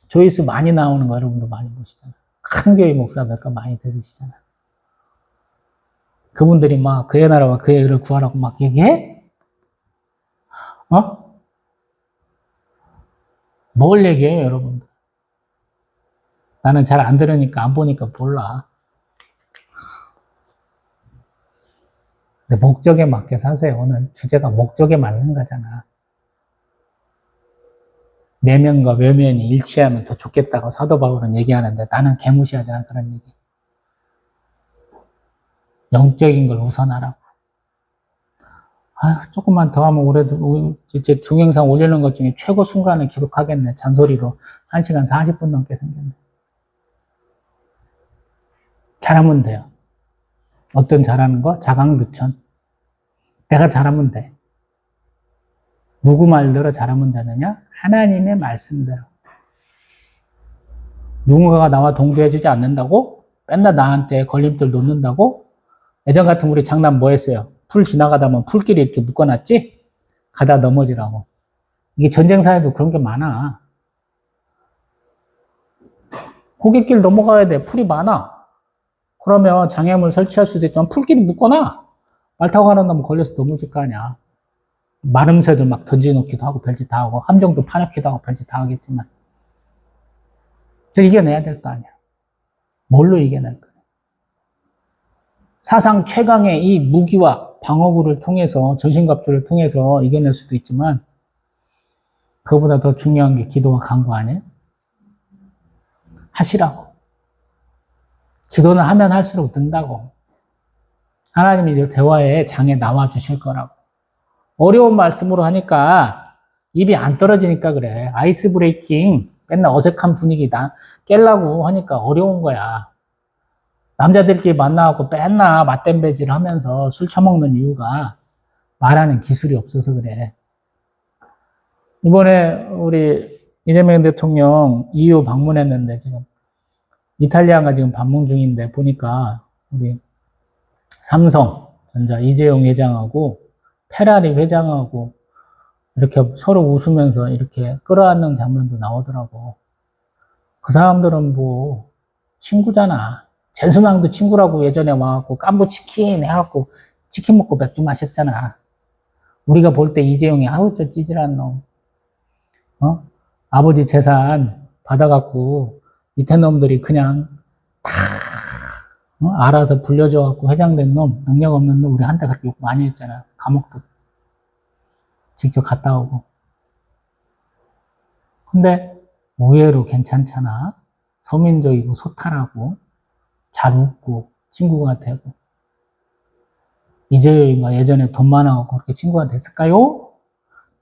조회수 많이 나오는 거 여러분도 많이 보시잖아요. 큰 교회 목사들 거 많이 들으시잖아요. 그분들이 막 그의 나라와 그의 의를 구하라고 막 얘기해? 뭘 얘기해요, 여러분들? 나는 잘 안 들으니까 안 보니까 몰라. 근데 목적에 맞게 사세요. 오늘 주제가 목적에 맞는 거잖아. 내면과 외면이 일치하면 더 좋겠다고 사도 바울은 얘기하는데 나는 개무시하잖아, 그런 얘기. 영적인 걸 우선하라고. 조금만 더 하면 올해도 제 동영상 올리는 것 중에 최고 순간을 기록하겠네. 잔소리로 1시간 40분 넘게 생겼네. 잘하면 돼요. 어떤 잘하는 거? 자강두천. 내가 잘하면 돼. 누구 말대로 잘하면 되느냐? 하나님의 말씀대로. 누군가가 나와 동조해주지 않는다고? 맨날 나한테 걸림돌 놓는다고? 예전 같으면 우리 장난 뭐 했어요? 풀 지나가다 보면 풀끼리 이렇게 묶어놨지? 가다 넘어지라고. 이게 전쟁사에도 그런 게 많아. 고갯길 넘어가야 돼. 풀이 많아. 그러면 장애물 설치할 수도 있지만 풀끼리 묶어놔. 말 타고 가는 놈 걸려서 넘어질 거 아니야. 마름새도 막 던져놓기도 하고 별짓 다 하고 함정도 파놓기도 하고 별짓 다 하겠지만 이겨내야 될 거 아니야. 뭘로 이겨낼 거야? 사상 최강의 이 무기와 방어구를 통해서 전신갑주를 통해서 이겨낼 수도 있지만 그거보다 더 중요한 게 기도와 간구 아니에요? 하시라고. 기도는 하면 할수록 는다고. 하나님이 대화의 장에 나와 주실 거라고. 어려운 말씀으로 하니까 입이 안 떨어지니까 그래. 아이스 브레이킹, 맨날 어색한 분위기다 깨려고 하니까 어려운 거야. 남자들끼리 만나고 맨날 맞댐배질 하면서 술 처먹는 이유가 말하는 기술이 없어서 그래. 이번에 우리 이재명 대통령 EU 방문했는데 지금 이탈리아가 지금 방문 중인데 보니까 우리 삼성전자 이재용 회장하고 페라리 회장하고 이렇게 서로 웃으면서 이렇게 끌어안는 장면도 나오더라고. 그 사람들은 뭐 친구잖아. 재수망도 친구라고 예전에 와갖고 깜부 치킨 해갖고 치킨 먹고 맥주 마셨잖아. 우리가 볼 때 이재용이 아우 저 찌질한 놈. 아버지 재산 받아갖고 밑에 놈들이 그냥 다 알아서 불려줘갖고 회장된 놈, 능력 없는 놈 우리 한때 그렇게 욕 많이 했잖아. 감옥도 직접 갔다 오고. 근데 의외로 괜찮잖아. 서민적이고 소탈하고 잘 웃고 친구가 되고. 이재용이가 예전에 돈 많아갖고 그렇게 친구가 됐을까요?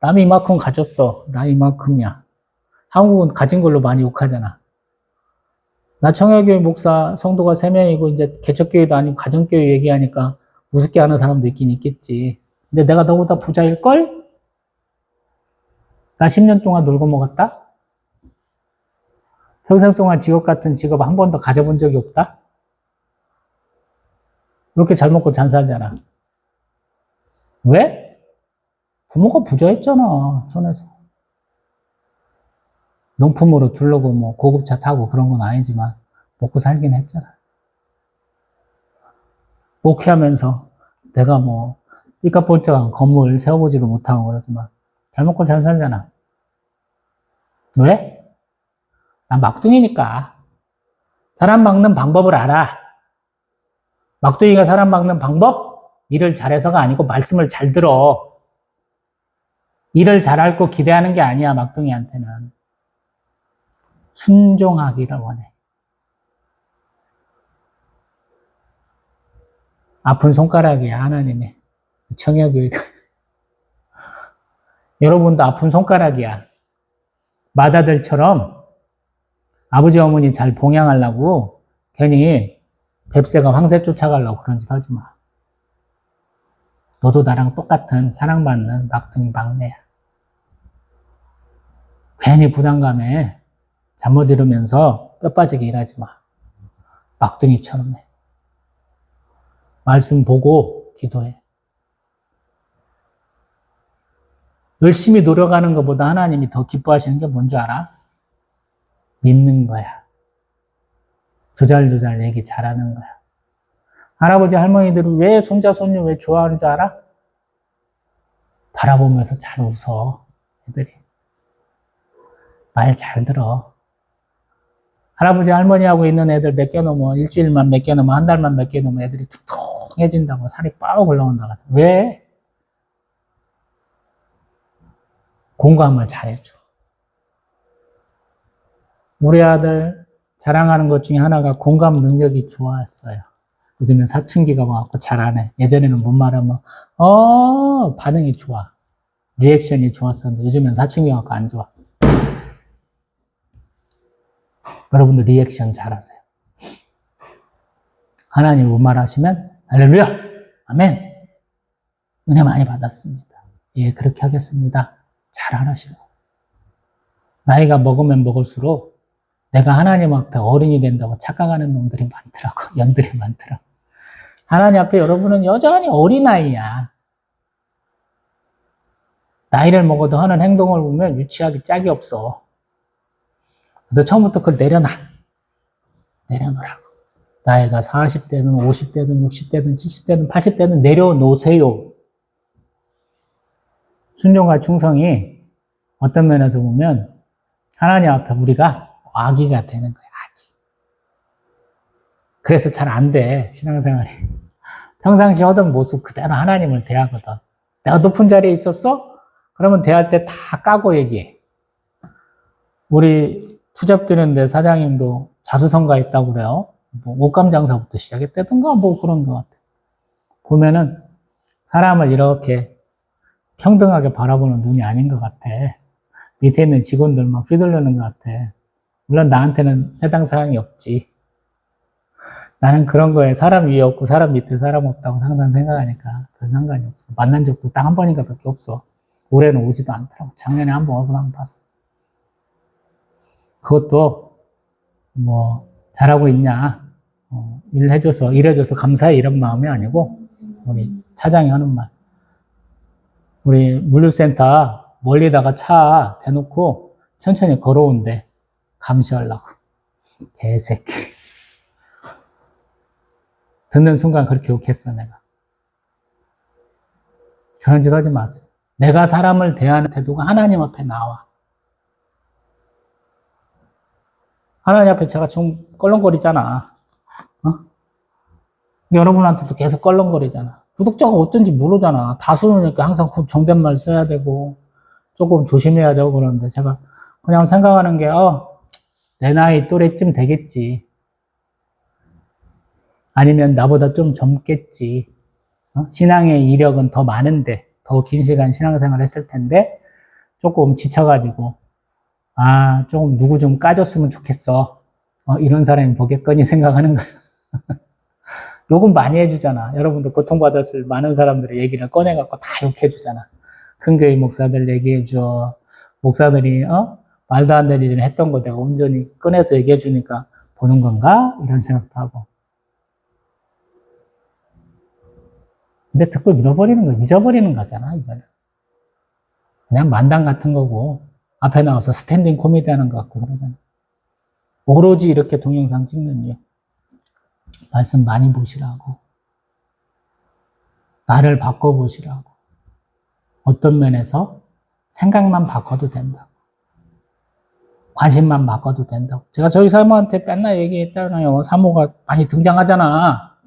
남이 이만큼 가졌어. 나 이만큼이야. 한국은 가진 걸로 많이 욕하잖아. 나 청해교회 목사 성도가 3명이고 이제 개척교회도 아니고 가정교회 얘기하니까 우습게 하는 사람도 있긴 있겠지. 근데 내가 너보다 부자일걸? 나 10년 동안 놀고 먹었다? 평생 동안 직업 같은 직업 한 번도 가져본 적이 없다? 이렇게 잘 먹고 잘 살잖아. 왜? 부모가 부자였잖아, 전에서. 명품으로 둘러고 뭐 고급차 타고 그런 건 아니지만 먹고 살긴 했잖아. 목회하면서 내가 뭐 삐까뻔쩍한 건물 세워보지도 못하고 그러지만 잘 먹고 잘 살잖아. 왜? 난 막둥이니까. 사람 막는 방법을 알아. 막둥이가 사람 막는 방법? 일을 잘해서가 아니고 말씀을 잘 들어. 일을 잘할 거 기대하는 게 아니야, 막둥이한테는. 순종하기를 원해. 아픈 손가락이야, 하나님의. 청여교회가. 여러분도 아픈 손가락이야. 마다들처럼 아버지 어머니 잘 봉양하려고 괜히 뱁새가 황새 쫓아가려고 그런 짓 하지 마. 너도 나랑 똑같은 사랑받는 막둥이 막내야. 괜히 부담감에 잠 못 이루면서 뼈 빠지게 일하지 마. 막둥이처럼 해. 말씀 보고 기도해. 열심히 노력하는 것보다 하나님이 더 기뻐하시는 게 뭔지 알아? 믿는 거야. 조잘조잘 얘기 잘하는 거야. 할아버지 할머니들은 왜 손자 손녀 왜 좋아하는 줄 알아? 바라보면서 잘 웃어. 애들이. 말 잘 들어. 할아버지 할머니하고 있는 애들 몇 개 넘어 일주일만 몇 개 넘어 한 달만 몇 개 넘어 애들이 툭툭해진다고 살이 빡 올라온다고. 왜? 공감을 잘해줘. 우리 아들 자랑하는 것 중에 하나가 공감 능력이 좋았어요. 요즘엔 사춘기가 와갖고 잘 안 해. 예전에는 못 말하면 반응이 좋아. 리액션이 좋았었는데 요즘엔 사춘기 와갖고 안 좋아. 여러분들 리액션 잘하세요. 하나님 분말하시면 할렐루야! 아멘! 은혜 많이 받았습니다. 예, 그렇게 하겠습니다. 잘 하시고. 나이가 먹으면 먹을수록 내가 하나님 앞에 어른이 된다고 착각하는 놈들이 많더라고. 연들이 많더라고. 하나님 앞에 여러분은 여전히 어린아이야. 나이를 먹어도 하는 행동을 보면 유치하기 짝이 없어. 그래서 처음부터 그걸 내려놓으라고. 나이가 40대든 50대든 60대든 70대든 80대든 내려놓으세요. 순종과 충성이 어떤 면에서 보면 하나님 앞에 우리가 아기가 되는 거야, 아기. 그래서 잘 안 돼, 신앙생활이. 평상시 하던 모습 그대로 하나님을 대하거든. 내가 높은 자리에 있었어? 그러면 대할 때 다 까고 얘기해. 우리 투잡되는데 사장님도 자수성가 있다고 그래요. 뭐 옷감 장사부터 시작했다던가 뭐 그런 것 같아. 보면은 사람을 이렇게 평등하게 바라보는 눈이 아닌 것 같아. 밑에 있는 직원들만 휘둘르는 것 같아. 물론 나한테는 세상 사랑이 없지. 나는 그런 거에 사람 위에 없고 사람 밑에 사람 없다고 항상 생각하니까 별 상관이 없어. 만난 적도 딱 한 번인가 밖에 없어. 올해는 오지도 않더라고. 작년에 한 번 얼굴 한번 봤어. 그것도 뭐 잘하고 있냐, 일해줘서 감사해 이런 마음이 아니고 우리 차장이 하는 말. 우리 물류센터 멀리다가 차 대놓고 천천히 걸어온대. 감시하려고. 개새끼. 듣는 순간 그렇게 욕했어, 내가. 그런 짓 하지 마세요. 내가 사람을 대하는 태도가 하나님 앞에 나와. 하나님 앞에 제가 좀 껄렁거리잖아. 여러분한테도 계속 껄렁거리잖아. 구독자가 어떤지 모르잖아. 다수니까 항상 정댓말 써야 되고, 조금 조심해야 되고 그러는데, 제가 그냥 생각하는 게, 내 나이 또래쯤 되겠지. 아니면 나보다 좀 젊겠지. 신앙의 이력은 더 많은데, 더 긴 시간 신앙생활 했을 텐데, 조금 지쳐가지고, 조금 누구 좀 까줬으면 좋겠어. 이런 사람이 보겠거니 생각하는 거야. 욕은 많이 해주잖아. 여러분도 고통받았을 많은 사람들의 얘기를 꺼내갖고 다 욕해주잖아. 큰교회 목사들 얘기해줘. 목사들이, 말도 안 되는 일을 했던 거 내가 온전히 꺼내서 얘기해주니까 보는 건가? 이런 생각도 하고. 근데 듣고 잊어버리는 거잖아, 이거는. 그냥 만담 같은 거고, 앞에 나와서 스탠딩 코미디 하는 것 같고 그러잖아. 오로지 이렇게 동영상 찍는 이유. 말씀 많이 보시라고. 나를 바꿔보시라고. 어떤 면에서 생각만 바꿔도 된다고. 관심만 바꿔도 된다고. 제가 저희 사모한테 맨날 얘기했잖아요. 사모가 많이 등장하잖아.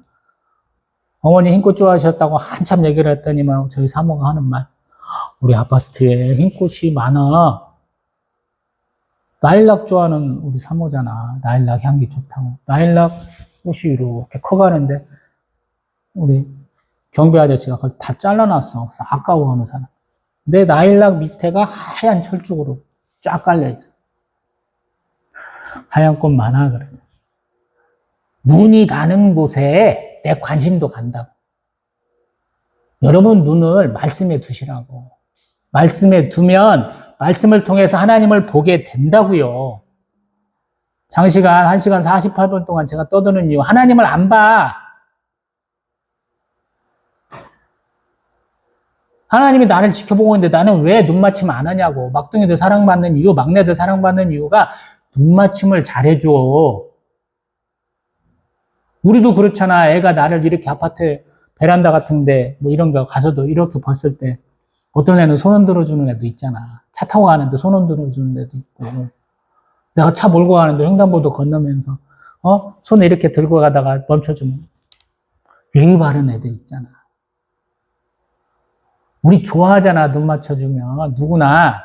어머니 흰꽃 좋아하셨다고 한참 얘기를 했더니만 저희 사모가 하는 말. 우리 아파트에 흰꽃이 많아. 라일락 좋아하는 우리 사모잖아. 라일락 향기 좋다고. 라일락 꽃이 이렇게 커가는데 우리 경비 아저씨가 그걸 다 잘라놨어. 아까워하는 사람. 내 라일락 밑에가 하얀 철쭉으로 쫙 깔려있어. 하얀 꽃 많아 그래. 눈이 가는 곳에 내 관심도 간다고. 여러분 눈을 말씀에 두시라고. 말씀에 두면 말씀을 통해서 하나님을 보게 된다고요. 장시간 1시간 48분 동안 제가 떠드는 이유, 하나님을 안 봐. 하나님이 나를 지켜보고 있는데 나는 왜 눈맞춤 안 하냐고. 막둥이들 사랑받는 이유, 막내들 사랑받는 이유가 눈맞춤을 잘해줘. 우리도 그렇잖아. 애가 나를 이렇게 아파트 베란다 같은데 뭐 이런 거 가서도 이렇게 봤을 때 어떤 애는 손 흔들어 주는 애도 있잖아. 차 타고 가는데 손 흔들어 주는 애도 있고. 내가 차 몰고 가는데 횡단보도 건너면서 손을 이렇게 들고 가다가 멈춰주면 예의 바른 애들 있잖아. 우리 좋아하잖아. 눈 맞춰주면 누구나.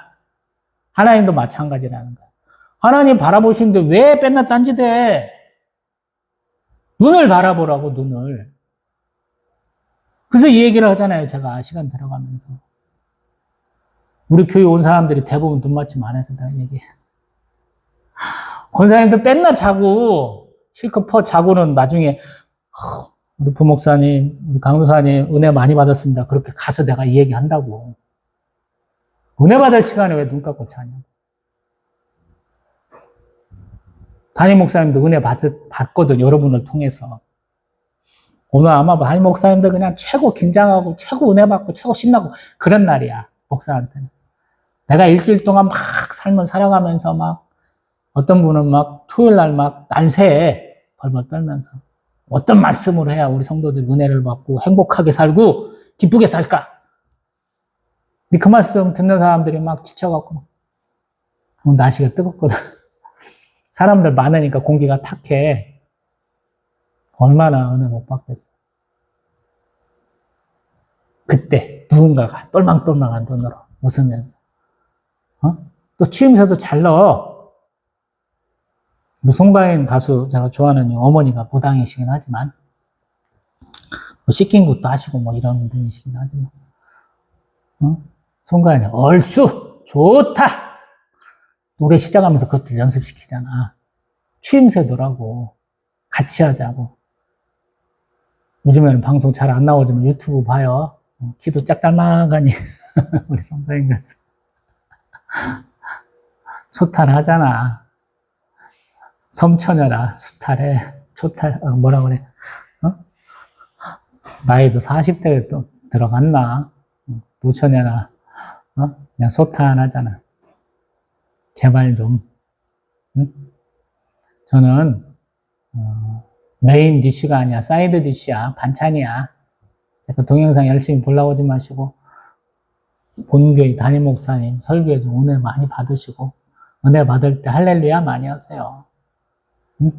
하나님도 마찬가지라는 거야. 하나님 바라보시는데 왜 맨날 딴짓해? 눈을 바라보라고, 눈을. 그래서 이 얘기를 하잖아요. 제가 시간 들어가면서. 우리 교회 온 사람들이 대부분 눈 맞춤 안 해서 다 얘기해. 권사님들 맨날 자고 실컷 자고는 나중에 우리 부목사님, 우리 강도사님 은혜 많이 받았습니다. 그렇게 가서 내가 이 얘기 한다고. 은혜 받을 시간에 왜 눈 감고 자냐고. 담임 목사님도 은혜 받거든, 여러분을 통해서. 오늘 아마 담임 목사님들 그냥 최고 긴장하고, 최고 은혜 받고, 최고 신나고, 그런 날이야, 목사한테는. 내가 일주일 동안 막 삶을 살아가면서 막, 어떤 분은 막 토요일 날 막 날새에 벌벌 떨면서, 어떤 말씀을 해야 우리 성도들이 은혜를 받고, 행복하게 살고, 기쁘게 살까? 근데 그 말씀 듣는 사람들이 막 지쳐갖고, 날씨가 뜨겁거든. 사람들 많으니까 공기가 탁해. 얼마나 은혜 못 받겠어. 그때 누군가가 똘망똘망한 눈으로 웃으면서 또 취임새도 잘 넣어. 송가인 가수 제가 좋아하는 어머니가 무당이시긴 하지만 씻긴 것도 하시고 이런 분이시긴 하지만 송가인이 얼쑤 좋다 노래 시작하면서 그것들 연습시키잖아. 취임새더라고. 같이 하자고. 요즘에는 방송 잘 안 나오지만 유튜브 봐요. 키도 짝달막하니 우리 송가인 가수 소탈 하잖아. 섬처녀라 수탈해. 초탈 뭐라 그래. 나이도 40대에 또 들어갔나. 노처녀라. 그냥 소탈 하잖아. 제발 좀. 응? 저는 메인 디쉬가 아니야. 사이드 디쉬야. 반찬이야. 그 동영상 열심히 보려고 하지 마시고 본교의 담임 목사님 설교에 좀 은혜 많이 받으시고 은혜 받을 때 할렐루야 많이 하세요. 응?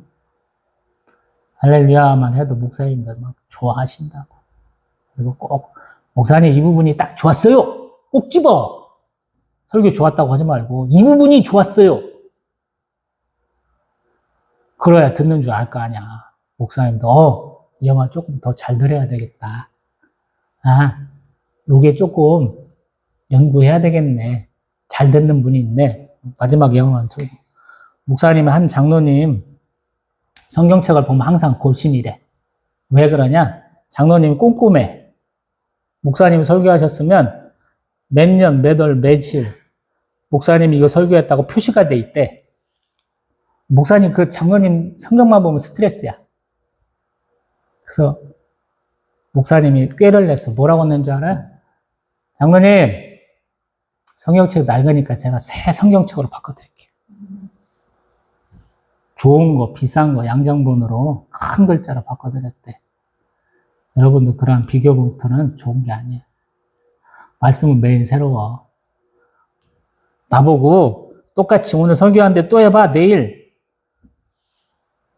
할렐루야만 해도 목사님들 막 좋아하신다고. 그리고 꼭 목사님 이 부분이 딱 좋았어요. 꼭 집어. 설교 좋았다고 하지 말고 이 부분이 좋았어요. 그래야 듣는 줄 알 거 아니야. 목사님도 이 영화 조금 더 잘 들어야 되겠다. 요게 조금 연구해야 되겠네. 잘 듣는 분이 있네. 마지막 영화 목사님의 한 장로님 성경책을 보면 항상 고심이래. 왜 그러냐? 장로님이 꼼꼼해. 목사님이 설교하셨으면 몇 년, 몇 월, 며칠 목사님이 이거 설교했다고 표시가 돼 있대. 목사님 그 장로님 성경만 보면 스트레스야. 그래서 목사님이 꾀를 냈어. 뭐라고 냈는 줄 알아요? 장로님 성경책 낡으니까 제가 새 성경책으로 바꿔드릴게요. 좋은 거, 비싼 거, 양장본으로 큰 글자로 바꿔드렸대. 여러분도 그러한 비교 봉투는 좋은 게 아니에요. 말씀은 매일 새로워. 나보고 똑같이 오늘 설교하는데 또 해봐. 내일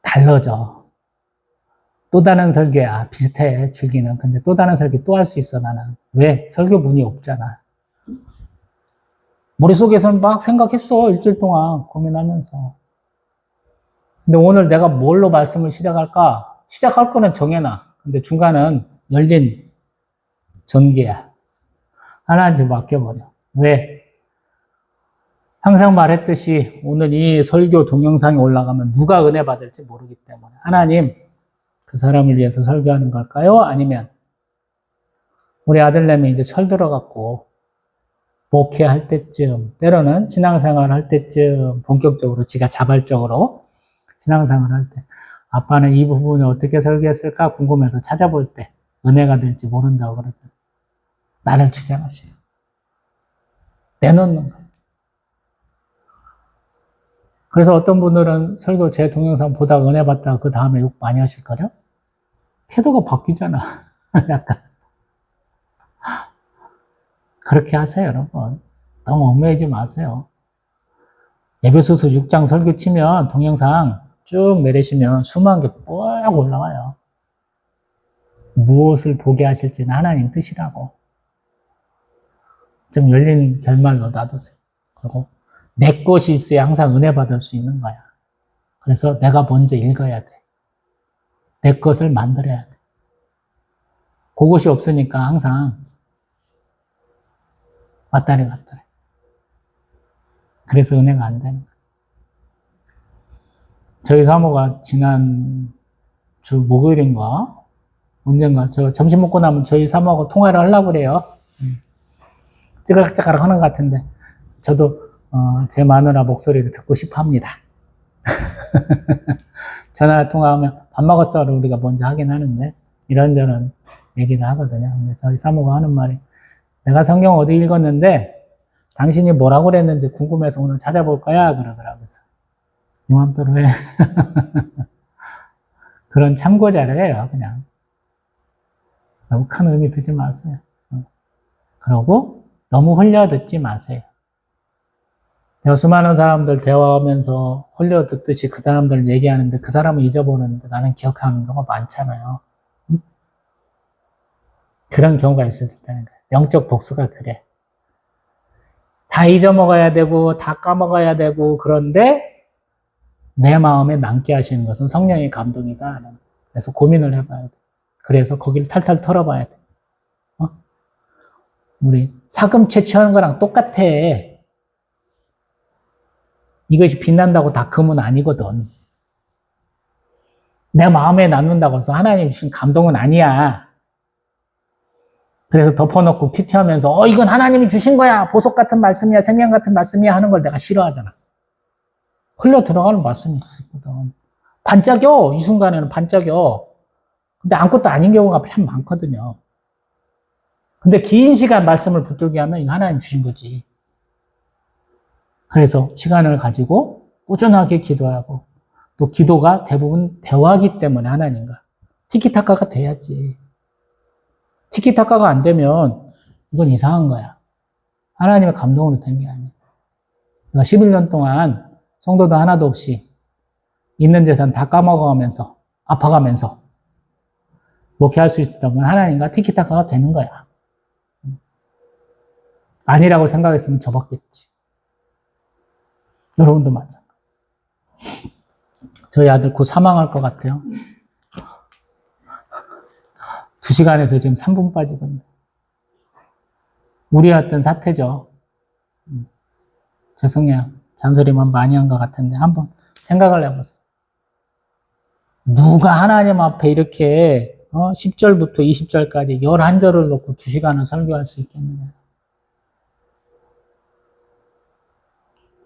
달라져. 또 다른 설교야. 비슷해, 주기는. 근데 또 다른 설교 또 할 수 있어, 나는. 왜? 설교문이 없잖아. 머릿속에서는 막 생각했어. 일주일 동안 고민하면서. 근데 오늘 내가 뭘로 말씀을 시작할까? 시작할 거는 정해놔. 근데 중간은 열린 전개야. 하나한테 맡겨버려. 왜? 항상 말했듯이 오늘 이 설교 동영상이 올라가면 누가 은혜 받을지 모르기 때문에 하나님 그 사람을 위해서 설교하는 걸까요? 아니면 우리 아들내미 이제 철 들어갔고 목회할 때쯤 때로는 신앙생활 할 때쯤 본격적으로 지가 자발적으로 신앙생활 할 때 아빠는 이 부분을 어떻게 설교했을까 궁금해서 찾아볼 때 은혜가 될지 모른다고 그러죠. 나를 주장하셔요. 내놓는 거예요. 그래서 어떤 분들은 설교 제 동영상 보다가 은혜 받다가 그 다음에 욕 많이 하실걸요? 태도가 바뀌잖아. 약간. 그렇게 하세요, 여러분. 너무 얽매이지 마세요. 에베소서 6장 설교 치면 동영상 쭉 내리시면 수만 개 쫙 올라와요. 무엇을 보게 하실지는 하나님 뜻이라고. 좀 열린 결말로 놔두세요. 그리고 내 것이 있어야 항상 은혜 받을 수 있는 거야. 그래서 내가 먼저 읽어야 돼. 내 것을 만들어야 돼. 그것이 없으니까 항상 왔다리 갔다리. 그래서 은혜가 안 되는 거야. 저희 사모가 지난 주 목요일인가? 언젠가 저 점심 먹고 나면 저희 사모하고 통화를 하려고 그래요. 찌그락찌그락 하는 것 같은데 저도 제 마누라 목소리를 듣고 싶어 합니다. 전화 통화하면 밥 먹었어를 우리가 먼저 하긴 하는데 이런저런 얘기를 하거든요. 근데 저희 사모가 하는 말이 내가 성경 어디 읽었는데 당신이 뭐라고 그랬는지 궁금해서 오늘 찾아볼 거야 그러더라고요. 네 맘대로 해. 그런 참고 자료예요. 그냥 너무 큰 의미 두지 마세요. 그러고 너무 흘려 듣지 마세요. 내가 수많은 사람들 대화하면서 흘려 듣듯이 그 사람들 얘기하는데 그 사람은 잊어버리는데 나는 기억하는 경우가 많잖아요. 그런 경우가 있을 수 있다는 거예요. 영적 독수가 그래. 다 잊어먹어야 되고 다 까먹어야 되고 그런데 내 마음에 남게 하시는 것은 성령의 감동이다. 그래서 고민을 해봐야 돼. 그래서 거기를 탈탈 털어봐야 돼. 우리 사금 채취하는 거랑 똑같아. 이것이 빛난다고 다 금은 아니거든. 내 마음에 남는다고 해서 하나님 주신 감동은 아니야. 그래서 덮어놓고 큐티하면서 이건 하나님이 주신 거야. 보석 같은 말씀이야. 생명 같은 말씀이야. 하는 걸 내가 싫어하잖아. 흘러 들어가는 말씀이 있거든. 반짝여. 이 순간에는 반짝여. 근데 아무것도 아닌 경우가 참 많거든요. 근데 긴 시간 말씀을 붙들게 하면 이거 하나님 주신 거지. 그래서 시간을 가지고 꾸준하게 기도하고 또 기도가 대부분 대화이기 때문에 하나님과 티키타카가 돼야지. 티키타카가 안 되면 이건 이상한 거야. 하나님의 감동으로 된 게 아니야. 제가 11년 동안 성도도 하나도 없이 있는 재산 다 까먹어가면서 아파가면서 목회할 수 있었던 건 하나님과 티키타카가 되는 거야. 아니라고 생각했으면 접었겠지. 여러분도 마찬가지. 저희 아들 곧 사망할 것 같아요. 2시간에서 지금 3분 빠지고 있는데. 우려했던 사태죠. 죄송해요. 잔소리만 많이 한 것 같은데 한번 생각을 해보세요. 누가 하나님 앞에 이렇게 10절부터 20절까지 11절을 놓고 2시간을 설교할 수 있겠느냐.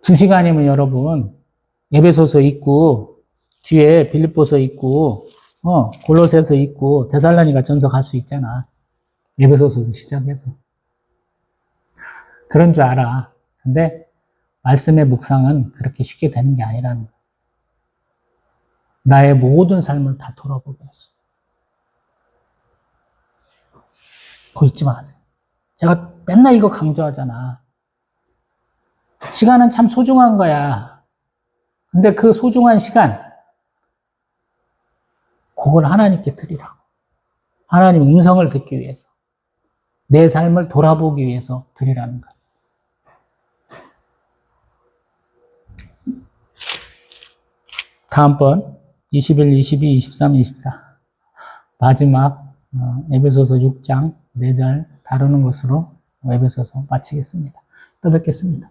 2시간이면 여러분 에베소서 읽고 뒤에 빌립보서 읽고 골로새서 읽고 데살로니가 전서 갈 수 있잖아. 에베소서 시작해서. 그런 줄 알아. 근데 말씀의 묵상은 그렇게 쉽게 되는 게 아니라는 거야. 나의 모든 삶을 다 돌아보게 했어. 그거 잊지 마세요. 제가 맨날 이거 강조하잖아. 시간은 참 소중한 거야. 근데 그 소중한 시간, 그걸 하나님께 드리라고. 하나님 음성을 듣기 위해서. 내 삶을 돌아보기 위해서 드리라는 거야. 다음번 21, 22, 23, 24 마지막 에베소서 6장 4절 다루는 것으로 에베소서 마치겠습니다. 또 뵙겠습니다.